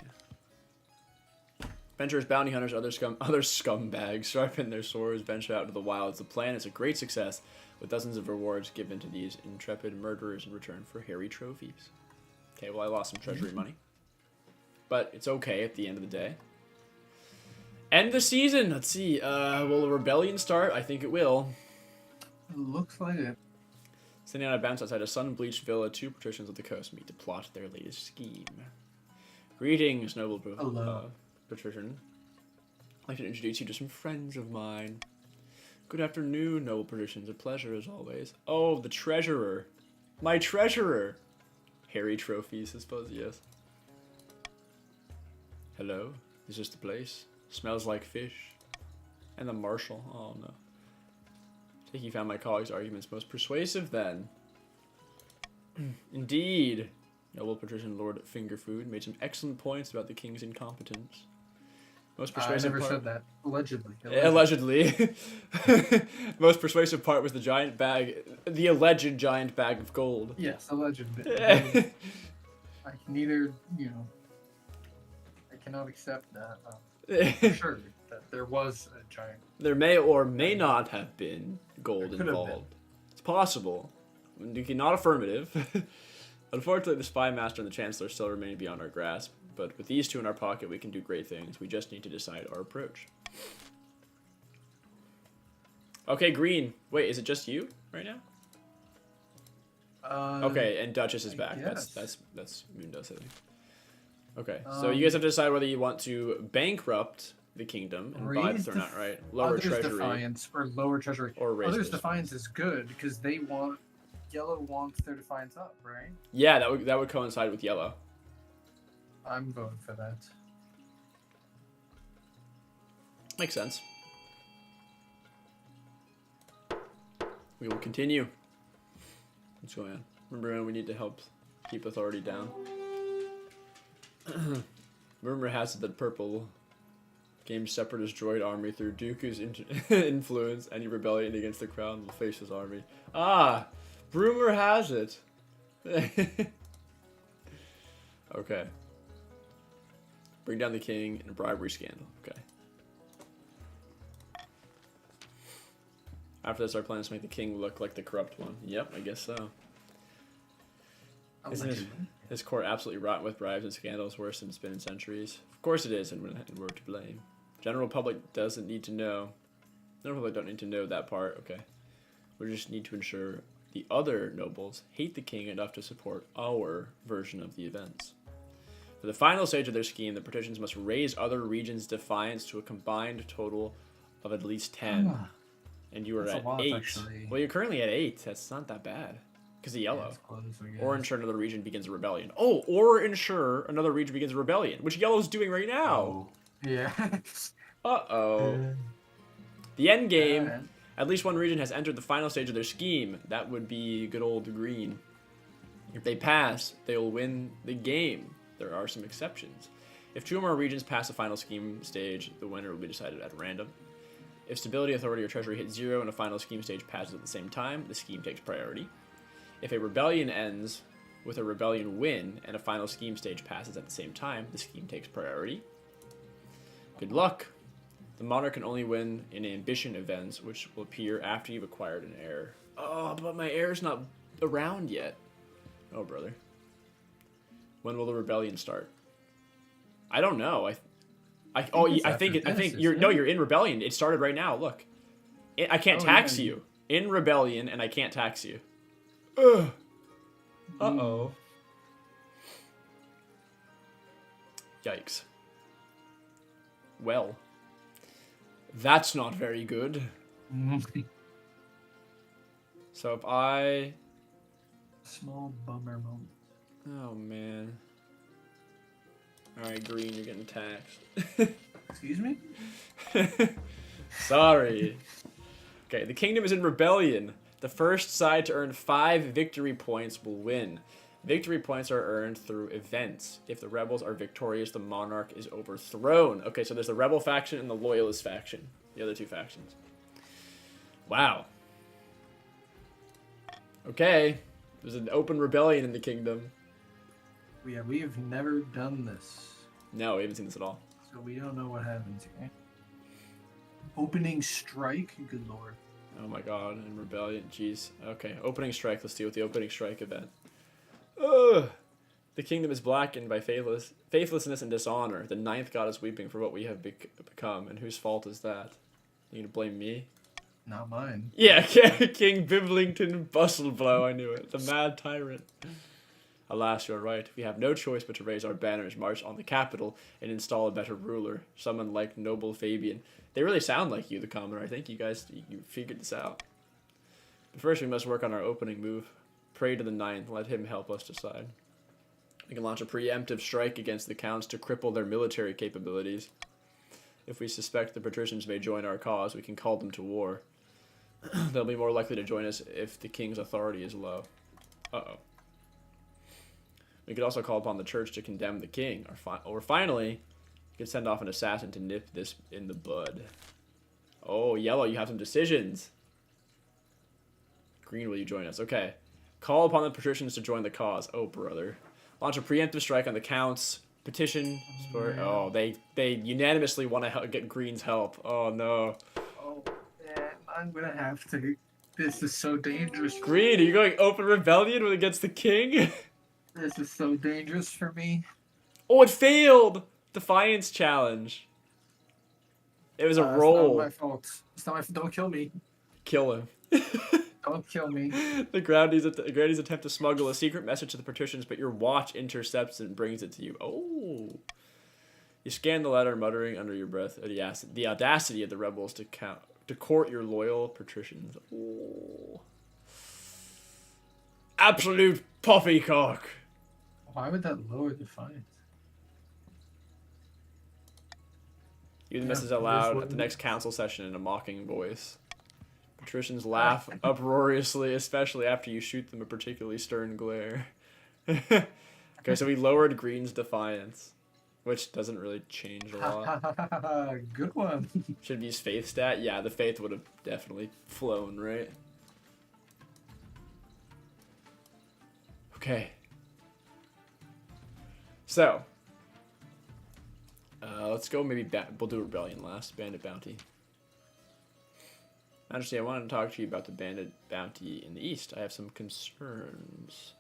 Adventurers, bounty hunters, other scumbags sharpen their swords, venture out into the wilds. The plan is a great success, with dozens of rewards given to these intrepid murderers in return for hairy trophies. Okay, well I lost some treasury money. But it's okay at the end of the day. End the season! Let's see, will a rebellion start? I think it will. It looks like it. Sitting on a bench outside a sun-bleached villa, two patricians of the coast meet to plot their latest scheme. Greetings, noble patrician. I'd like to introduce you to some friends of mine. Good afternoon, noble patricians. A pleasure as always. Oh, the treasurer. My treasurer! Hairy trophies, I suppose, yes. Hello, is this the place? Smells like fish. And the marshal. Oh, no. I think you found my colleague's arguments most persuasive, then. Indeed. Noble patrician Lord Fingerfood made some excellent points about the king's incompetence. Most persuasive I never part... said that. Allegedly. Allegedly. Most persuasive part was the giant bag, the alleged giant bag of gold. Yes, allegedly. I can neither, I cannot accept that. For sure, that there was a giant. There may or may not have been gold involved. It's possible. Not affirmative. Unfortunately, the spy master and the chancellor still remain beyond our grasp. But with these two in our pocket, we can do great things. We just need to decide our approach. Okay, Green. Wait, is it just you right now? Okay, and Duchess is back. That's Moondust, I think. Okay, so you guys have to decide whether you want to bankrupt the kingdom and buy the throne outright, lower treasury, defiance or lower treasury, or raise others defiance is good because they want yellow wants their defiance up, right? Yeah, that would coincide with yellow. I'm voting for that. Makes sense. We will continue. What's going on? Remember, we need to help keep authority down. Rumor has it that Purple gained separatist droid army through Dooku's influence. Any rebellion against the crown will face his army. Ah! Rumor has it. Okay. Bring down the king in a bribery scandal. Okay. After this, our plan is to make the king look like the corrupt one. Yep, I guess so. Isn't his court absolutely rotten with bribes and scandals worse than it's been in centuries? Of course it is, and we're to blame. General public doesn't need to know. General public don't need to know that part. Okay. We just need to ensure the other nobles hate the king enough to support our version of the events. For the final stage of their scheme, the patricians must raise other regions' defiance to a combined total of at least 10. And you are at 8. Actually. Well, you're currently at 8. That's not that bad. Because of yellow. Close, or ensure another region begins a rebellion. Oh, or ensure another region begins a rebellion, which yellow's doing right now. Oh. Yeah. Uh-oh. The end game. At least one region has entered the final stage of their scheme. That would be good old green. If they pass, they will win the game. There are some exceptions. If 2 or more regions pass the final scheme stage, the winner will be decided at random. If stability, authority, or treasury hit 0 and a final scheme stage passes at the same time, the scheme takes priority. If a rebellion ends with a rebellion win and a final scheme stage passes at the same time, the scheme takes priority. Good luck. The monarch can only win in ambition events, which will appear after you've acquired an heir. Oh, but my heir's not around yet. Oh, brother. When will the rebellion start? I don't know. I think you're in rebellion. It started right now. Look, I can't tax you in rebellion, and I can't tax you. Ugh. Uh-oh. Yikes. Well, that's not very good. So if I... Small bummer moment. Oh, man. Alright, green, you're getting taxed. Excuse me? Sorry. Okay, the kingdom is in rebellion. The first side to earn 5 victory points will win. Victory points are earned through events. If the rebels are victorious, the monarch is overthrown. Okay, so there's the rebel faction and the loyalist faction. The other 2 factions. Wow. Okay. There's an open rebellion in the kingdom. Yeah, we have never done this. No, we haven't seen this at all. So we don't know what happens here. Opening strike? Good lord. Oh my god, in rebellion. Jeez. Okay, opening strike. Let's deal with the opening strike event. Ugh. The kingdom is blackened by faithlessness and dishonor. The 9th god is weeping for what we have become. And whose fault is that? You gonna blame me? Not mine. Yeah, King Biblington Bustleblow. I knew it. The mad tyrant. Alas, you're right. We have no choice but to raise our banners, march on the capital, and install a better ruler. Someone like noble Fabian. They really sound like you, the commoner. I think you guys, you figured this out. But first, we must work on our opening move. Pray to the 9th. Let him help us decide. We can launch a preemptive strike against the counts to cripple their military capabilities. If we suspect the patricians may join our cause, we can call them to war. They'll be more likely to join us if the king's authority is low. Uh-oh. We could also call upon the church to condemn the king. Or finally, we could send off an assassin to nip this in the bud. Oh, yellow, you have some decisions. Green, will you join us? Okay. Call upon the patricians to join the cause. Oh, brother. Launch a preemptive strike on the counts. Petition. Oh, they unanimously want to get Green's help. Oh, no. Oh, man. I'm gonna have to. This is so dangerous. Green, are you going open rebellion against the king? This is so dangerous for me. Oh, it failed! Defiance challenge. It was a roll. It's not my fault. It's not my fault. Don't kill me. Kill him. Don't kill me. The Grandies attempt to smuggle a secret message to the patricians, but your watch intercepts and brings it to you. Oh. You scan the letter, muttering under your breath the audacity of the rebels to court your loyal patricians. Oh. Absolute poppycock. Why would that lower defiance? You the message aloud at the next council session in a mocking voice. Patricians laugh uproariously, especially after you shoot them a particularly stern glare. Okay, so we lowered Green's defiance, which doesn't really change a lot. Good one. Should we use faith stat? Yeah, the faith would have definitely flown, right? Okay. So, let's go maybe, we'll do Rebellion last, Bandit Bounty. Actually, I wanted to talk to you about the Bandit Bounty in the East. I have some concerns.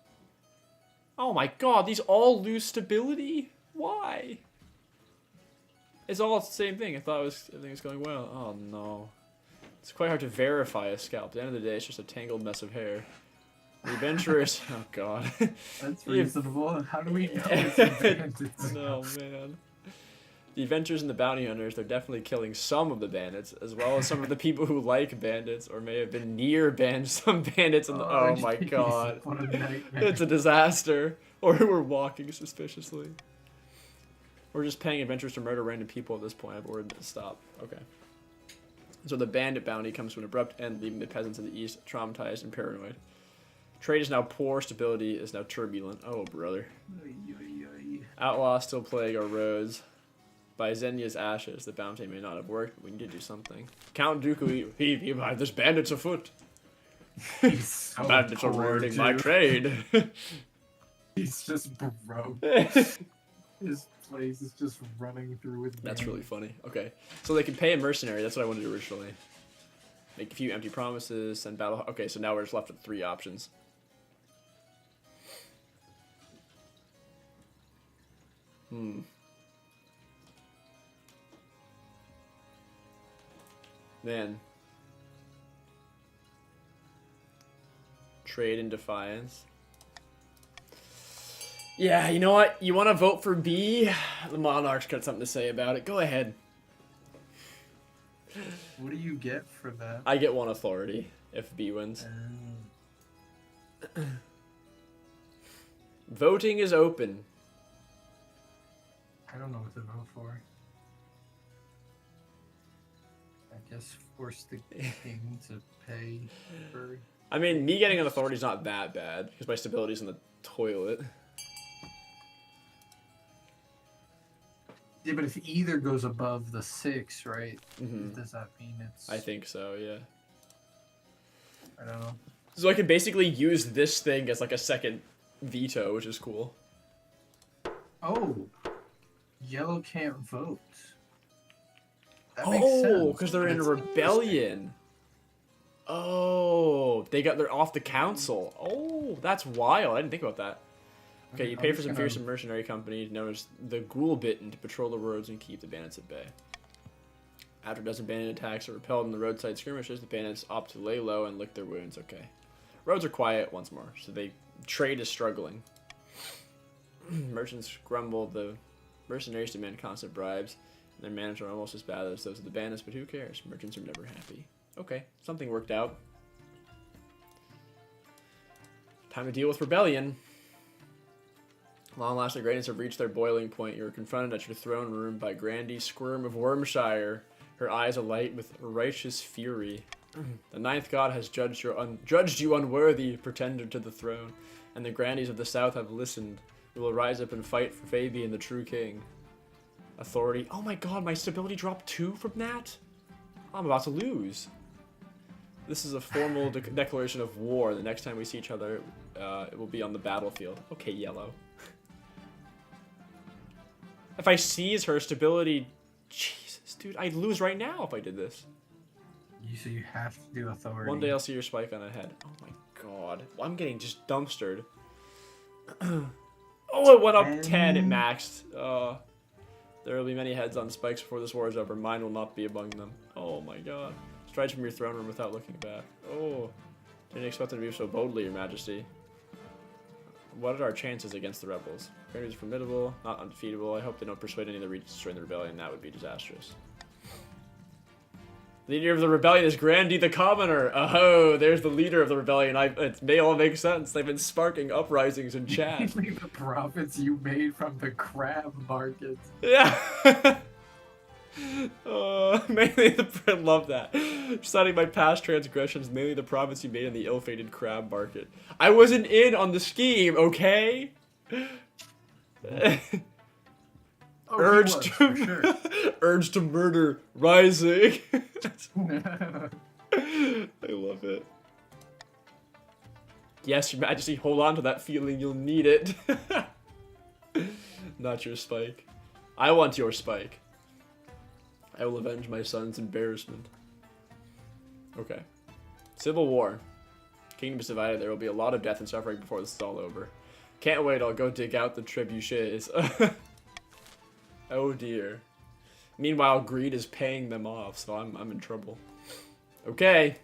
Oh my god, these all lose stability? Why? It's all the same thing. I thought everything was going well. Oh no. It's quite hard to verify a scalp. At the end of the day, it's just a tangled mess of hair. The adventurers... Oh god. That's reasonable. How do we know it's bandits? No, man. The adventurers and the bounty hunters, they're definitely killing some of the bandits, as well as some of the people who like bandits, or may have been near some bandits. Oh my god. What a nightmare. It's a disaster. Or who are walking suspiciously. We're just paying adventurers to murder random people at this point. I've ordered it to stop. Okay. So the bandit bounty comes to an abrupt end, leaving the peasants of the east traumatized and paranoid. Trade is now poor, stability is now turbulent. Oh, brother. Outlaws still plague our roads. By Xenia's ashes, the bounty may not have worked, but we need to do something. Count Dooku, there's bandits afoot. He's so Bandits are ruining my trade. He's just broke. His place is just running through with That's really funny. Okay. So they can pay a mercenary, that's what I wanted to do originally. Make a few empty promises, send battle... Okay, so now we're just left with 3 options. Man. Trade and defiance. Yeah, you know what? You want to vote for B? The Monarch's got something to say about it. Go ahead. What do you get for that? I get 1 authority if B wins. Voting is open. I don't know what to vote for. guess force the king to pay for. I mean, me getting an authority is not that bad because my stability's in the toilet. Yeah, but if either goes above the 6, right? Mm-hmm. Does that mean it's? I think so, yeah. I don't know. So I can basically use this thing as like a second veto, which is cool. Oh, yellow can't vote. That makes sense. Oh, because they're in a That's rebellion. Oh, they're off the council. Oh, that's wild. I didn't think about that. Okay, you pay for some fearsome mercenary company known as the Ghoul-Bitten to patrol the roads and keep the bandits at bay. After a dozen bandit attacks are repelled in the roadside skirmishes, the bandits opt to lay low and lick their wounds. Okay. Roads are quiet once more, so trade is struggling. Merchants grumble, the mercenaries demand constant bribes, and their manners are almost as bad as those of the bandits, but who cares? Merchants are never happy. Okay, something worked out. Time to deal with rebellion. Long last, the greatness have reached their boiling point. You are confronted at your throne room by Grandy Squirm of Wormshire, her eyes alight with righteous fury. The ninth god has judged you unworthy, pretender to the throne, and the Grandies of the south have listened. We will rise up and fight for Fabian, the true king. Authority. Oh my god, my stability dropped 2 from that? I'm about to lose. This is a formal declaration of war. The next time we see each other, it will be on the battlefield. Okay, yellow. If I seize her stability... Jesus, dude, I'd lose right now if I did this. So you have to do authority. One day I'll see your spike on a head. Oh my god. I'm getting just dumpstered. Oh, it went up 10. It maxed. There will be many heads on spikes before this war is over. Mine will not be among them. Oh my god. Stride from your throne room without looking back. Oh. Didn't expect them to move so boldly, your majesty. What are our chances against the rebels? Grandy's formidable, not undefeatable. I hope they don't persuade any of the regions to join the rebellion. That would be disastrous. The leader of the rebellion is Grandy the Commoner. Oh, there's the leader of the rebellion. It may all make sense. They've been sparking uprisings in chat. Mainly the profits you made from the crab market. Yeah. I love that. Citing my past transgressions, mainly the profits you made in the ill-fated crab market. I wasn't in on the scheme, okay? Urge to murder rising. I love it. Yes, your majesty, hold on to that feeling, you'll need it. Not your spike. I want your spike. I will avenge my son's embarrassment. Okay. Civil War. Kingdom is divided. There will be a lot of death and suffering before this is all over. Can't wait. I'll go dig out the trebuchets. Oh dear. Meanwhile, greed is paying them off, so I'm in trouble. Okay.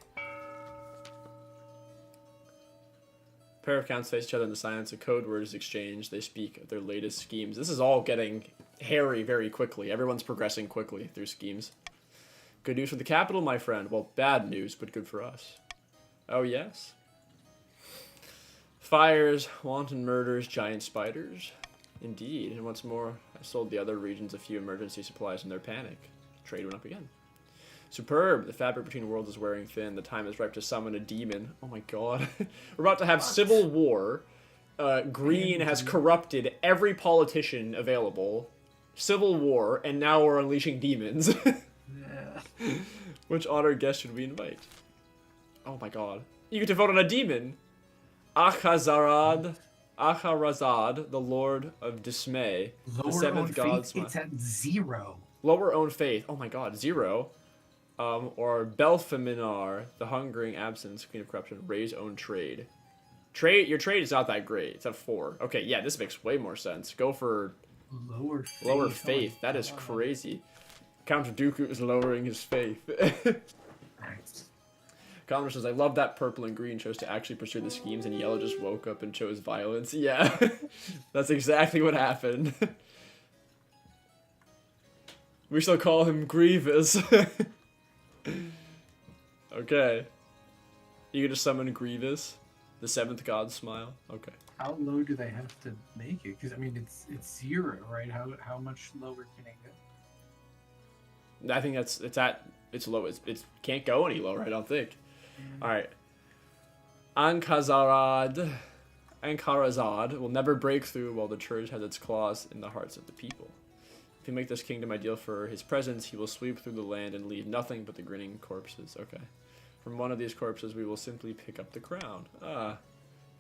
Pair of counts face each other in the silence. A code word is exchanged. They speak of their latest schemes. This is all getting hairy very quickly. Everyone's progressing quickly through schemes. Good news for the capital, my friend. Well, bad news, but good for us. Oh, yes? Fires, wanton murders, giant spiders. Indeed. And what's more, I sold the other regions a few emergency supplies in their panic. Trade went up again. Superb! The fabric between worlds is wearing thin. The time is ripe to summon a demon. Oh my god. We're about to have civil war. Green has corrupted every politician available. Civil war, and now we're unleashing demons. Yeah. Which honored guest should we invite? Oh my god. You get to vote on a demon! Acharazad, the Lord of Dismay. Lower the seventh god. It's at 0. Lower own faith. Oh my god, 0. Or Belfaminar, the hungering absence, queen of corruption, raise own trade. Your trade is not that great. It's at 4. Okay, yeah, this makes way more sense. Go for lower faith. That is crazy. Count Dooku is lowering his faith. Nice. Connor says, I love that purple and green chose to actually pursue the schemes, and yellow just woke up and chose violence. Yeah, that's exactly what happened. We shall call him Grievous. Okay. You gonna summon Grievous? The 7th god smile? Okay. How low do they have to make it? Because, I mean, it's 0, right? How much lower can it go? I think it's at It's low. It's can't go any lower, I don't think. Alright. Ankarazad will never break through while the church has its claws in the hearts of the people. If you make this kingdom ideal for his presence, he will sweep through the land and leave nothing but the grinning corpses. Okay. From one of these corpses, we will simply pick up the crown.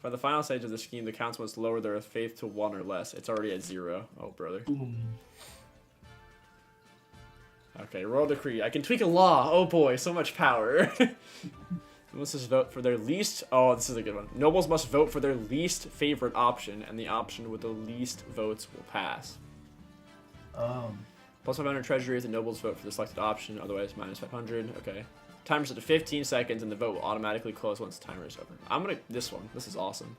For the final stage of the scheme, the council must lower their faith to 1 or less. It's already at 0. Oh, brother. Okay, royal decree. I can tweak a law. Oh boy, so much power. Nobles must vote for their least... Oh, this is a good one. Nobles must vote for their least favorite option, and the option with the least votes will pass. Plus 500 treasury if the nobles vote for the selected option, otherwise minus 500. Okay. Timer's set to 15 seconds, and the vote will automatically close once the timer is over. I'm gonna... This one. This is awesome.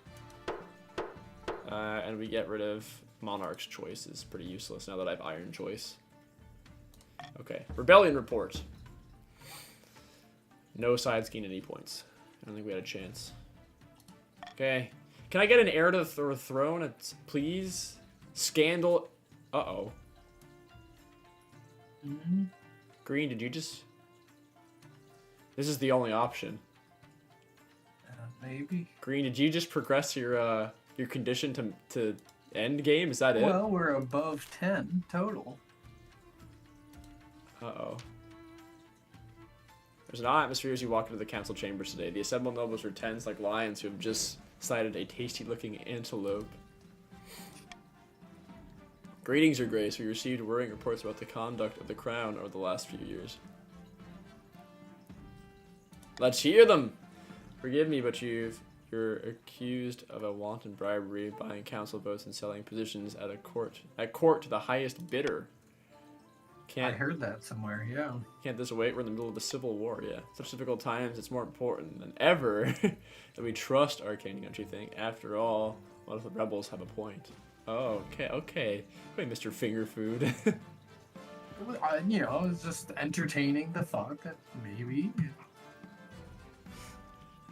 And we get rid of Monarch's choice. It's pretty useless now that I have Iron choice. Okay. Rebellion report. No sides gain any points. I don't think we had a chance. Okay. Can I get an heir to the throne, please? Scandal. Uh-oh. Green, did you just... This is the only option. Maybe. Green, did you just progress your condition to end game? Is that it? Well, we're above 10 total. Uh-oh. There's an odd atmosphere as you walk into the council chambers today. The assembled nobles are tense like lions who have just sighted a tasty-looking antelope. Greetings, Your Grace. We received worrying reports about the conduct of the crown over the last few years. Let's hear them! Forgive me, but you're accused of a wanton bribery, buying council votes and selling positions at court to the highest bidder. I heard that somewhere, yeah. Can't this wait? We're in the middle of a civil war, yeah. Such difficult times, it's more important than ever that we trust our king, don't you think? After all, what if the rebels have a point? Oh, okay. Wait, Mr. Finger Food. You know, it's just entertaining the thought that maybe...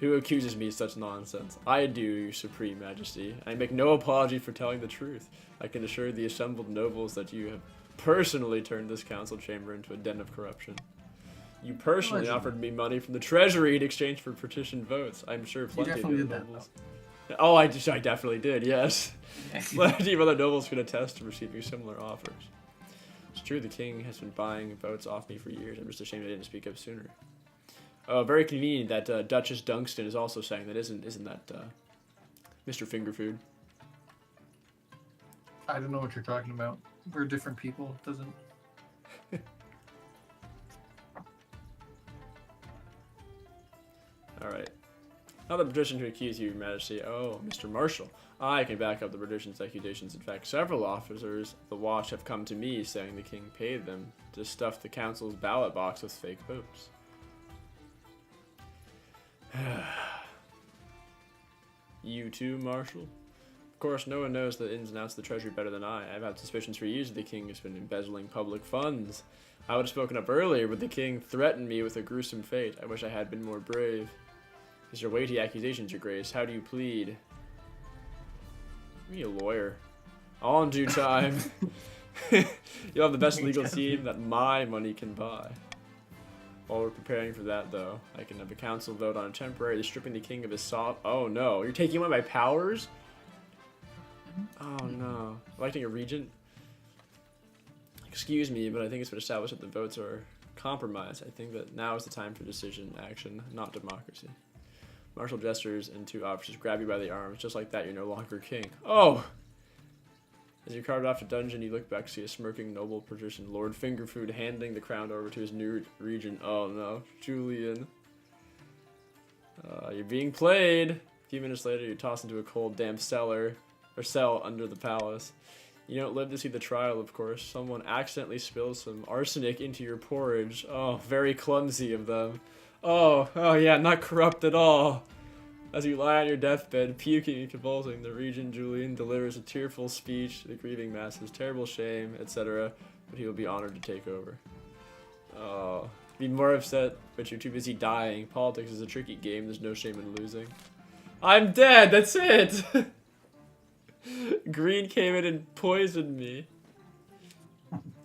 Who accuses me of such nonsense? I do, Your Supreme Majesty. I make no apology for telling the truth. I can assure the assembled nobles that you have personally turned this council chamber into a den of corruption. You personally offered me money from the treasury in exchange for petition votes. I'm sure plenty of other nobles... Oh, I definitely did, yes. Plenty of other nobles can attest to receiving similar offers. It's true the king has been buying votes off me for years. I'm just ashamed I didn't speak up sooner. Oh, very convenient that Duchess Dunstan is also saying that. Isn't that Mr. Fingerfood? I don't know what you're talking about. We're different people. It doesn't... Alright. Another petition to accuse you, Your Majesty. Oh, Mr. Marshal. I can back up the petition's accusations. In fact, several officers of the watch have come to me saying the king paid them to stuff the council's ballot box with fake votes. You too, Marshal? Of course, no one knows the ins and outs of the treasury better than I. I've had suspicions for years that the king has been embezzling public funds. I would have spoken up earlier, but the king threatened me with a gruesome fate. I wish I had been more brave. These are weighty accusations, Your Grace. How do you plead? Give me a lawyer. All in due time. You'll have the best legal team that my money can buy. While we're preparing for that, though, I can have a council vote on temporarily stripping the king of his Oh no, you're taking away my powers? Oh no. Electing a regent? Excuse me, but I think it's been established that the votes are compromised. I think that now is the time for decision action, not democracy. Marshal gestures and 2 officers grab you by the arms. Just like that, you're no longer king. Oh! As you're carved off a dungeon, you look back to see a smirking noble patrician, Lord Fingerfood, handing the crown over to his new regent. Oh no, Julian. You're being played. A few minutes later, you're tossed into a cold, damp cell under the palace. You don't live to see the trial, of course. Someone accidentally spills some arsenic into your porridge. Oh, very clumsy of them. Oh yeah, not corrupt at all. As you lie on your deathbed, puking and convulsing, the regent Julian delivers a tearful speech to the grieving masses, terrible shame, etc., but he will be honored to take over. Oh, be more upset, but you're too busy dying. Politics is a tricky game, there's no shame in losing. I'm dead, that's it! Green came in and poisoned me.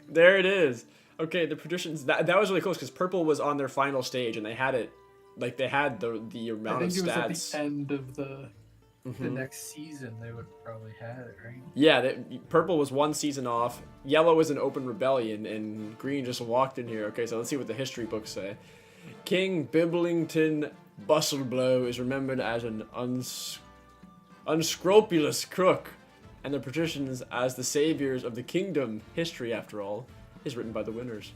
There it is. Okay, the patricians. That was really close because purple was on their final stage and they had it, like they had the amount of I think it was at stats. the end of the Mhm. next season they would probably have it, right? Yeah, purple was one season off. Yellow was an open rebellion, and green just walked in here. Okay, so let's see what the history books say. King Biblington Bustleblow is remembered as an unscrupulous crook, and the patricians as the saviors of the kingdom. History, after all, is written by the winners.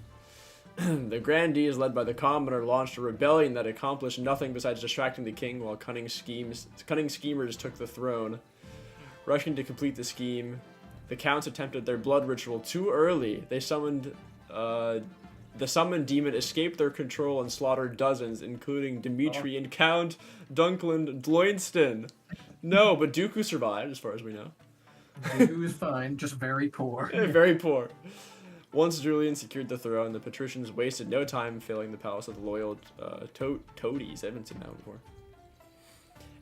The grandees, led by the commoner, launched a rebellion that accomplished nothing besides distracting the king, while cunning schemers took the throne. Rushing to complete the scheme, the counts attempted their blood ritual too early. They summoned the summoned demon escaped their control and slaughtered dozens, including Dimitri and Count Dunkland Dloinston. No, but Dooku survived, as far as we know. Dooku is fine, just very poor. Very poor. Once Julian secured the throne, the patricians wasted no time filling the palace with loyal toadies. I haven't seen that before.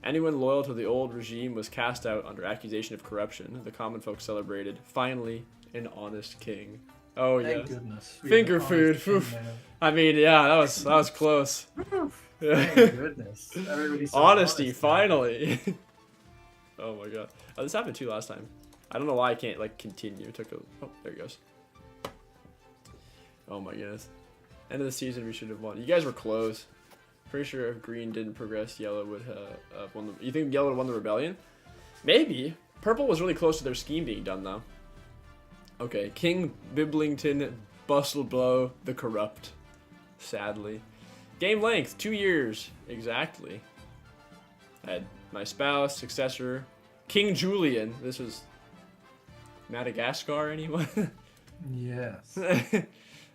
Anyone loyal to the old regime was cast out under accusation of corruption. The common folk celebrated, finally, an honest king. Oh, Thank yes. goodness. Finger food. Oof. I mean, yeah, that was close. Thank goodness. Everybody's so Honesty, honest finally. Oh my god. Oh, this happened too last time. I don't know why I can't like continue. It took a. Oh, there it goes. Oh my goodness. End of the season, we should have won. You guys were close. Pretty sure if green didn't progress, yellow would have won the. You think yellow would have won the rebellion? Maybe. Purple was really close to their scheme being done though. Okay, King Biblington Bustleblow the Corrupt. Sadly. Game length, 2 years. Exactly. I had my spouse, successor, King Julian. This was Madagascar, anyone? Yes.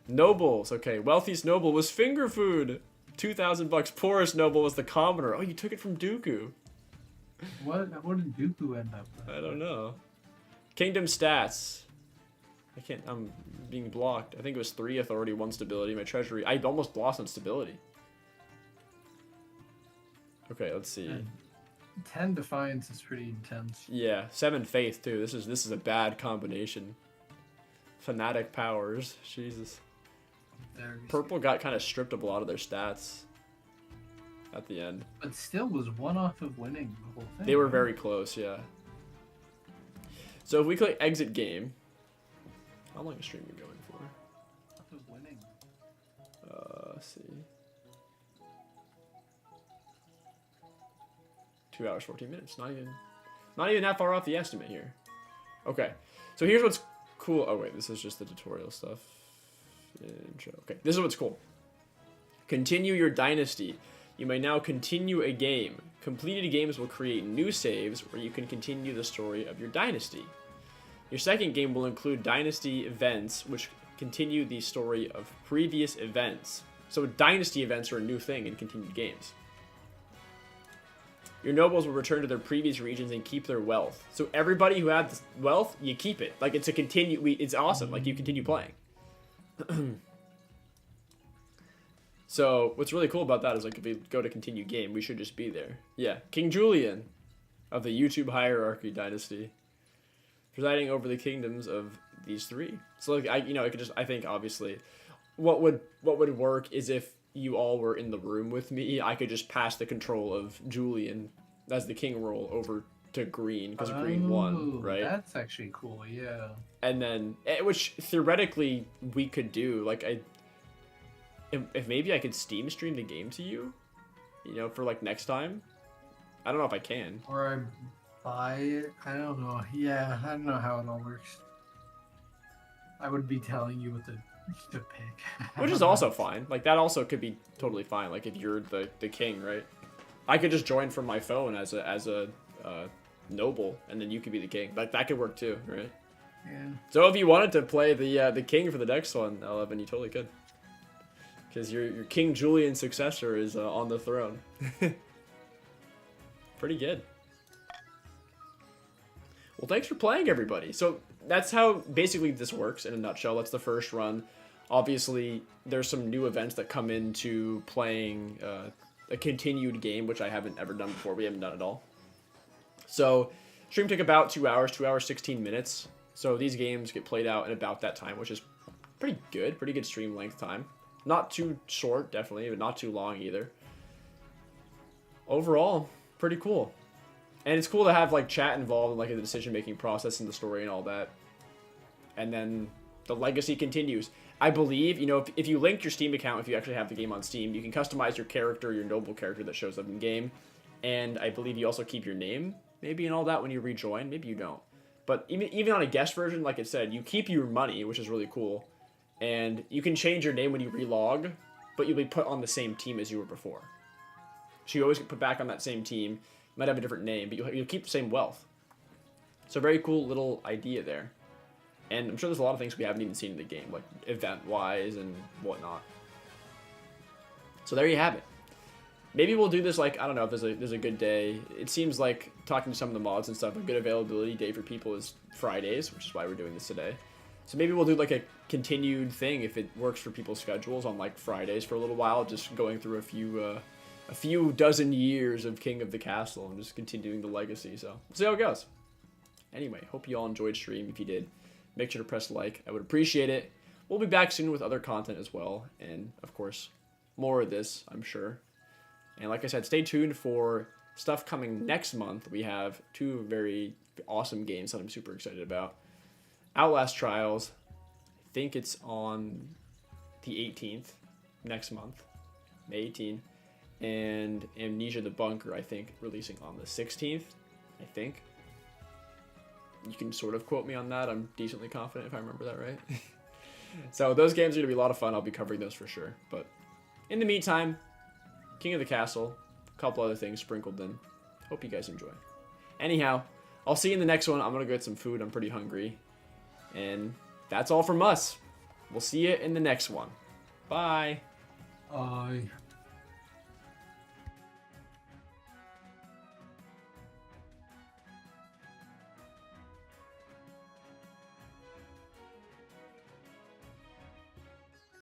Nobles. Okay, wealthiest noble was finger food. $2,000. Poorest noble was the commoner. Oh, you took it from Dooku. What did Dooku end up with? I don't know. Kingdom stats. I'm being blocked. I think it was 3 authority, 1 stability. My treasury. I almost lost on stability. Okay, let's see. 10 defiance is pretty intense. Yeah, 7 faith too. This is a bad combination. Fanatic powers. Jesus. Purple got kind of stripped of a lot of their stats at the end. But still was one off of winning the whole thing. They were very close, yeah. So if we click exit game, how long is streaming going for? Off of winning. Let's see. 2 hours, 14 minutes. Not even that far off the estimate here. Okay, so here's what's cool. Oh wait, this is just the tutorial stuff. Intro. Okay, this is what's cool. Continue your dynasty. You may now continue a game. Completed games will create new saves where you can continue the story of your dynasty. Your second game will include dynasty events, which continue the story of previous events. So dynasty events are a new thing in continued games. Your nobles will return to their previous regions and keep their wealth. So everybody who had wealth, you keep it. Like it's a continue. It's awesome. Like you continue playing. So what's really cool about that is like if we go to continue game, we should just be there. Yeah, King Julian of the YouTube hierarchy dynasty, presiding over the kingdoms of these 3. So like I think obviously, what would work is if you all were in the room with me, I could just pass the control of Julian as the king role over to green because green won, right? That's actually cool, yeah. And then, which theoretically we could do, like if maybe I could Steam stream the game to you, for like next time. I don't know if I can. Or I buy it. I don't know. Yeah, I don't know how it all works. I would be telling you what to pick. Which is also fine. Like that also could be totally fine. Like if you're the king, right? I could just join from my phone as a noble, and then you could be the king. Like that could work too, right? Yeah. So if you wanted to play the king for the next one, Eleven, you totally could. Because your King Julian successor is on the throne. Pretty good. Well, thanks for playing, everybody. So that's how basically this works in a nutshell. That's the first run. Obviously, there's some new events that come into playing a continued game, which I haven't ever done before. We haven't done it all. So stream took about 2 hours, 2 hours, 16 minutes. So these games get played out in about that time, which is pretty good. Pretty good stream length time. Not too short, definitely, but not too long either. Overall, pretty cool. And it's cool to have like chat involved in like the decision-making process and the story and all that. And then the legacy continues. I believe, you know, if you link your Steam account, if you actually have the game on Steam, you can customize your character, your noble character that shows up in game. And I believe you also keep your name, maybe, and all that when you rejoin. Maybe you don't. But even on a guest version, like it said, you keep your money, which is really cool. And you can change your name when you relog, but you'll be put on the same team as you were before. So you always get put back on that same team. You might have a different name, but you'll keep the same wealth. So very cool little idea there. And I'm sure there's a lot of things we haven't even seen in the game, like event-wise and whatnot. So there you have it. Maybe we'll do this, like, I don't know if there's a good day. It seems like, talking to some of the mods and stuff, a good availability day for people is Fridays, which is why we're doing this today. So maybe we'll do, like, a continued thing if it works for people's schedules on, like, Fridays for a little while, just going through a few dozen years of King of the Castle and just continuing the legacy. So we'll see how it goes. Anyway, hope you all enjoyed stream. If you did, make sure to press like. I would appreciate it. We'll be back soon with other content as well. And, of course, more of this, I'm sure. And like I said, stay tuned for stuff coming next month. We have 2 very awesome games that I'm super excited about. Outlast Trials, I think it's on the 18th next month, May 18. And Amnesia the Bunker, I think, releasing on the 16th, I think. You can sort of quote me on that. I'm decently confident if I remember that right. So those games are going to be a lot of fun. I'll be covering those for sure. But in the meantime, King of the Castle, a couple other things sprinkled in. Hope you guys enjoy. Anyhow, I'll see you in the next one. I'm going to get some food. I'm pretty hungry. And that's all from us. We'll see you in the next one. Bye. Bye.